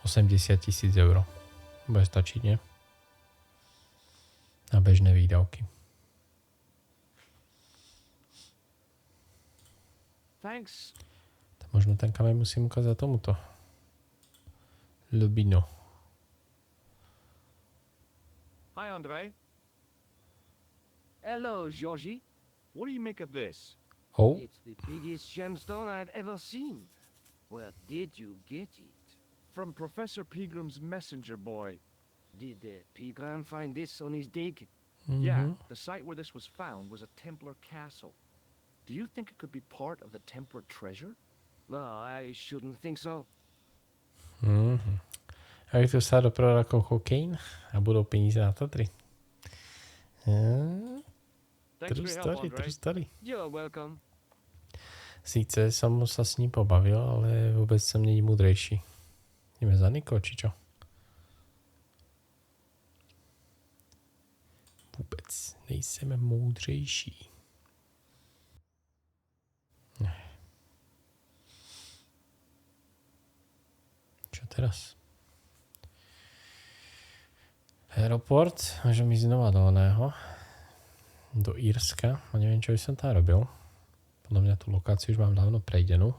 80 000 eur. Bude stačiť, nie? Na bežné výdavky. Thanks. To možno ten kameň musím ukázať tomuto. Lubino. Hi, Andre. Hello, Georgie. What do you make of this? Oh, It's the biggest gemstone I've ever seen. Where did you get it? From Professor Pilgrim's messenger boy. Did Pegram find this on his dig? Yeah, the site where this was found was a Templar castle. Do you think it could be part of the Templar treasure? No, I shouldn't think so. Ak tu sa do prorokov kokain a budú peníze na Tatry. Thanks for your help, Andre. True story. You're welcome. Síce som sa s ním pobavil, ale vôbec som není múdrejší. Ideme za Niko, či čo? Vôbec nejsem múdrejší. Čo teraz? Aeroport, môžem ísť znova do oného. Do Írska. A neviem, čo by som tam robil. Podľa mňa tú lokáciu už mám dávno prejdenú.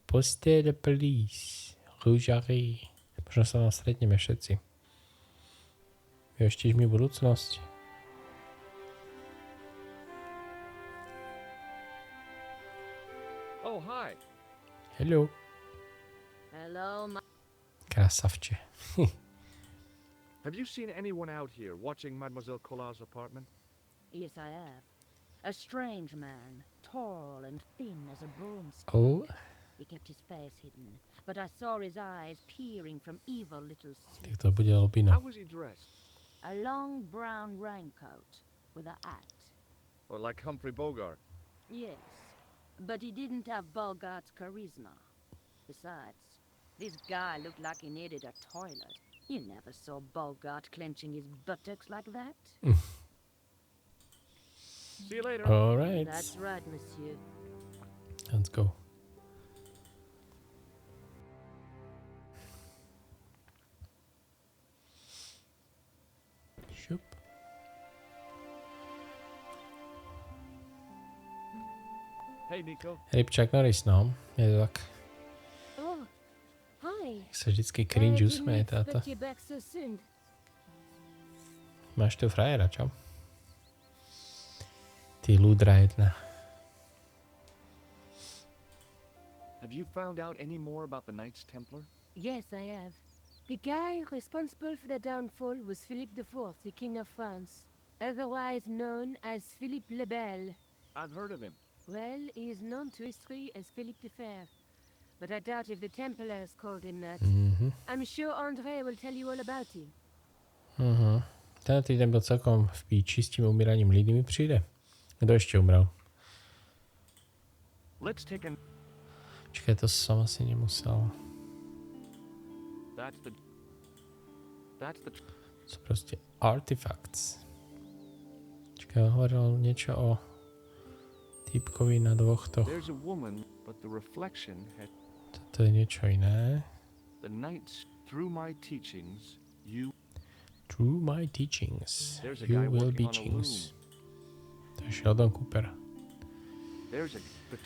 Poste de police. Rúžary. Možno sa tam stretneme všetci. Vyhoštíš mi budúcnosť. Oh, hi. Hello. Hello, Krasavče. Have you seen anyone out here watching Mademoiselle Collar's apartment? Yes, I have. A strange man, tall and thin as a broomstick. Oh, He kept his face hidden, but I saw his eyes peering from evil little tak slits. to bude How Albino. was he dressed? A long brown raincoat with a hat. Or like Humphrey Bogart? Yes, but he didn't have Bogart's charisma. Besides, this guy looked like he needed a toilet. You never saw Bogart clenching his buttocks like that. See you later. Alright. That's right, monsieur. Let's go. Šup. Hey, Nico. Rybčák Norris, no. Je to tak. Oh, hi. Jak sa vždycky cringe I usmeje didn't táto. expect you back so soon. Máš tu frajera, čo? Ty lúdra jedna. Have you found out any more about the Knights Templar? Yes, I have. The guy responsible for the downfall was Philippe IV, the King of France, otherwise known as Philippe le Bel. I've heard of him. Well, he is known to history as Philippe the Fair, but I doubt if the Templars called him that. I'm sure André will tell you all about him. Ten týden byl celkom v píči s tím umíraním lidí mi přijde. Kdo ještě umrel? Let's take an... Čekaj, to som asi nemusel. That's the... Sú proste artifacts. Čakaj, hovoril niečo o týpkovi na dvoch toch. There's a woman, but the reflection had... Toto je niečo iné. The Knights, through my teachings, you... Through my teachings, There's a you guy will working be on a kings. To je Sheldon Cooper. There's a... But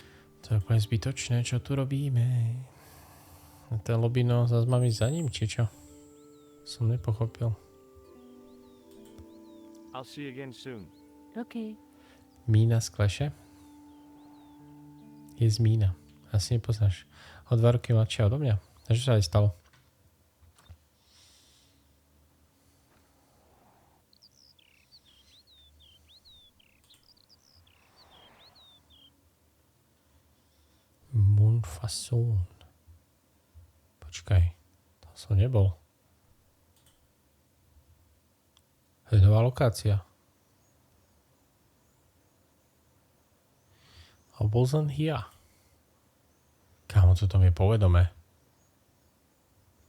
To je úplne zbytočné, čo tu robíme. A ten Lobino zase mám ísť za ním, či čo? Som nepochopil. I'll see you again soon. Okay. Mína z Kleše? Je z Mína. Asi nepoznáš. O 2 roky mladšia odo mňa. A čo sa aj stalo? Moonfason. Počkaj. Tam som nebol. To je nová lokácia. I wasn't here. Kámo, toto mi je povedomé.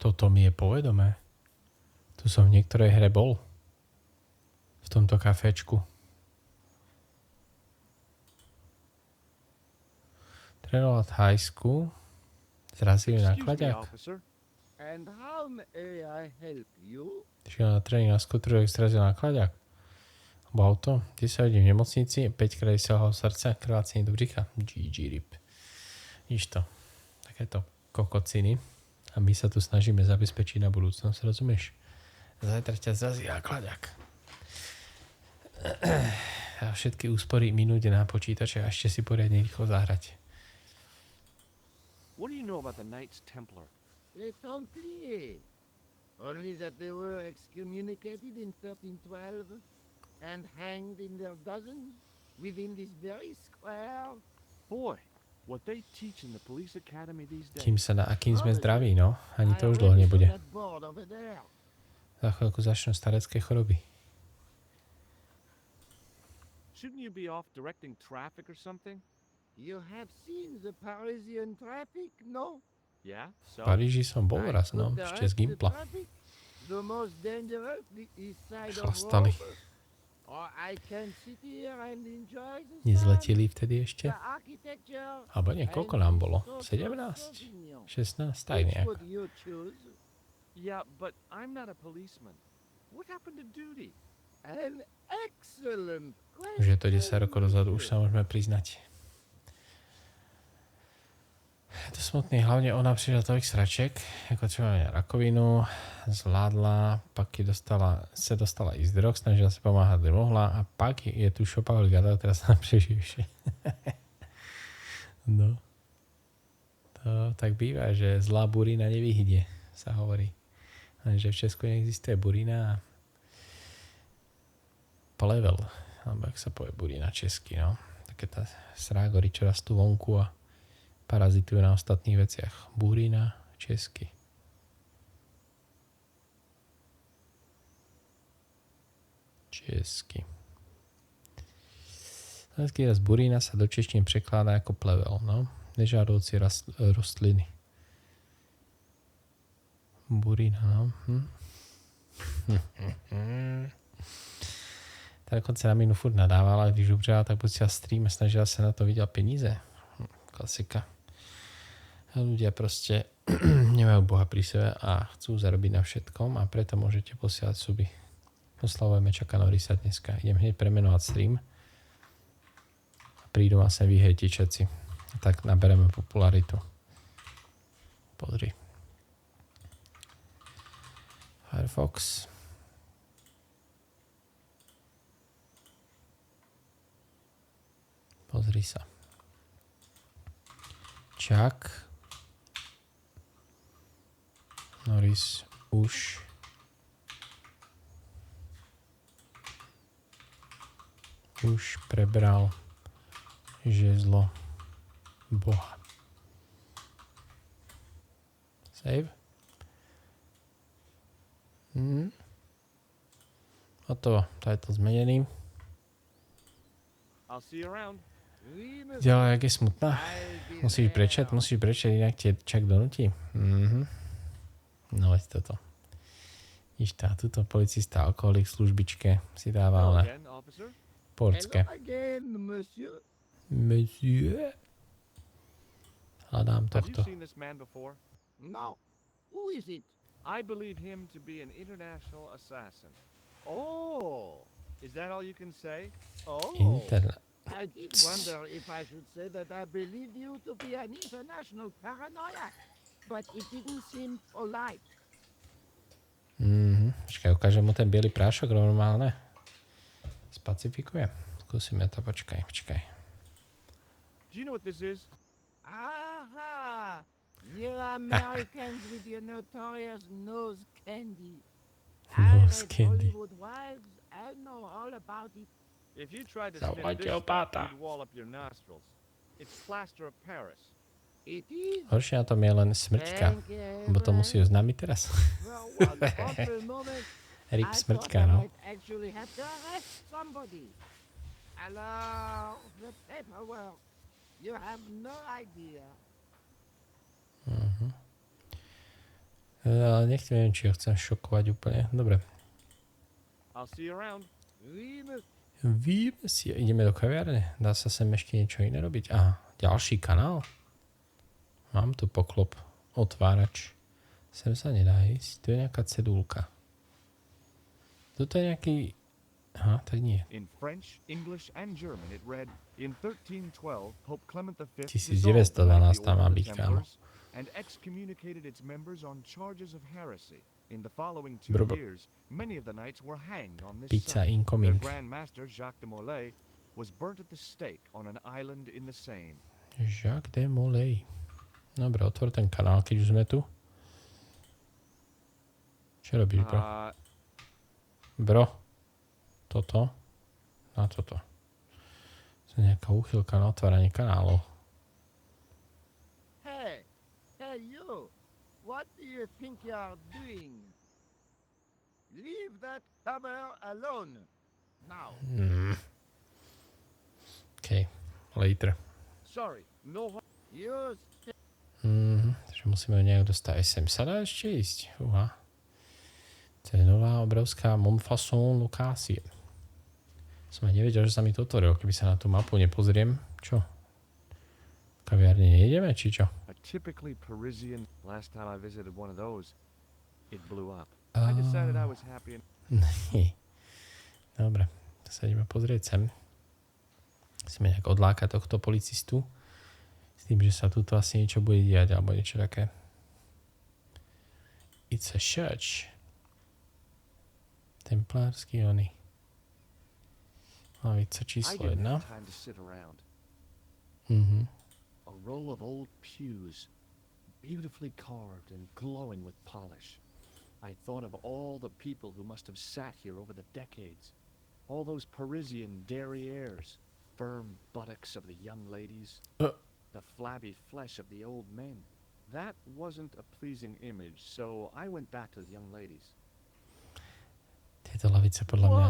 Toto mi je povedomé. Tu som v niektorej hre bol. V tomto kafečku. Trénoval v Thajsku. Zrazili na Excuse me, kladiak. officer. And how may I help you? Šiel na tréning na skútru, jak zrazil na kladiak. Alebo auto. Ty sa vidím v nemocnici. 5 krát selhal srdce, krvácenie do břicha. GG rip. Víš to. Takéto kokociny. A my sa tu snažíme zabezpečiť na budúcnosť, rozumieš? Zajtra ťa zrazí na kladiak. A všetky úspory minúť na počítače a ešte si poriadne rýchlo zahrať. What do you know about the Knights Templar? Les Templiers. Only that they were excommunicated in 1312 and hanged in their dozens within this very square. Boy, what they teach in the police academy these days. Kým sme zdraví, no. Ani to už I dlho already nebude. saw that board over there. Za chvíľku začnú starecké choroby. Shouldn't you be off directing traffic or something? You have seen the Parisian traffic, no? Yeah, V so? Paríži som bol I raz, could no. direct Ešte z the Gimpla. traffic. The most dangerous, the east side of Chlastali. Rome. Or I can sit here and enjoy the sun, Nezleteli vtedy ešte? the architecture, Alebo nie, koľko nám bolo? 17? 16? Tak Which nejak. would you choose? Yeah, but I'm not a policeman. What happened to duty? An excellent question. Už je to 10 rokov dozadu, už sa môžeme priznať. Je to smutný, hlavne ona prišla toľk sraček, ako čo má rakovinu, zvládla, pak sa dostala ísť drog, snažila sa pomáhať, kde mohla a pak je tu šopaholik a teraz sa preživšie. No. To tak býva, že zlá burina nevyhydie, sa hovorí. Že v Česku neexistuje burina a plevel, alebo jak sa povie burina česky, no. Také tá srágory, čo rastú vonku a parazitujú na ostatných veciach. Burina česky. Česky. Slovenský raz burina sa do češtiny prekladá ako plevel, no. Nežádoucí rostliny. Burina, no. Tá dokonce na mínu furt nadávala, když upřela, tak pustila stream a snažila se na to vydělat peníze. Klasika. Ľudia proste nemajú Boha pri sebe a chcú zarobiť na všetkom a preto môžete posielať suby. Oslavujeme Čaka Norisa dneska. Idem hneď premenovať stream a prídu vás sem vyhejtiť všetci. A tak nabereme popularitu. Pozri. Firefox. Pozri sa. Čak Norris už prebral žezlo Boha. Save. Hotovo. Title zmenený. I'll see you around. Ďalej, jak je smutná. Musíš prečať, inak tie čak donutí. No veď toto. Víš tá, tuto policista, alkoholik, službičke si dáva ale portské. Monsieur. Hľadám tohto. No. Who is it? I believe him to be an international assassin. Oh, is that all you can say? Oh. I did wonder if I should say that I believe you to be an international paranoiac, but it didn't seem polite. Počkaj, ukážem mu ten biely prášok normálne. Spacifikuje. Skúsime to, počkaj. Do you know what this is? Aha! You Americans with your notorious nose candy. Nose candy. Hollywood Wives, I know all about it. If you tried to spin this stuff, you'd wall up your nostrils. It's plaster of Paris. It is. Horšie na tom je len smrťka. Lebo to musí oznámiť teraz. Rip smrťka, no. Actually have to arrest somebody. Alors, the paperwork. You have no idea. Ale neviem, či ho chcem šokovať úplne. Dobre. I'll see you around. Ideme do kaviárne. Dá sa sem ešte niečo iné robiť? Aha, ďalší kanál. Mám tu poklop. Otvárač. Sem sa nedá ísť. Tu je nejaká cedulka. Toto je nejaký... Aha, tak nie. In French, English and German it read, in 1312 Pope Clement V 1912 tam má byť, kámo. And excommunicated its members on charges of heresy. In the following 2 years, many of the knights were hanged on this Pizza site. incoming. Their Grand Master, Jacques de Molay, was burnt at the stake on an island in the Seine. Jacques de Molay. Dobre, otvor ten kanál, keď už sme tu. Čo robíš, bro? Bro. Toto. Na toto. To je nejaká úchylka na otváranie kanálov. Hey, you. What do you think you're doing? Leave that hammer alone. Now. OK. Later. Sorry, no. Takže musíme nejak dostať. Sem sa dá ešte ísť. Uha. To je nová obrovská Montfaucon lokácie. Som aj nevedel, že sa mi to otvorilo, keby sa na tú mapu nepozriem. Čo? V kaviárne nejdeme, či čo? A typically Parisian. Last time I visited one of those, it blew up. I decided I was happy. Dobre, to sa ideme pozrieť sem. Musíme nejak odlákať tohto policistu. S tým, že sa tuto asi niečo bude diať, alebo niečo také. It's a church. Templársky oni. Lavica číslo 1. A row of old pews, beautifully carved and glowing with polish. I thought of all the people who must have sat here over the decades. All those Parisian derrieres, firm buttocks of the young ladies, the flabby flesh of the old men. That wasn't a pleasing image, so I went back to the young ladies. Tieto lavice podľa mňa...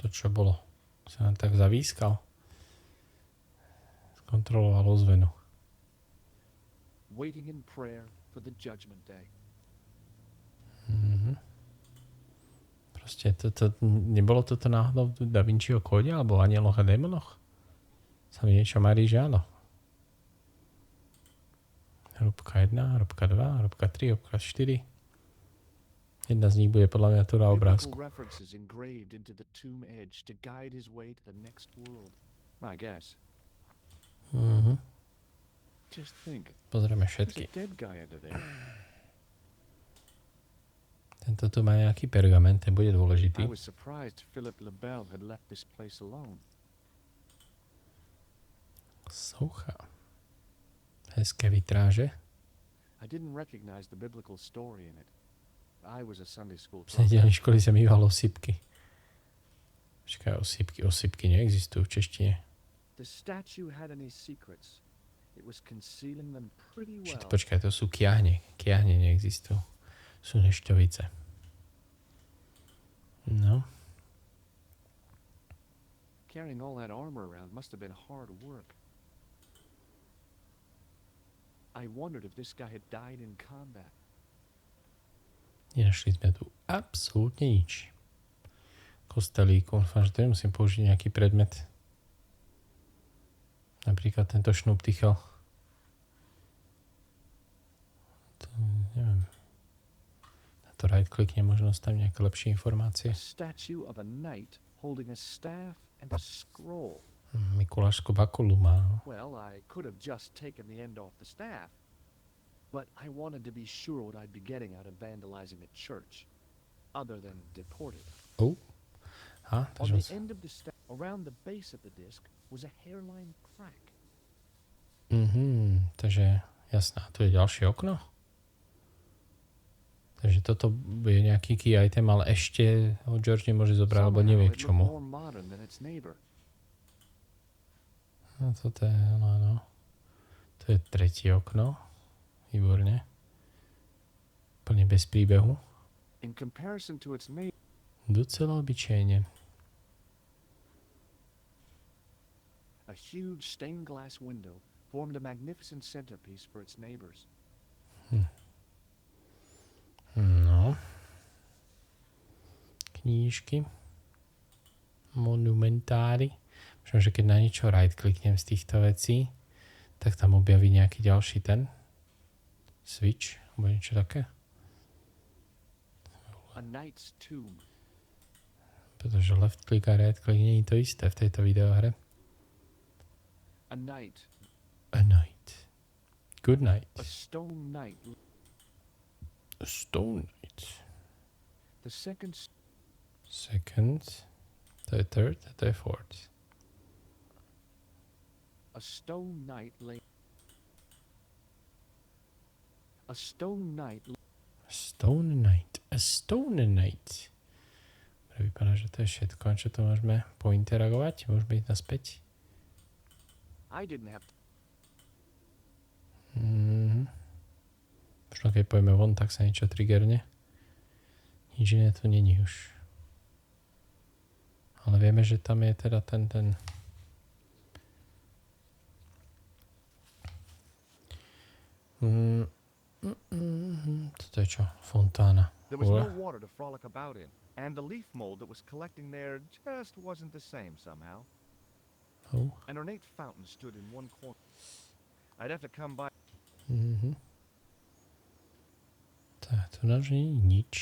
To čo bolo? Sa nám tak zavískal. Skontroloval ozvenu. Waiting in prayer for the judgment day. Proste nebolo toto náhodou v Da Vinciho kóde alebo v Anieloch a démonoch? Sa mi niečo marí, že áno. Hrúbka 1, hrúbka 2, hrúbka 3, hrúbka 4. Jedna z nich bude podľa mňa tu na obrázku. References engraved into the tomb edge to guide his way to the next world. I guess. Just think. Pozrieme There's všetky. a dead guy under there. Tento tu má nejaký pergament, ten bude I dôležitý. was surprised Philip Lebel had left this place alone. Socha. Hezké vitráže. I didn't recognize the biblical story in it. I was a Sunday school V nedelnej školy sa mývalo osýpky. Počkaj, osýpky neexistujú v češtine. The statue had any secrets. It was concealing them pretty well. Počkaj, to sú kiahne. Kiahne neexistujú. Sú nešťovice. No. Carrying all that armor around must have been hard work. I wondered if this guy had died in combat. Nenašli sme tu absolútne nič. Kostelíku. Dúfam, že to nemusím použiť nejaký predmet. Napríklad tento šnúptichel. To neviem. Na to right klikne, možno tam nejaké lepšie informácie. A statue of a knight holding a staff and a scroll. Mikulášsko bakulu má. Well, I could have just taken the end off the staff. But I wanted to be sure what I'd be getting out of vandalizing a church. Other than deported. Oh. On the end of the staff, around the base of the disc, was a hairline crack. Takže jasná, tu je ďalšie okno. Takže toto bude nejaký key item, ale ešte ho George nemôže zobrať, lebo nevie k čomu. No toto je, no. To je tretie okno. Výborne. Plne bez príbehu. Docela obyčejne. A huge stained glass window formed a magnificent centerpiece for its neighbors. No. Knížky. Monumentári. Možno, že keď na niečo right kliknem z týchto vecí, tak tam objaví nejaký ďalší ten switch, alebo niečo také. A knight's tomb. Pretože left click a right click nie je to isté v tejto videohre. A knight. A night. Good night. A stone knight. A stone knight. The second. To je third, to je fourth. A stone knight lay. A stone knight. Stone knight. A stone knight. Vypadá, že to je všetko. A čo to môžeme pointeragovať? Môžeme ísť naspäť? I didn't have to. Možno keď pojeme von, tak sa niečo triggerne. Nič iné tu není už. Ale vieme, že tam je teda ten... Toto je čo? Fontána. There was no water to frolic about in, and the leaf mold that was collecting there just wasn't the same somehow. Oh. An ornate fountain stood in one corner. I'd have to come by. Tak, tu náš nie je nič.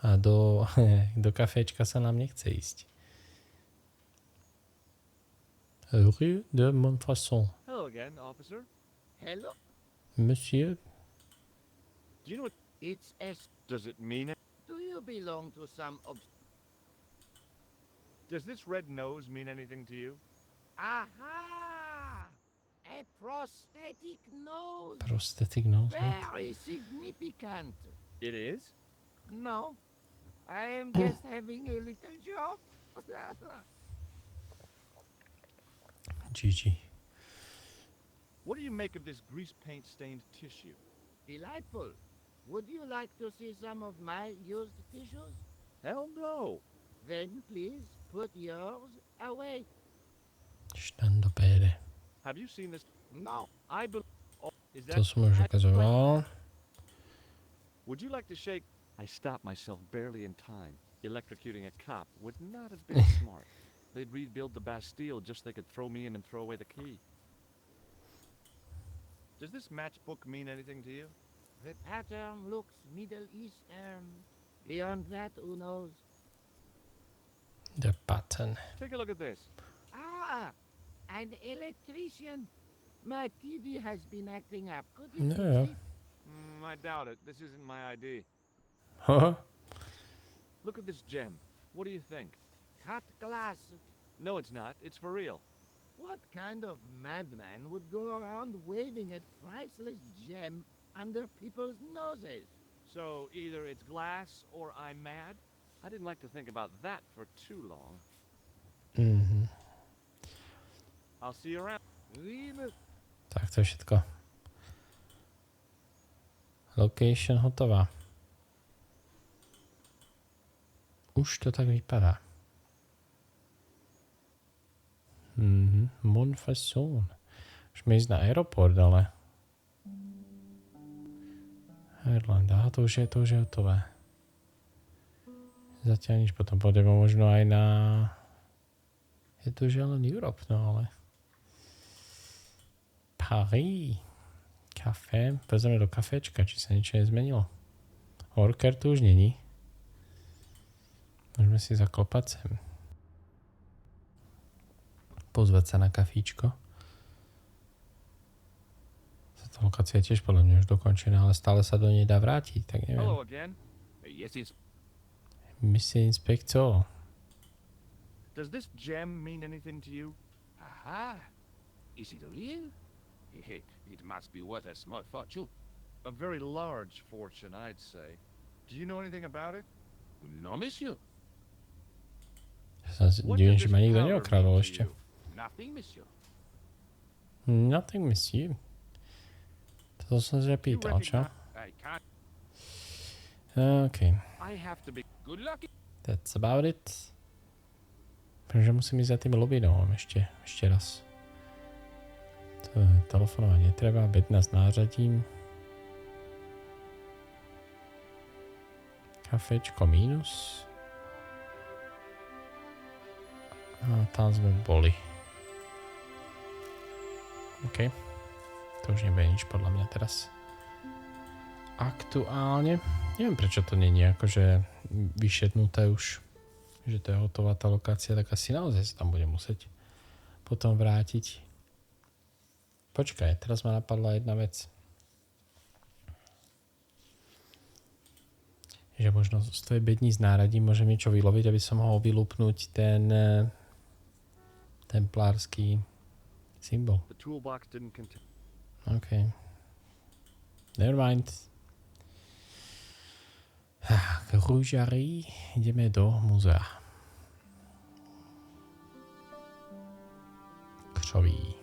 A do kafečka sa nám nechce ísť. Rue de Montfaucon. Hello again, officer. Hello? Monsieur? Do you know what It's S. does it mean? Do you belong to some of... Does this red nose mean anything to you? Aha! A prosthetic nose. Prosthetic nose? Very significant. It is? No, I am just having a little joke. GG. What do you make of this grease paint stained tissue? Delightful. Would you like to see some of my used tissues? Hell no. Then please put yours away. Štando pére. Have you seen this? No. I believe. Oh, is To that? som už ukazoval. Would you like to shake? I stopped myself barely in time. Electrocuting a cop would not have been smart. They'd rebuild the Bastille just so they could throw me in and throw away the key. Does this matchbook mean anything to you? The pattern looks Middle Eastern. Beyond that, who knows? The pattern. Take a look at this. Ah, an electrician. My TV has been acting up. Could you No. fix it? I doubt it. This isn't my ID. Huh? Look at this gem. What do you think? Cut glass. No, it's not. It's for real. What kind of madman would go around waving a priceless gem under people's noses? So either it's glass or I'm mad? I didn't like to think about that for too long. Mhm. I'll see you around. Tak to je všetko. Location hotová. Už to tak vypadá. Montfaucon. Môžeme ísť na aeroport, ale... Irland, aha, to už je hotové. Zatiaľ nič, potom pôjdeme možno aj na... Je to už len Europe, no ale... Paris. Kafe. Pozrieme do kafečka, či sa niečo nezmenilo. Orker tu už není. Môžeme si zaklopať sem. Pozvať sa na kafíčko. Tá lokácia je tiež podľa mňa už dokončená, ale stále sa do nej dá vrátiť, tak neviem. Hello again. Yes, it's... Mr. Inspector. Does this gem mean anything to you? Aha! Is it real? It must be worth a small fortune. A very large fortune, I'd say. Do you know anything about it? No, monsieur. Ja sa divím, že ma nikto neokradol ešte. Nothing, monsieur. Nothing, monsieur. To som sa pýtal, čo? I can't. OK. I have to be... Good luck. That's about it. Pretože musím ísť za tým Lobinovom ešte raz. To telefonovať netreba, 15 nářadím. Kafečko mínus. A tam sme boli. OK. To už nebude nič podľa mňa teraz. Aktuálne. Neviem, prečo to nie je akože vyšetnuté už. Že to je hotová tá lokácia, tak asi naozaj sa tam bude musieť potom vrátiť. Počkaj, teraz ma napadla jedna vec. Že možno z tvojej bední z náradí môžem niečo vyloviť, aby som mohol vylúpnuť ten templársky symbol. The toolbox didn't contain... OK. Nevermind. K rúžarí ideme do muzea. Křoví.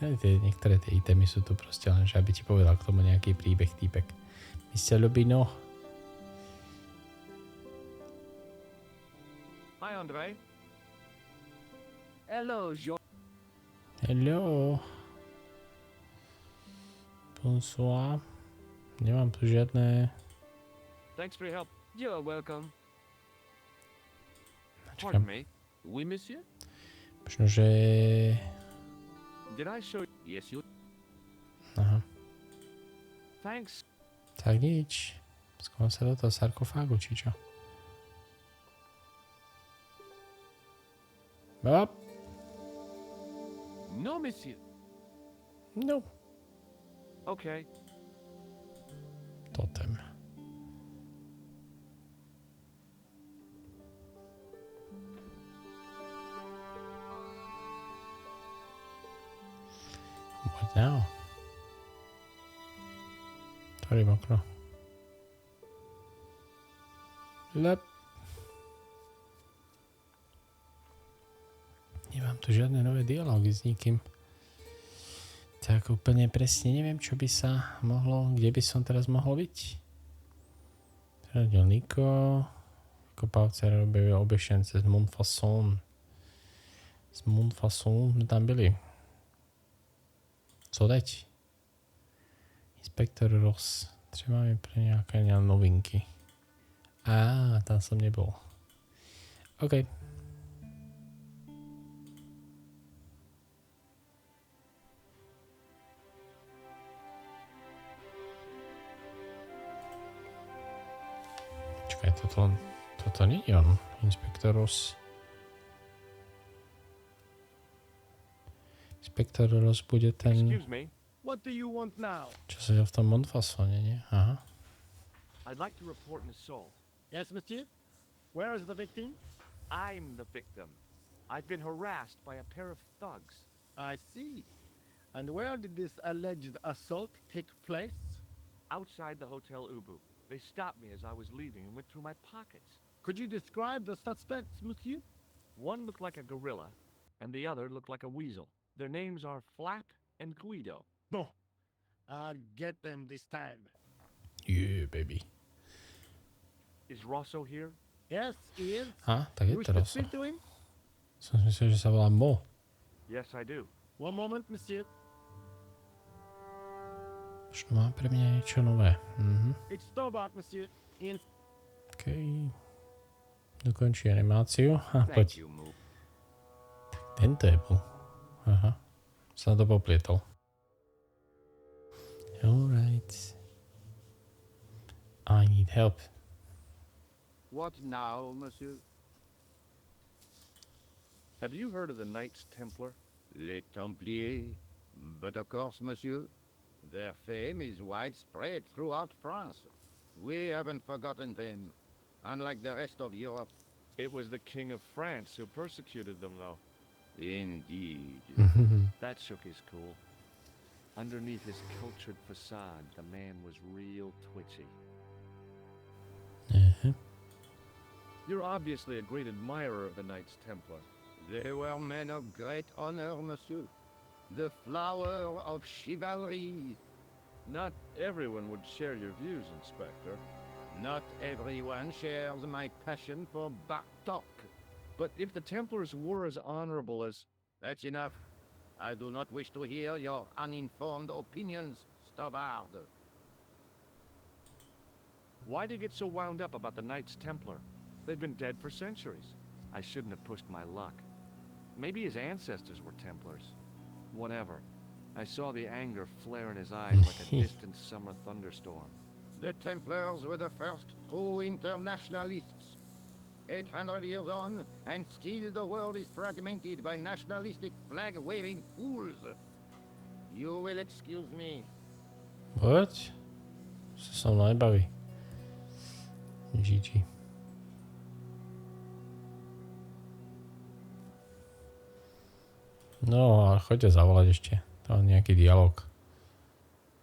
Niektoré tie itemy sú tu proste len, že aby ti povedal k tomu nejaký príbeh týpek. Mr. Lubino. Hi, Andre. Hello, Jean. Hello. Bonsoir. Nemám tu žiadne... Thanks for your help. You're welcome. Pardon me. Oui, monsieur? Možno, že... Did I show you? Yes, you. Aha. Thanks. Tak nič. Skôr sa do toho sarkofágu, či čo? Op. No, monsieur. No. Okay. Totem. What now? Otvorím okno. Lep. Nemám tu žiadne nové dialógy s nikým. Tak úplne presne neviem, čo by sa mohlo, kde by som teraz mohol byť. Radil Niko. Kopavce robili obešence z Montfaucon. Z Montfaucon sme tam byli. Co deť? Inspektor Ross. Třeba mi pre nejaké novinky. Á, tam som nebol. OK. Čakaj, toto nie je on. Inspektoros. Inspektoros bude ten, Excuse me. What do you want now? čo sedel v tom Montfasone, nie? Aha. I'd like to report an assault. Yes, monsieur? Where is the victim? I'm the victim. I've been harassed by a pair of thugs. I see. And where did this alleged assault take place? Outside the Hotel Ubu. They stopped me as I was leaving and went through my pockets. Could you describe the suspects, monsieur? One looked like a gorilla, and the other looked like a weasel. Their names are Flap and Guido. Bon. I'll get them this time. Yeah, baby. Is Rosso here? Yes, he is. Á, tak je You wish to to Rosso. speak to him? Som si myslel, že sa volá Mo. Yes, I do. One moment, monsieur. Možno má pre mňa niečo nové. It's Stobart, monsieur. In OK. Dokončí animáciu. Poď. you, Moo. Tento je bol. Aha. Sa na to poplietol. Alright. I need help. What now, monsieur? Have you heard of the Knights Templar? Les Templiers. But of course, monsieur, their fame is widespread throughout France. We haven't forgotten them, unlike the rest of Europe. It was the King of France who persecuted them, though. Indeed. That shook his cool. Underneath his cultured facade, the man was real twitchy. You're obviously a great admirer of the Knights Templar. They were men of great honor, monsieur. The flower of chivalry. Not everyone would share your views, Inspector. Not everyone shares my passion for Bartok. But if the Templars were as honorable as... That's enough. I do not wish to hear your uninformed opinions, Stobart. Why'd you get so wound up about the Knights Templar? They've been dead for centuries. I shouldn't have pushed my luck. Maybe his ancestors were Templars. Whatever. I saw the anger flare in his eyes like a distant summer thunderstorm. The Templars were the first true internationalists. 800 years on, and still the world is fragmented by nationalistic flag-waving fools. You will excuse me. What? Sa so mnou nebaví. GG. No, ale choďte zavolať ešte. To je nejaký dialog.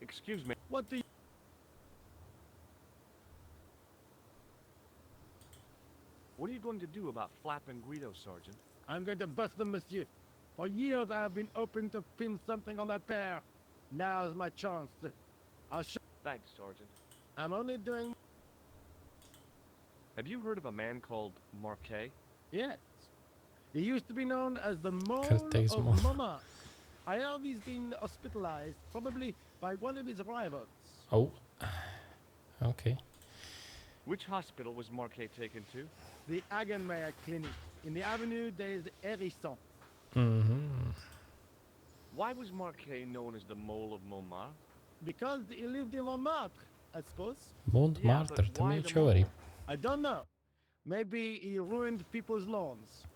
Excuse me. what do you... What are you going to do about Flap and Guido, Sergeant? I'm going to bust them, monsieur. For years I have been hoping to pin something on that pair. Now's my chance. I'll show... Thanks, Sergeant. I'm only doing... Have you heard of a man called Marquet? Yes. He used to be known as the Mole Curtains of Mole. Mama. I heard he's been hospitalized, probably by one of his rivals. Oh. OK. Which hospital was Marquet taken to? The Hagenmeyer Clinic in the Avenue des Hérissons. Why was Marquet known as the Mole of Montmartre? Because he lived in Montmartre, I suppose. Montmartre, but to why mi the čo hovorí. I don't know. Maybe he ruined people's lawns.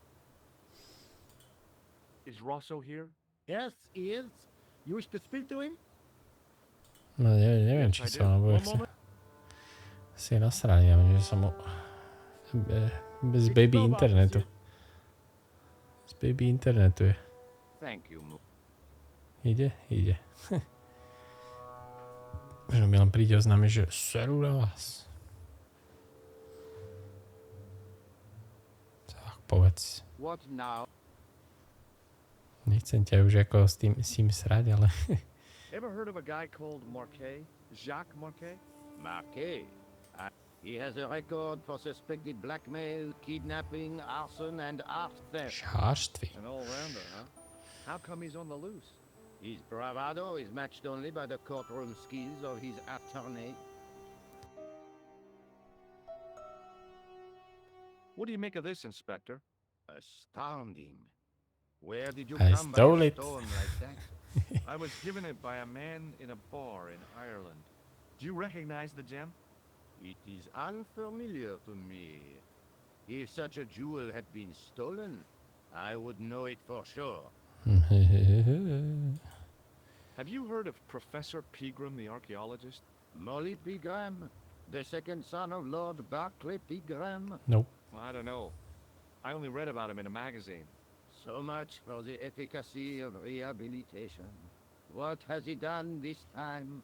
Is Rosso here? Yes, he is. You wish to speak to him? No neviem, či Yes, I sa do. on bude One moment. si je nasraný, ja viem, že som bez baby It's internetu. Stobart, Z baby internetu je. Thank you, Moo. Ide? Ide. Možno mi len príde oznámiť, že seru na vás. Tak, povedz. What now? Nechcem ťa už ako s tým srať, ale... Ever heard of a guy called Marquet? Jacques Marquet? Marquet. He has a record for suspected blackmail, kidnapping, arson, and art theft. Šáštvi. An all-rounder, huh? How come he's on the loose? His bravado is matched only by the courtroom skills of his attorney. What do you make of this, Inspector? Astounding. Where did you I come by stole a it. stone like that? I was given it by a man in a bar in Ireland. Do you recognize the gem? It is unfamiliar to me. If such a jewel had been stolen, I would know it for sure. Have you heard of Professor Pegram, the archaeologist? Molly Pegram, the second son of Lord Barclay Pegram. Nope. Well, I don't know. I only read about him in a magazine. So much for the efficacy of rehabilitation. What has he done this time?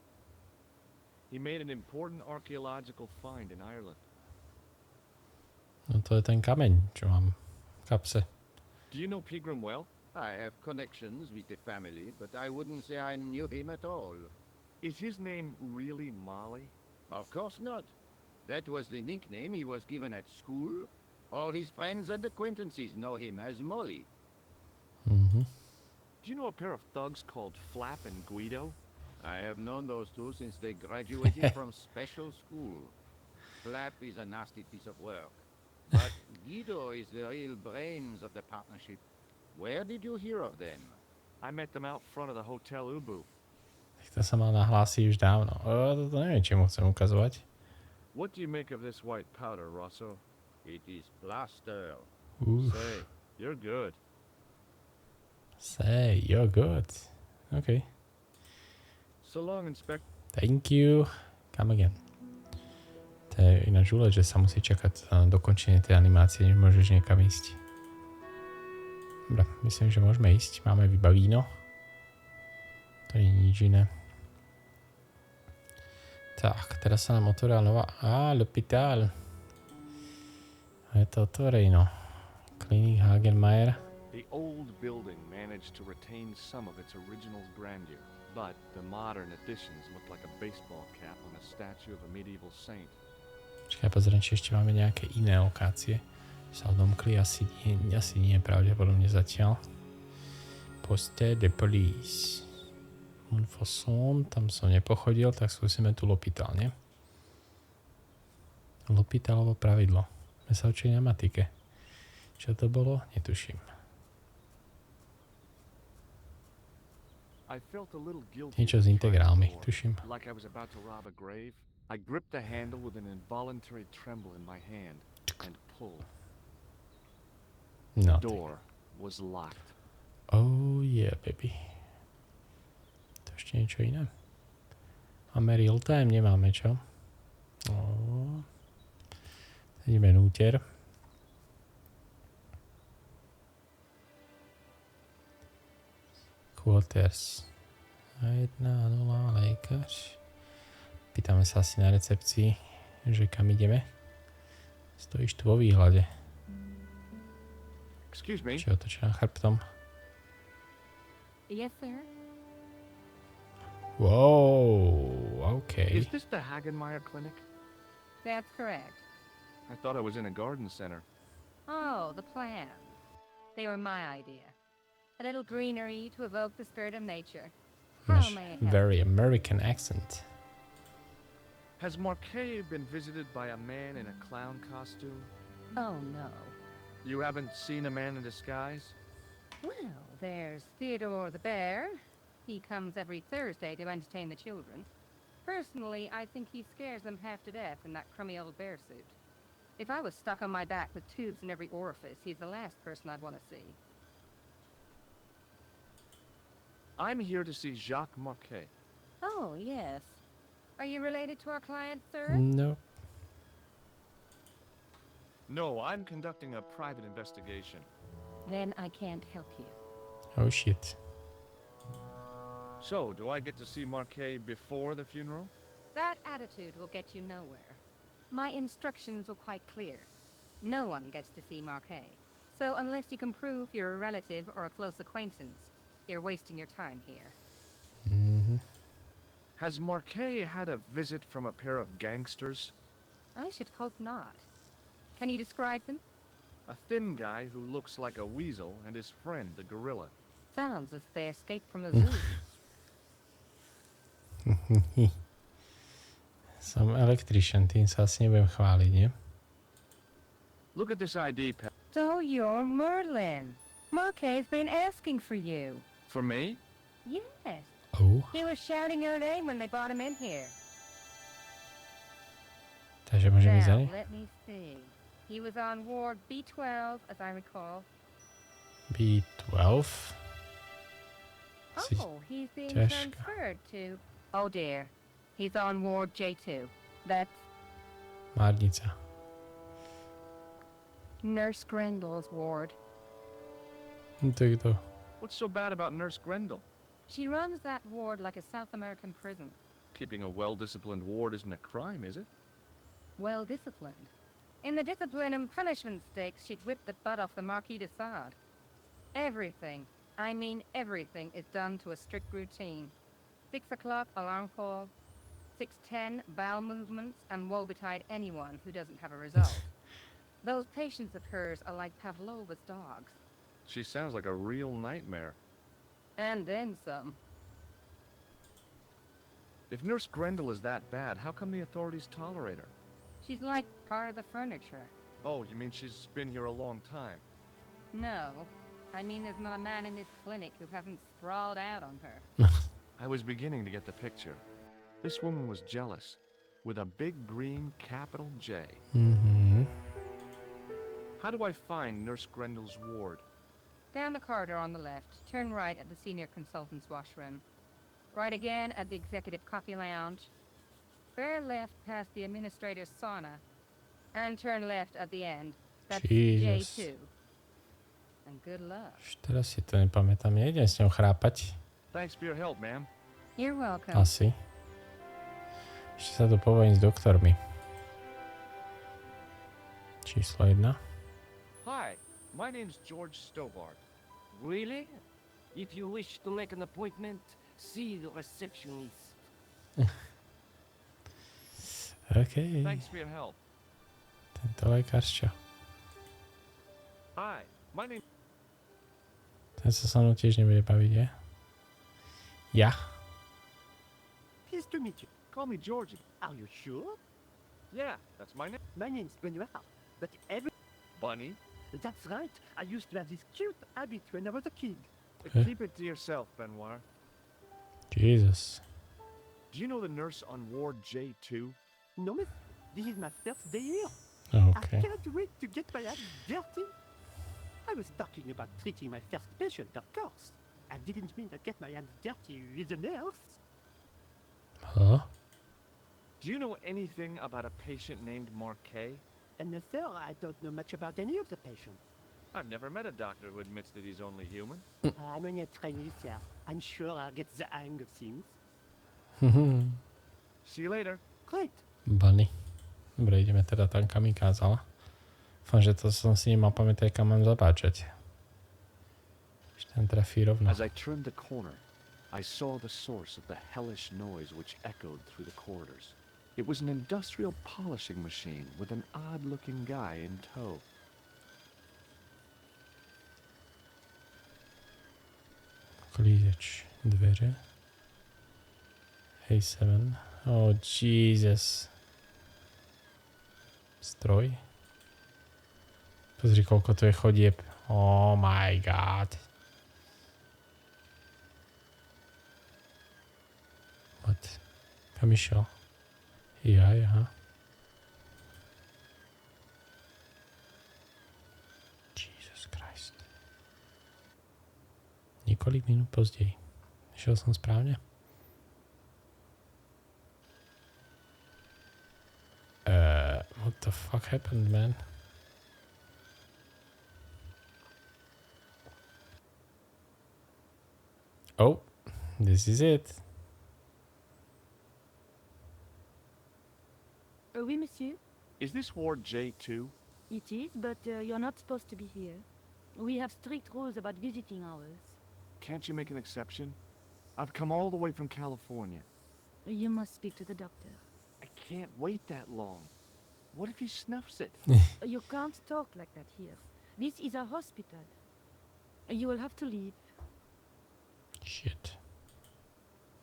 He made an important archaeological find in Ireland. No to je ten kameň, čo mám v kapse. Do you know Pegram well? I have connections with the family, but I wouldn't say I knew him at all. Is his name really Molly? Of course not. That was the nickname he was given at school. All his friends and acquaintances know him as Molly. Mhm. Do you know a pair of thugs called Flap and Guido? I have known those two since they graduated from special school. Flap is a nasty piece of work, but Guido is the real brains of the partnership. Where did you hear of them? I met them out front of the Hotel Ubu. Tak to sa mal nahlásiť už dávno. Toto neviem, či mu chcem ukazovať. What do you make of this white powder, Rosso? It is plaster. Say, you're good. Say, you're good. OK. So long, Inspector. Thank you. Come again. To je ináč úlet, že sa musí čakať na dokončenie tej animácie, než môžeš niekam ísť. Dobre, myslím, že môžeme ísť. Máme vybavíno. To nie je nič iné. Tak, teraz sa nám otvorila nová... l'hôpital. A je to otvorejno. Klinik Hagenmeier. The old building managed to retain some of its original grandeur, but the modern additions look like a baseball cap on a statue of a medieval saint. Čakaj, pozriem, či ešte máme nejaké iné lokácie. Sa odomkli, asi nie pravdepodobne zatiaľ. Poste de police. Monfosson, tam som nepochodil, tak skúsime tu l'hôpital, nie? L'hôpitalovo pravidlo. My sa učili na matike. Čo to bolo? Netuším. I felt a little guilty. Niečo s integrálmi, tuším. Like I was about to rob a grave. I gripped the handle with an involuntary tremble in my hand and pulled. No, The door was locked. Oh yeah, baby. To ešte niečo iné. Máme real time, nemáme čo? Ideme núter. Quarters. 1-0 lékař. Pýtame sa asi na recepcii, že kam ideme. Stojíš tu vo výhľade. Excuse me. Či otočená chrbtom. Yes, sir? Whoa, okay. Is this the Hagenmeier Clinic? That's correct. I thought I was in a garden center. Oh, the plans. They were my idea. A little greenery to evoke the spirit of nature. How Gosh, may I help? very American accent. Has Marquet been visited by a man in a clown costume? Oh, no. You haven't seen a man in disguise? Well, there's Theodore the bear. He comes every Thursday to entertain the children. Personally, I think he scares them half to death in that crummy old bear suit. If I was stuck on my back with tubes in every orifice, he's the last person I'd want to see. I'm here to see Jacques Marquet. Oh, yes. Are you related to our client, sir? No. No, I'm conducting a private investigation. Then I can't help you. Oh shit. So, do I get to see Marquet before the funeral? That attitude will get you nowhere. My instructions were quite clear. No one gets to see Marquet. So unless you can prove you're a relative or a close acquaintance, you're wasting your time here. Mm-hmm. Has Marquet had a visit from a pair of gangsters? I should hope not. Can you describe them? A thin guy who looks like a weasel and his friend, the gorilla. Sounds as if they escaped from a zoo. Som electrician, tým sa asi nebudem chváliť, nie? Look at this ID pad. So you're Merlin. Marquet's been asking for you. For me? Yes. Oh. He was shouting your name when they brought him in here. Takže môžem ísť za Now, nej? let me see. He was on ward B12, as I recall. B12. Si Oh, he's being ťažká. transferred to... Oh dear. He's on ward J2. That's Márnica. Nurse Grendel's ward. No to je kto? What's so bad about Nurse Grendel? She runs that ward like a South American prison. Keeping a well-disciplined ward isn't a crime, is it? Well disciplined. In the discipline and punishment stakes, she'd whip the butt off the Marquis de Sade. Everything, I mean everything, is done to a strict routine. 6 o'clock alarm call, 6:10 bowel movements, and woe betide anyone who doesn't have a result. Those patients of hers are like Pavlova's dogs. She sounds like a real nightmare. And then some. If Nurse Grendel is that bad, how come the authorities tolerate her? She's like part of the furniture. Oh, you mean she's been here a long time? No, I mean there's not a man in this clinic who hasn't sprawled out on her. I was beginning to get the picture. This woman was jealous, with a big green capital J. Mhm. How do I find Nurse Grendel's ward? Down the corridor on the left, turn right at the senior consultant's washroom. Right again at the executive coffee lounge. Bear left past the administrator's sauna. And turn left at the end. That's Jesus. J2. And good luck. Už teraz si to nepamätám. Nejdem s ňou chrápať. Thanks for your help, ma'am. You're welcome. Asi. Ešte sa to povojím s doktormi. Číslo 1. Hi, my name's George Stobart. Really? If you wish to make an appointment, see the receptionist. OK. Thanks for your help. Tento lekár čo? Hi, my name... Ten sa so mnou tiež nebude baviť, je? Ja? Pleased to meet you. Call me Georgie. Are you sure? Yeah, that's my name. My name's Benoit, but every... Bunny. That's right. I used to have this cute habit when I was a kid. Huh? Keep it to yourself, Benoit. Jesus. Do you know the nurse on Ward J2? No, miss. This is my first day here. OK. I can't wait to get my hands dirty. I was talking about treating my first patient, of course. I didn't mean to get my hands dirty with the nurse. Huh? Do you know anything about a patient named Marquet? And sir, I don't know much about any of the patients. I've never met a doctor who admits that he's only human. I'm only a trainee, sir. I'm sure I'll get the hang of things. See you later. Great. Bunny. Dobre, ideme teda tam, kam mi kázala. Dúfam, že to som si nemal pamätať, kam mám zabáčať. Ešte tam trafí rovno. As I turned the corner, I saw the source of the hellish noise which echoed through the corridors. It was an industrial polishing machine with an odd-looking guy in tow. Klízeč, dvere. Hej, 7. Oh, Jesus. Stroj. Pozri, koľko tu je chodieb. Oh my god. What? Kam išiel? Jaj, aha. Jesus Christ. Niekoľko minút později. Išiel som správne? What the fuck happened, man? Oh, this is it. Oui, monsieur. Is this Ward J2? It is, but you're not supposed to be here. We have strict rules about visiting hours. Can't you make an exception? I've come all the way from California. You must speak to the doctor. I can't wait that long. What if he snuffs it? You can't talk like that here. This is a hospital. You will have to leave. Shit.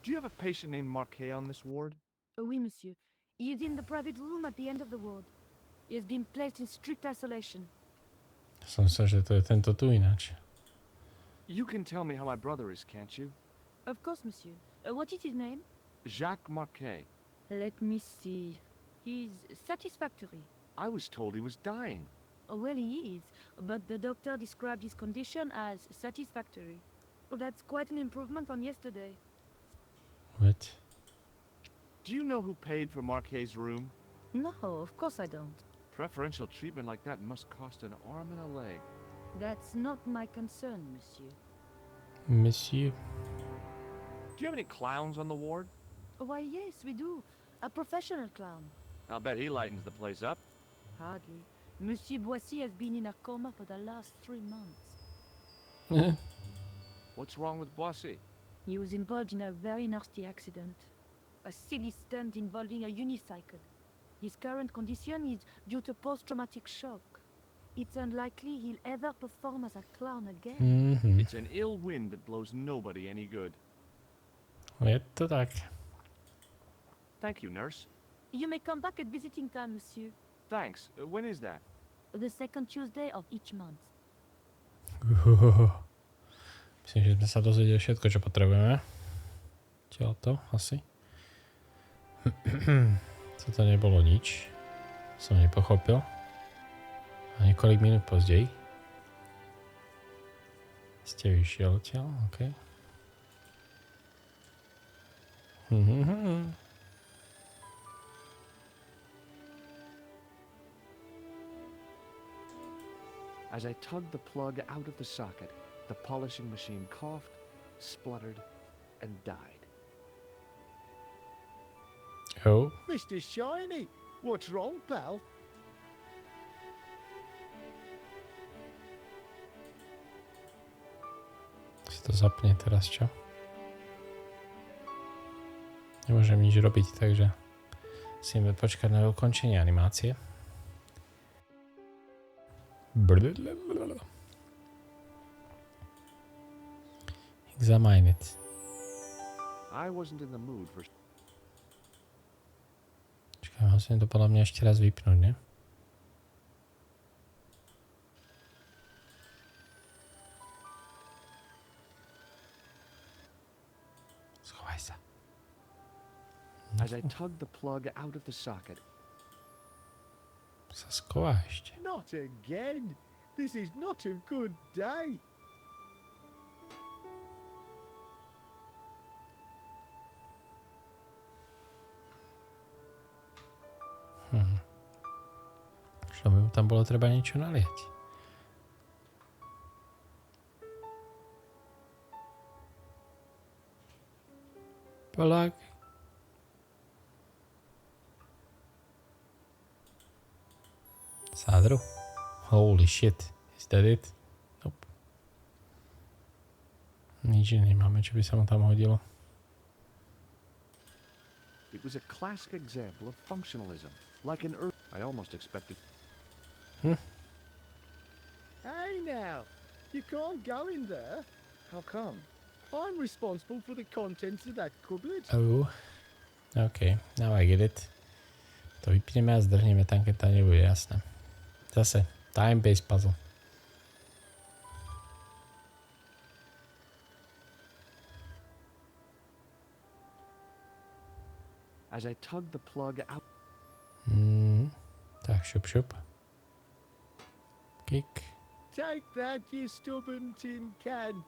Do you have a patient named Marquet on this ward? Oui, monsieur. He is in the private room at the end of the ward. He has been placed in strict isolation. Som myslel, že to je tento tu ináč. You can tell me how my brother is, can't you? Of course, monsieur. What is his name? Jacques Marquet. Let me see. He's satisfactory. I was told he was dying. Well, he is, but the doctor described his condition as satisfactory. That's quite an improvement on yesterday. What? Do you know who paid for Marquet's room? No, of course I don't. Preferential treatment like that must cost an arm and a leg. That's not my concern, monsieur. Monsieur. Do you have any clowns on the ward? Why, yes, we do. A professional clown. I'll bet he lightens the place up. Hardly. Monsieur Boissy has been in a coma for the last 3 months. What's wrong with Boissy? He was involved in a very nasty accident. A silly stunt involving a unicycle. His current condition is due to post-traumatic shock. It's unlikely he'll ever perform as a clown again. It's an ill wind that blows nobody any good. Je to tak. Thank you, nurse. You may come back at visiting time, monsieur. Thanks. When is that? The second Tuesday of each month. Myslím, že sme sa dozvedeli všetko, čo potrebujeme. Tiaľ to, asi. Toto nebolo nič. Som nepochopil. A niekoľko minút pozdej ste vyšiel odtiaľ, okej. As I tugged the plug out of the socket, the polishing machine coughed, spluttered, and died. Oh. Mr. Shiny, what's wrong, pal? Si to zapne teraz, čo? Nemôžem nič robiť, takže musíme počkať na ukončenie animácie. Examine it. I wasn't in the mood for... Čakaj, musím to podľa mňa ešte raz vypnúť, ne? Schovaj sa. As I tugged the plug out of the socket, Sa schová ešte. Not again. This is not a good day. Čo by mu tam bolo treba niečo naliať? Polák. Sádru? Holy shit. Is that it? Nope. Nič nemáme, čo by sa mu tam hodilo. it was a classic example of functionalism, like an earth. I almost expected... Hey now, you can't go in there. How come? I'm responsible for the contents of that cupboard. Oh. OK, now I get it. To vypneme a zdrhneme tam, keď tam nebude jasné. Zase, time-based puzzle. As I tugged the plug out... Tak, šup, šup. Kick. Take that, you stubborn tin can.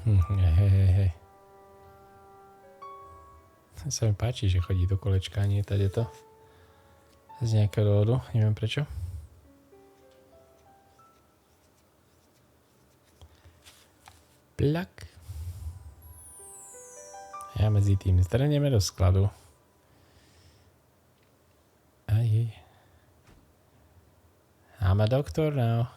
Hej. Sa mi páči, že chodí do kolečka, nie tadeto. Z nejakého dôvodu, neviem prečo. Plak. Ja medzi tým zdrhneme do skladu. Aj. I'm a doctor now.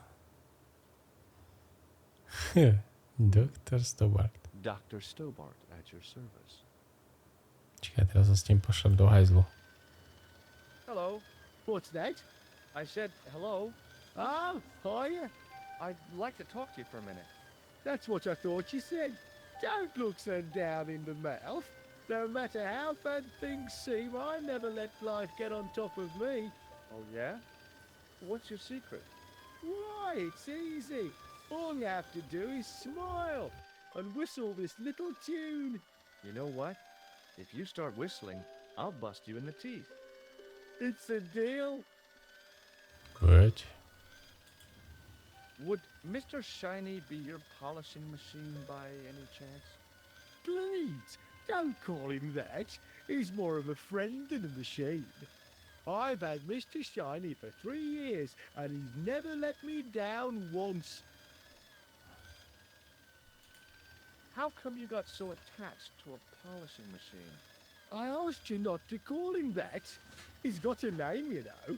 Dr. Stobart. Dr. Stobart at your service. Čakaj, teraz sa s tým pošlem do hajzlu. Hello. What's that? I said hello. Oh, hiya. I'd like to talk to you for a minute. That's what I thought you said. Don't look so down in the mouth. No matter how bad things seem, I never let life get on top of me. Oh, yeah? What's your secret? Why, it's easy. All you have to do is smile and whistle this little tune. You know what? If you start whistling, I'll bust you in the teeth. It's a deal. Good. Would Mr. Shiny be your polishing machine by any chance? Please, don't call him that. He's more of a friend than a machine. I've had Mr. Shiny for 3 years, and he's never let me down once. How come you got so attached to a polishing machine? I asked you not to call him that. He's got a name, you know.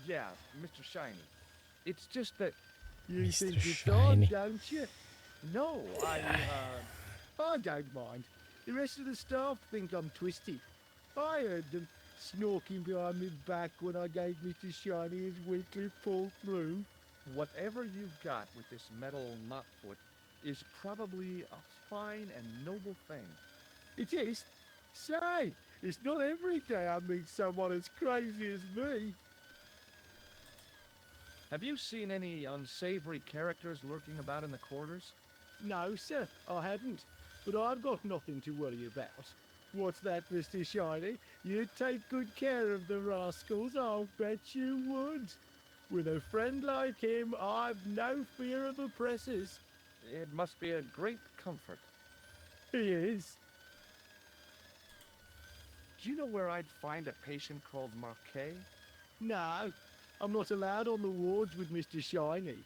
Yeah, Mr. Shiny. It's just that... You Mr. think it's Shiny. odd, don't you? No, I don't mind. The rest of the staff think I'm twisted. I heard them snorking behind my back when I gave Mr. Shiny his weekly pull through. Whatever you've got with this metal nutfoot is probably a fine and noble thing. It is. Say, it's not every day I meet someone as crazy as me. Have you seen any unsavory characters lurking about in the quarters? No, sir, I hadn't. But I've got nothing to worry about. What's that, Mr. Shiny? You'd take good care of the rascals, I'll bet you would. With a friend like him, I've no fear of oppressors. It must be a great comfort. He is. Do you know where I'd find a patient called Marquet? No, I'm not allowed on the wards with Mr. Shiny.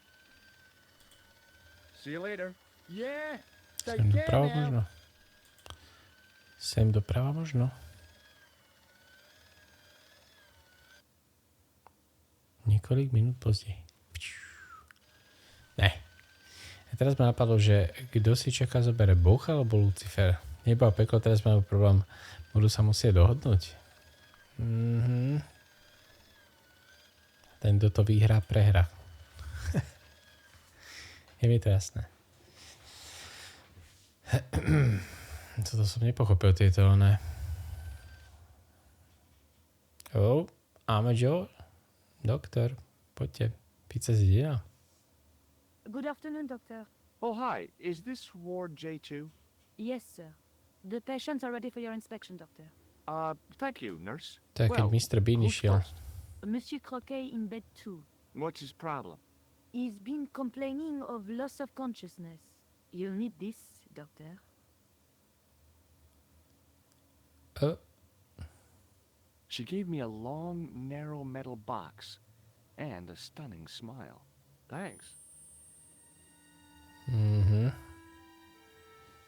See you later. Yeah, take Sem care doprava now. možno. Sem doprava možno. Niekoľko minút později. Ne. A teraz ma napadlo, že kto si čaká zobere Boh alebo Lucifer. Nebo a peklo, teraz máme problém. Budú sa musieť dohodnúť. Ten, kto to vyhrá, prehra. Je mi to jasné. Toto som nepochopil, tieto oné. Oh, Amajo. Doktor, poďte. Pizza zjedina. Good afternoon, Doctor. Oh, hi. Is this Ward J2? Yes, sir. The patients are ready for your inspection, Doctor. Thank you, nurse. To je, keď Mr. Bean who's išiel. first? Monsieur Croquet in bed 2. What's his problem? He's been complaining of loss of consciousness. You'll need this, Doctor. She gave me a long, narrow metal box and a stunning smile. Thanks.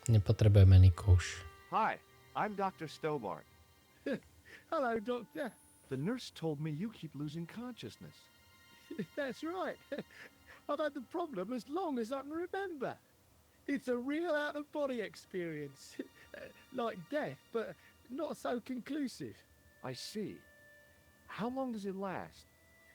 Nepotrebujeme nikož. Hi, I'm Dr. Stobart. Hello, Doctor. The nurse told me you keep losing consciousness. That's right. I've had the problem as long as I can remember. It's a real out-of-body experience. Like death, but not so conclusive. I see. How long does it last?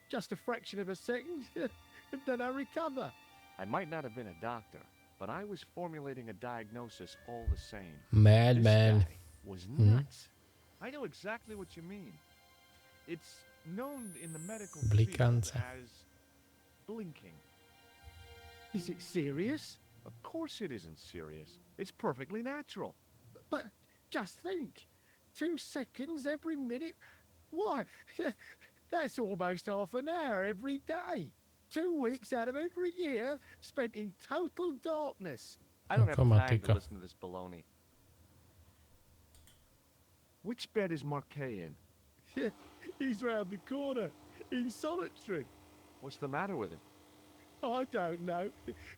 Just a fraction of a second, and then I recover. I might not have been a doctor, but I was formulating a diagnosis all the same. Madman. This guy was nuts. I know exactly what you mean. It's known in the medical field Blikance. as blinking. Is it serious? Of course it isn't serious. It's perfectly natural. But just think, 2 seconds every minute? Why, that's almost half an hour every day. 2 weeks out of every year spent in total darkness. I don't have time Automatica. to listen to this baloney. Which bed is Marquet in? He's round the corner, in solitary. What's the matter with him? I don't know,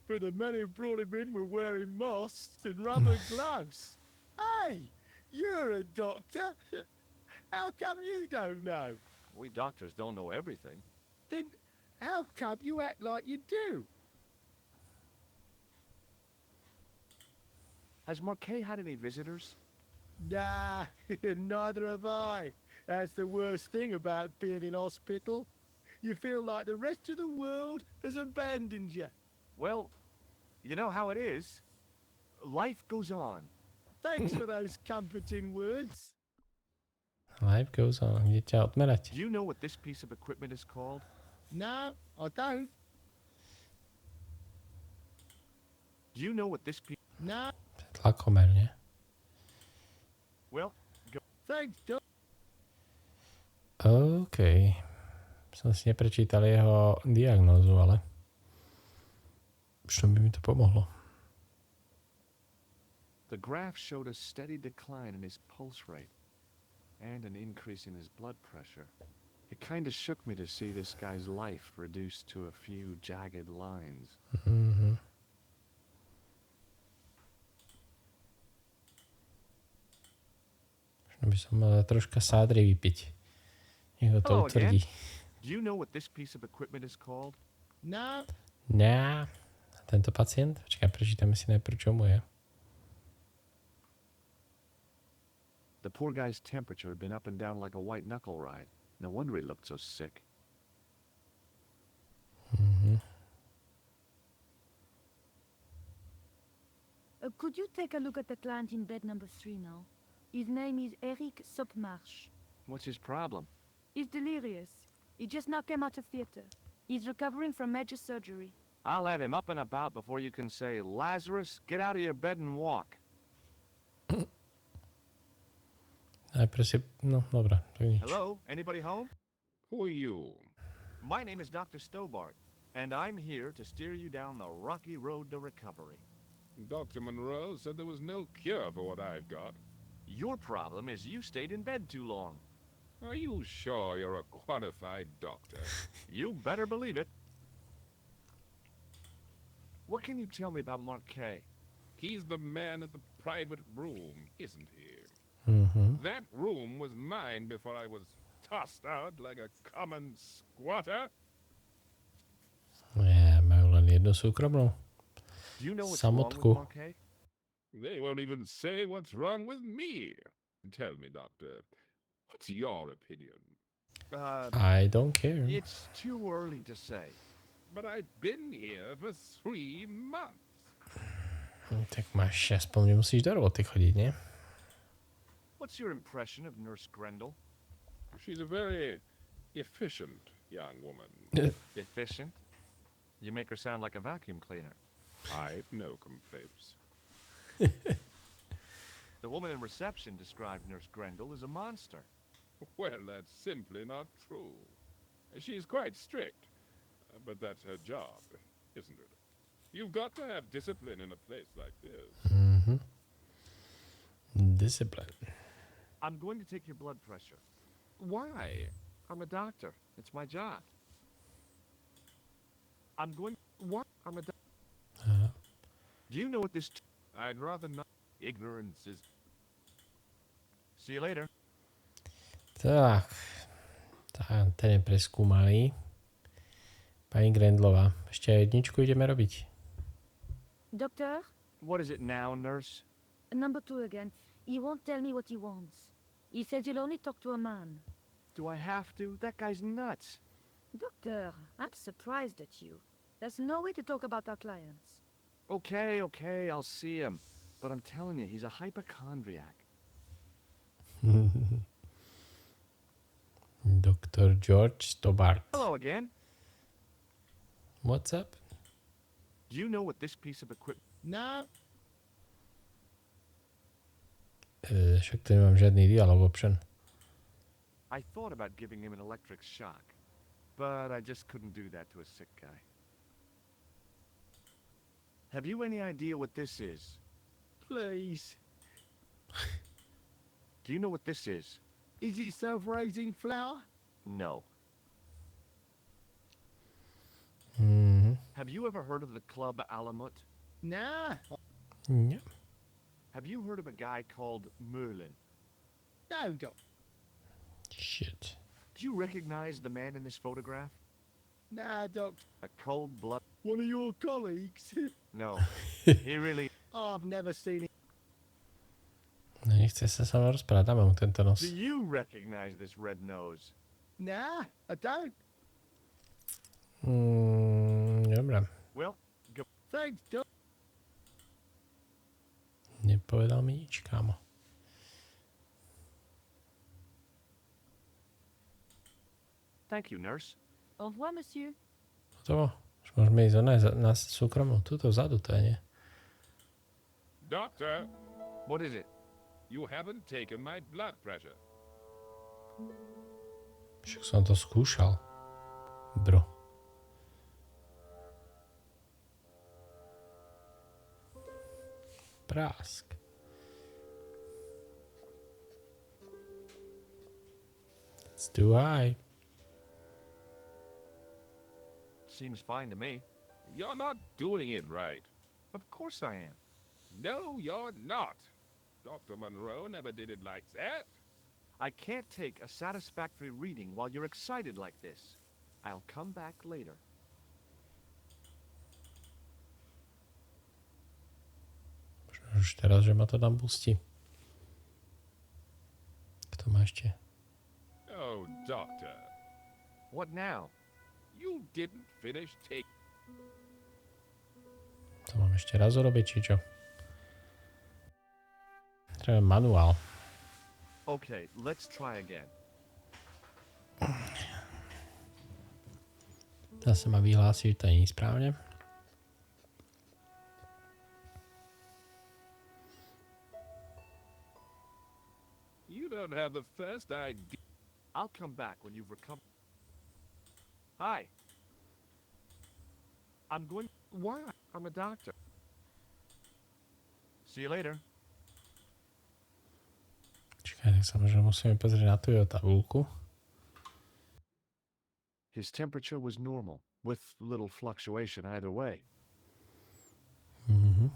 but the men who brought him in were wearing masks and rubber gloves. Hey, you're a doctor. How come you don't know? We doctors don't know everything. Then how come you act like you do? Has Marquet had any visitors? Nah, neither have I. That's the worst thing about being in hospital. You feel like the rest of the world has abandoned you. Well, you know how it is. life goes on. Thanks for those comforting words. Life goes on. Idete odmerať. Do you know what this piece of equipment is called? No, I don't. Do you know what this piece... No, Tlakomer, nie? Well, thanks, Doc. OK. Som si neprečítal jeho diagnózu, ale čo by mi to pomohlo? The graph showed a steady decline in his pulse rate and an increase in his blood pressure. It kind of shook me to see this guy's life reduced to a few jagged lines. Mhm. Možno by som mal troška sádry vypiť. Nech ho to Hello utvrdí. Do you know what this piece of equipment is called? No, Ňá. A tento pacient? Počkaj, prečítame si najprv, čo mu je. The poor guy's temperature had been up and down like a white knuckle ride. No wonder he looked so sick. Mhm. Could you take a look at the client in bed number 3 now? His name is Eric Sopmarsh. What's his problem? He's delirious. He just now came out of theater. He's recovering from major surgery. I'll have him up and about before you can say, Lazarus, get out of your bed and walk. Najprv si... No, dobré, tak nič. Hello? Anybody home? Who are you? My name is Dr. Stobart, and I'm here to steer you down the rocky road to recovery. Dr. Monroe said there was no cure for what I've got. Your problem is you stayed in bed too long. Are you sure you're a qualified doctor? You better believe it. What can you tell me about Marquet? He's the man at the private room, isn't he? Mhm. That room was mine before I was tossed out like a common squatter. Majú len jednu súkromnú. Do you know what's wrong Samotku. with Marquet? They won't even say what's wrong with me. Tell me, doctor, what's your opinion? I don't care. It's too early to say. But I've been here for 3 months. Tak máš, aspoň nemusíš do roboty chodiť, nie? What's your impression of Nurse Grendel? She's a very efficient young woman. Efficient? You make her sound like a vacuum cleaner. I've no complaints. The woman in reception described Nurse Grendel as a monster. Well, that's simply not true. She's quite strict, but that's her job, isn't it? You've got to have discipline in a place like this. Mhm. Discipline. I'm going to take your blood pressure. Why? I'm a doctor. It's my job. I'm going... What? I'm a doctor. Aha. Do you know what this... I'd rather not. Ignorance is... See you later. Tak. Ten je preskúmalý. Pani Grendlová. Ešte aj jedničku ideme robiť. Doctor? What is it now, nurse? Number 2 again. He won't tell me what he wants. He says he'll only talk to a man. Do I have to? That guy's nuts. Doctor, I'm surprised at you. There's no way to talk about our clients. Okay, I'll see him. But I'm telling you, he's a hypochondriac. Dr. George Stobart. Hello again. What's up? Do you know what this piece of equipment... no, Však tu nemám žiadny dialog option. I thought about giving him an electric shock, but I just couldn't do that to a sick guy. Have you any idea what this is? please. Do you know what this is? Is it self-raising flour? No. Mhm. Have you ever heard of the Club Alamut? Nah, Yeah. Have you heard of a guy called Merlin? no, Doc. Shit. Do you recognize the man in this photograph? Nah, Doc. A cold-blooded... One of your colleagues? No. He really... I've never seen it. No nechce sa sa mnou rozprávať, dáme mu tento nos. Do you recognize this red nose? Nah, I don't. Dobre. Well, go... Thanks, Doc. Nepovedal mi nič, kámo. Thank you, nurse. Au revoir, monsieur. Hotovo. Už môžeme ísť na súkromnú. Tuto vzadu to je, nie? Doctor, What is it? you haven't taken my blood pressure. Však som to skúšal. Bro. Prásk. It's too high. Seems fine to me. You're not doing it right. Of course I am. No, you're not. Dr. Monroe never did it like that. I can't take a satisfactory reading while you're excited like this. I'll come back later. Už teraz, že ma to tam pustí. Kto má ešte? Oh, Doctor, What now? you didn't finish taking... To mám ešte raz urobiť, či čo? Treba manuál. Okay, let's try again. Zase ma vyhlási, že to nie je správne. You don't have the first idea. I'll come back when you've recovered. Hi. I'm going... Why? I'm a doctor. See you later. Čakaj, tak sa možno musíme pozrieť na tú jeho tabulku. His temperature was normal, with little fluctuation either way. Mhm.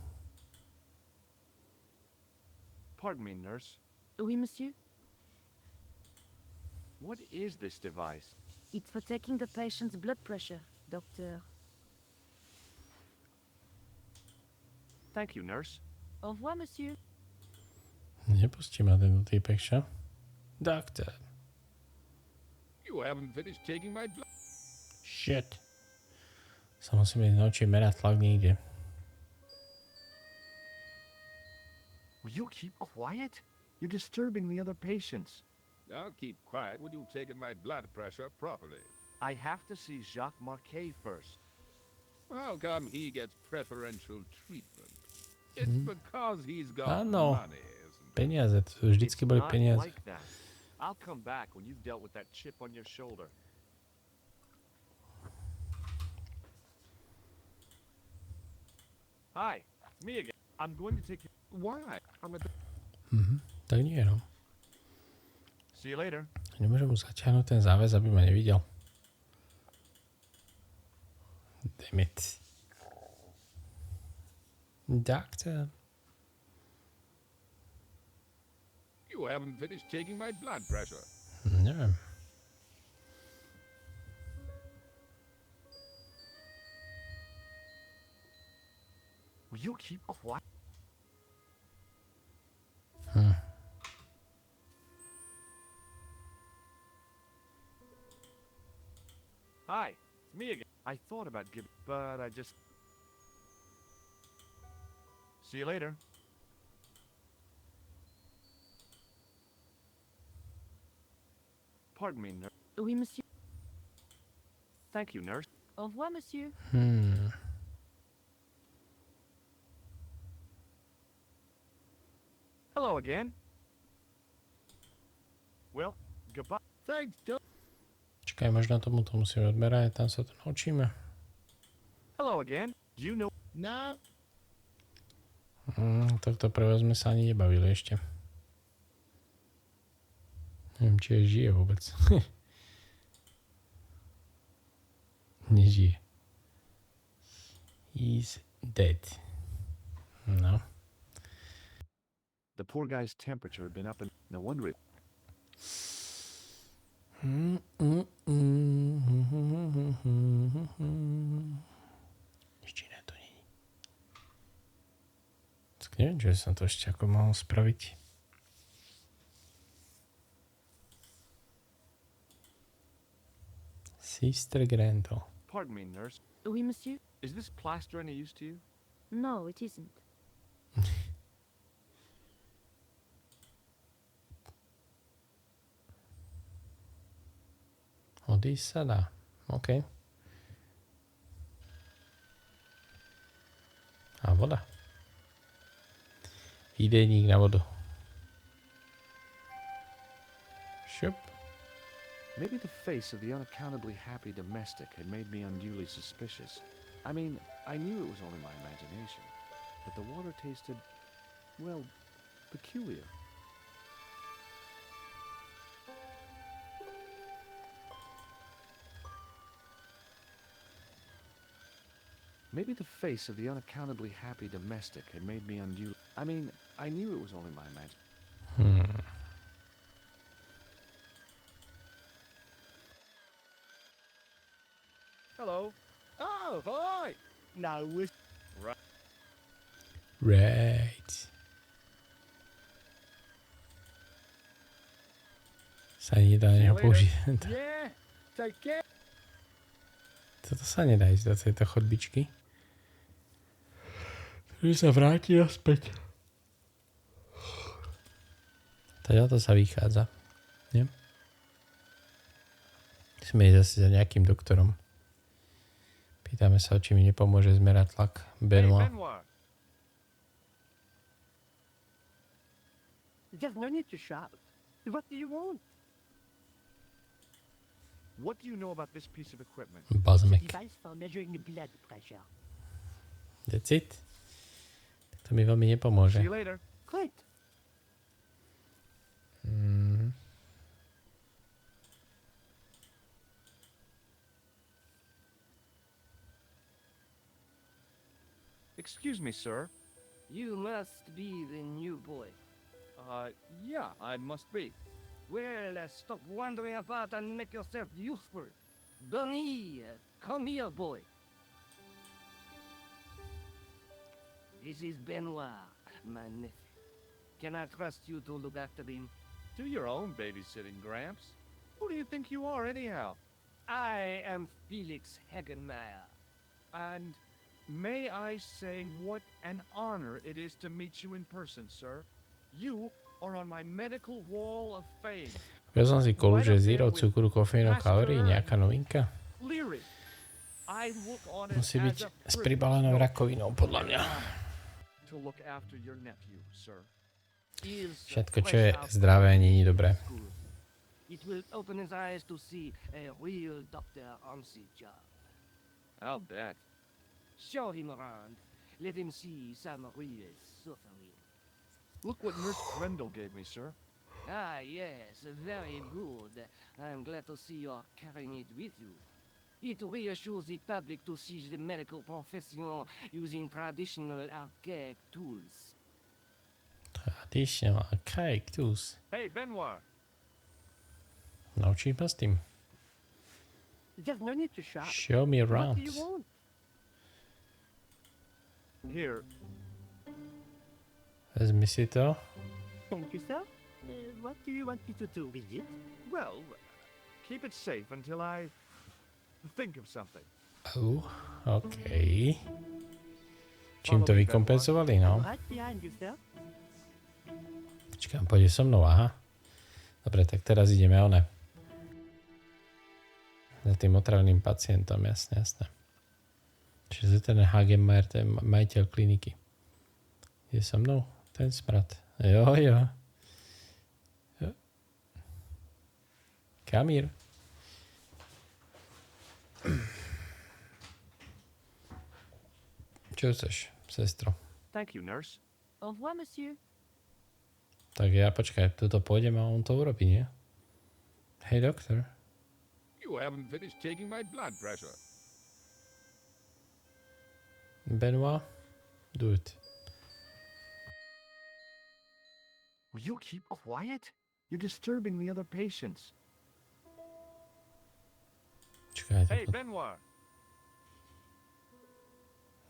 Pardon me, nurse. Oui, monsieur. What is this device? It's for taking the patient's blood pressure, doctor. Thank you, nurse. Au revoir, monsieur. Nepustí ma ten týpek, čo? Doktor. You haven't finished taking my blood. Shit. Sa musíme ísť naučiť merať tlak niekde. Will you keep quiet? You're disturbing the other patients. I'll keep quiet when you've taken my blood pressure properly. I have to see Jacques Marquet first. How come he gets preferential treatment? It's because he's got Áno. money, isn't it? Peniaze, to vždycky boli Not peniaze. like that. I'll come back when you've dealt with that chip on your shoulder. Hi, it's me again. I'm going to take... Why? I'm a... Tak nie, no. See you later. Nemôžem mu zaťahnuť ten záväz, aby ma nevidel. Damn it. Doctor. You haven't finished taking my blood pressure. Neviem. Will you keep quiet? Hi, it's me again. I thought about giving, but I just... See you later. Pardon me, nurse. Oui, monsieur. Thank you, nurse. Au revoir, monsieur. Hello again. Well, goodbye. Thanks, Doc. Čakaj, možno tomu to musíme odmerať, tam sa to naučíme. Hello again. Do you know... No, Tohto prvého sme sa ani nebavili ešte. Neviem, či aj žije vôbec. Nežije. He's dead. No. The poor guy's temperature had been up and no wonder it... Nič iné to nie je. Tak neviem, čo som to ešte ako mohol spraviť. Sister Grendel. Pardon me, nurse. Oui, monsieur. Is this plaster any use to you? No, it isn't. Odísť sa dá. OK. A voda. Výdejník na vodu. Šup. Maybe the face of the unaccountably happy domestic had made me unduly suspicious. I mean, I knew it was only my imagination, but the water tasted, well, peculiar. Maybe the face of the unaccountably happy domestic had made me unduly... I mean, I knew it was only my imagination. Hello. Oh, hi. No, it's... Right. Sa nedá neho použiť. Yeah, take care. Toto sa nedá ísť do tejto chodbičky. Takže sa vráti naspäť. Teda to sa vychádza. Nie? Musíme ísť zase za nejakým doktorom. Pýtame sa, či mi nepomôže zmerať tlak. Benoit. There's no need to shout. What do you want? What do you know about this piece of equipment? Bazmek. Device for measuring blood pressure. That's it. To mi veľmi nepomôže. See you later. Great. Excuse me, sir. You must be the new boy. Yeah, I must be. Well, stop wandering about and make yourself useful. Bonnie, come here, boy. This is Benoit, my nephew. Can I trust you to look after him? Do your own babysitting, Gramps. Who do you think you are, anyhow? I am Felix Hagenmeyer. And may I say what an honor it is to meet you in person, sir. You are on my medical wall of fame. Ja som si kolu, že zero cukru, kofeínu, kalórií, nejaká novinka. Musí byť s pribalenou rakovinou, podľa mňa. Všetko, čo je zdravé, nie je dobré. It will open his eyes to see a real doctor on the job. I'll bet. Show him around. Let him see some real suffering. Look what Nurse Grendel gave me, sir. Ah, yes, very good. I'm glad to see you're carrying it with you. It reassures the public to see the medical professional using traditional archaic tools. Traditional archaic tools. Hey, Benoit. Naučím ma s tým. There's no need to shout. Show me around. What do you want? Here. Vezmi si to. Thank you, sir. What do you want me to do with it? Well, keep it safe until I think of something. Oh, OK. Čím to vykompenzovali, no? Right behind you, sir. Počkám, pôjde so mnou, aha. Dobre, tak teraz ideme za tým otravným pacientom, jasne, jasne. Čiže ten Hagenmeier, to je majiteľ kliniky. Je so mnou ten smrad. Jo. Kamír. Čo chceš, sestro? Thank you, nurse. Au revoir, monsieur. Tak ja počkaj, tuto pôjdem a on to urobí, nie? Hej, doktor. You haven't finished taking my blood pressure. Benoit, do it. Will you keep quiet? You're disturbing the other patients. Čakaj, Hey, Benoit.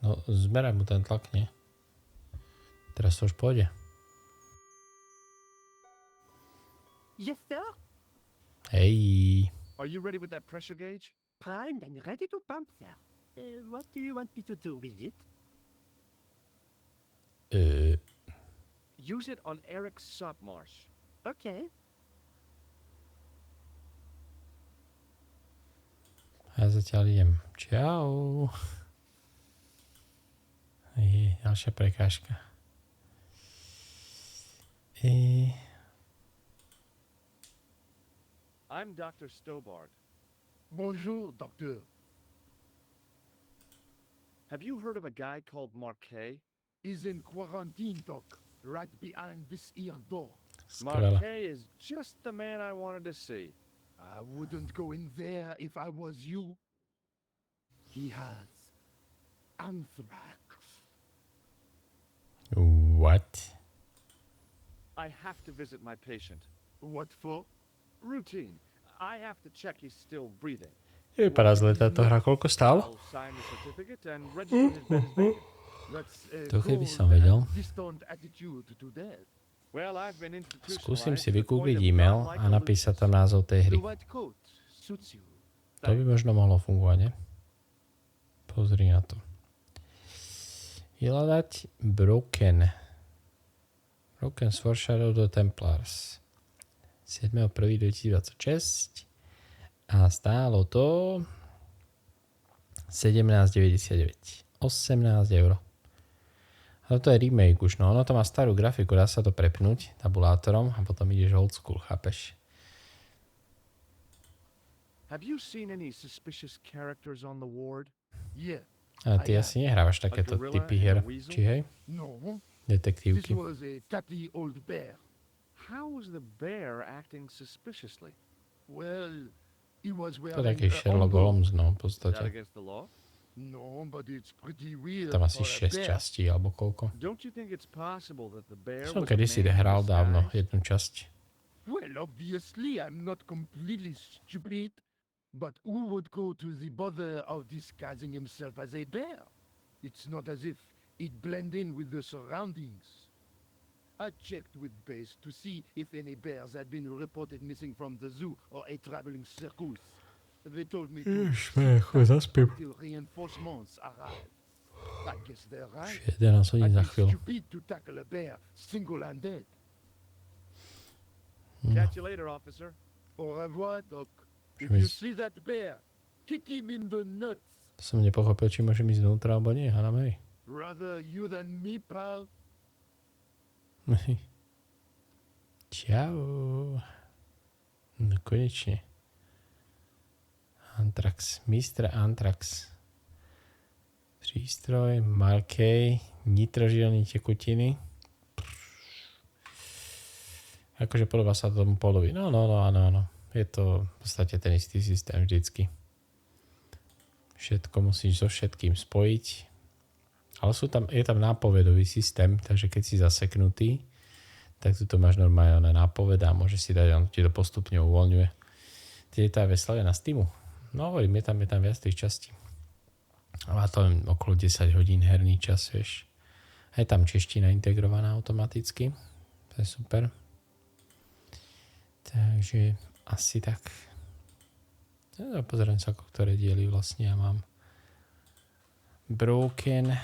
No, zmeraj mu ten tlak, nie? Teraz to už pôjde. Yes, sir. Hej. Are you ready with that pressure gauge? Primed and ready to pump, sir. What do you want me to do with it? Use it on Eric Sopmarsh. Okay. A ja zatiaľ idem. Čau. Je, ďalšia prekážka. I'm Dr. Stobart. Bonjour, docteur. Have you heard of a guy called Marquet? He's in quarantine, doc. Right behind this here door. Skvelé. Marquet is just the man I wanted to see. I wouldn't go in there if I was you. He has anthrax. What? I have to visit my patient. What for? Routine. I have to check he's still breathing. Vypadá zle táto hra. Koľko stálo? I'll sign the certificate and register his bed as vacant. That's To keby cold som vedel. and distant attitude to death. Well, I've been institutionalized Skúsim si to the point vygoogliť of e-mail not a napísať tam názov tej hry. The white coat suits you. To by možno mohlo fungovať, ne? Pozri na to. Vyhľadať Borken. Borken z Reforged do Templars. 7.1.2026 a stálo to 17,99. 18 €. A to je remake už, no. Ono to má starú grafiku, dá sa to prepnúť tabulátorom a potom ideš old school, chápeš? Have you seen any suspicious characters on the ward? Yeah. A ty asi nehrávaš takéto typy hier, či hej? No. Detektívky. This was a tatty old bear. How was the bear acting suspiciously? Well, he was To je wearing taký Sherlock underwear. Holmes, no, v Is that podstate. against the law? No, but it's pretty weird Tam asi for a 6 bear. častí, alebo koľko. Don't you think it's possible that the bear Som was a kedysi man in hral dávno disguise? jednu časť. Well, obviously, I'm not completely stupid, but who would go to the bother of disguising himself as a bear? It's not as if he'd blend in with the surroundings. I checked with base to see if any bears had been reported missing from the zoo or a traveling circus. They told me to chuj, zaspím. till reinforcements arrive. I guess they're right. 11 hodín I'd za be chvíľu. stupid to tackle a bear single-handed. Catch you later, officer. Au revoir, Doc. If Chemise. you see that bear, kick him in the nuts. Som nepochopil, či môžem ísť vnútra, alebo nie. Hádam, hej. Rather you than me, pal. Čau. No konečne. Antrax. Mr. Antrax. Prístroj, Markej, nitrožilné tekutiny. Akože podobá sa tomu polovi. No, áno. Je to v podstate ten istý systém vždycky. Všetko musíš so všetkým spojiť. Ale je tam nápovedový systém, takže keď si zaseknutý, tak tu máš normálne nápoved a môžeš si dať, on ti to postupne uvoľňuje. Je to aj veselé na Steamu. No hovorím, je tam viac tých častí. A má to okolo 10 hodín herný čas, vieš. A je tam čeština integrovaná automaticky. To je super. Takže asi tak. Pozerám sa, ako ktoré diely vlastne ja mám. Borken.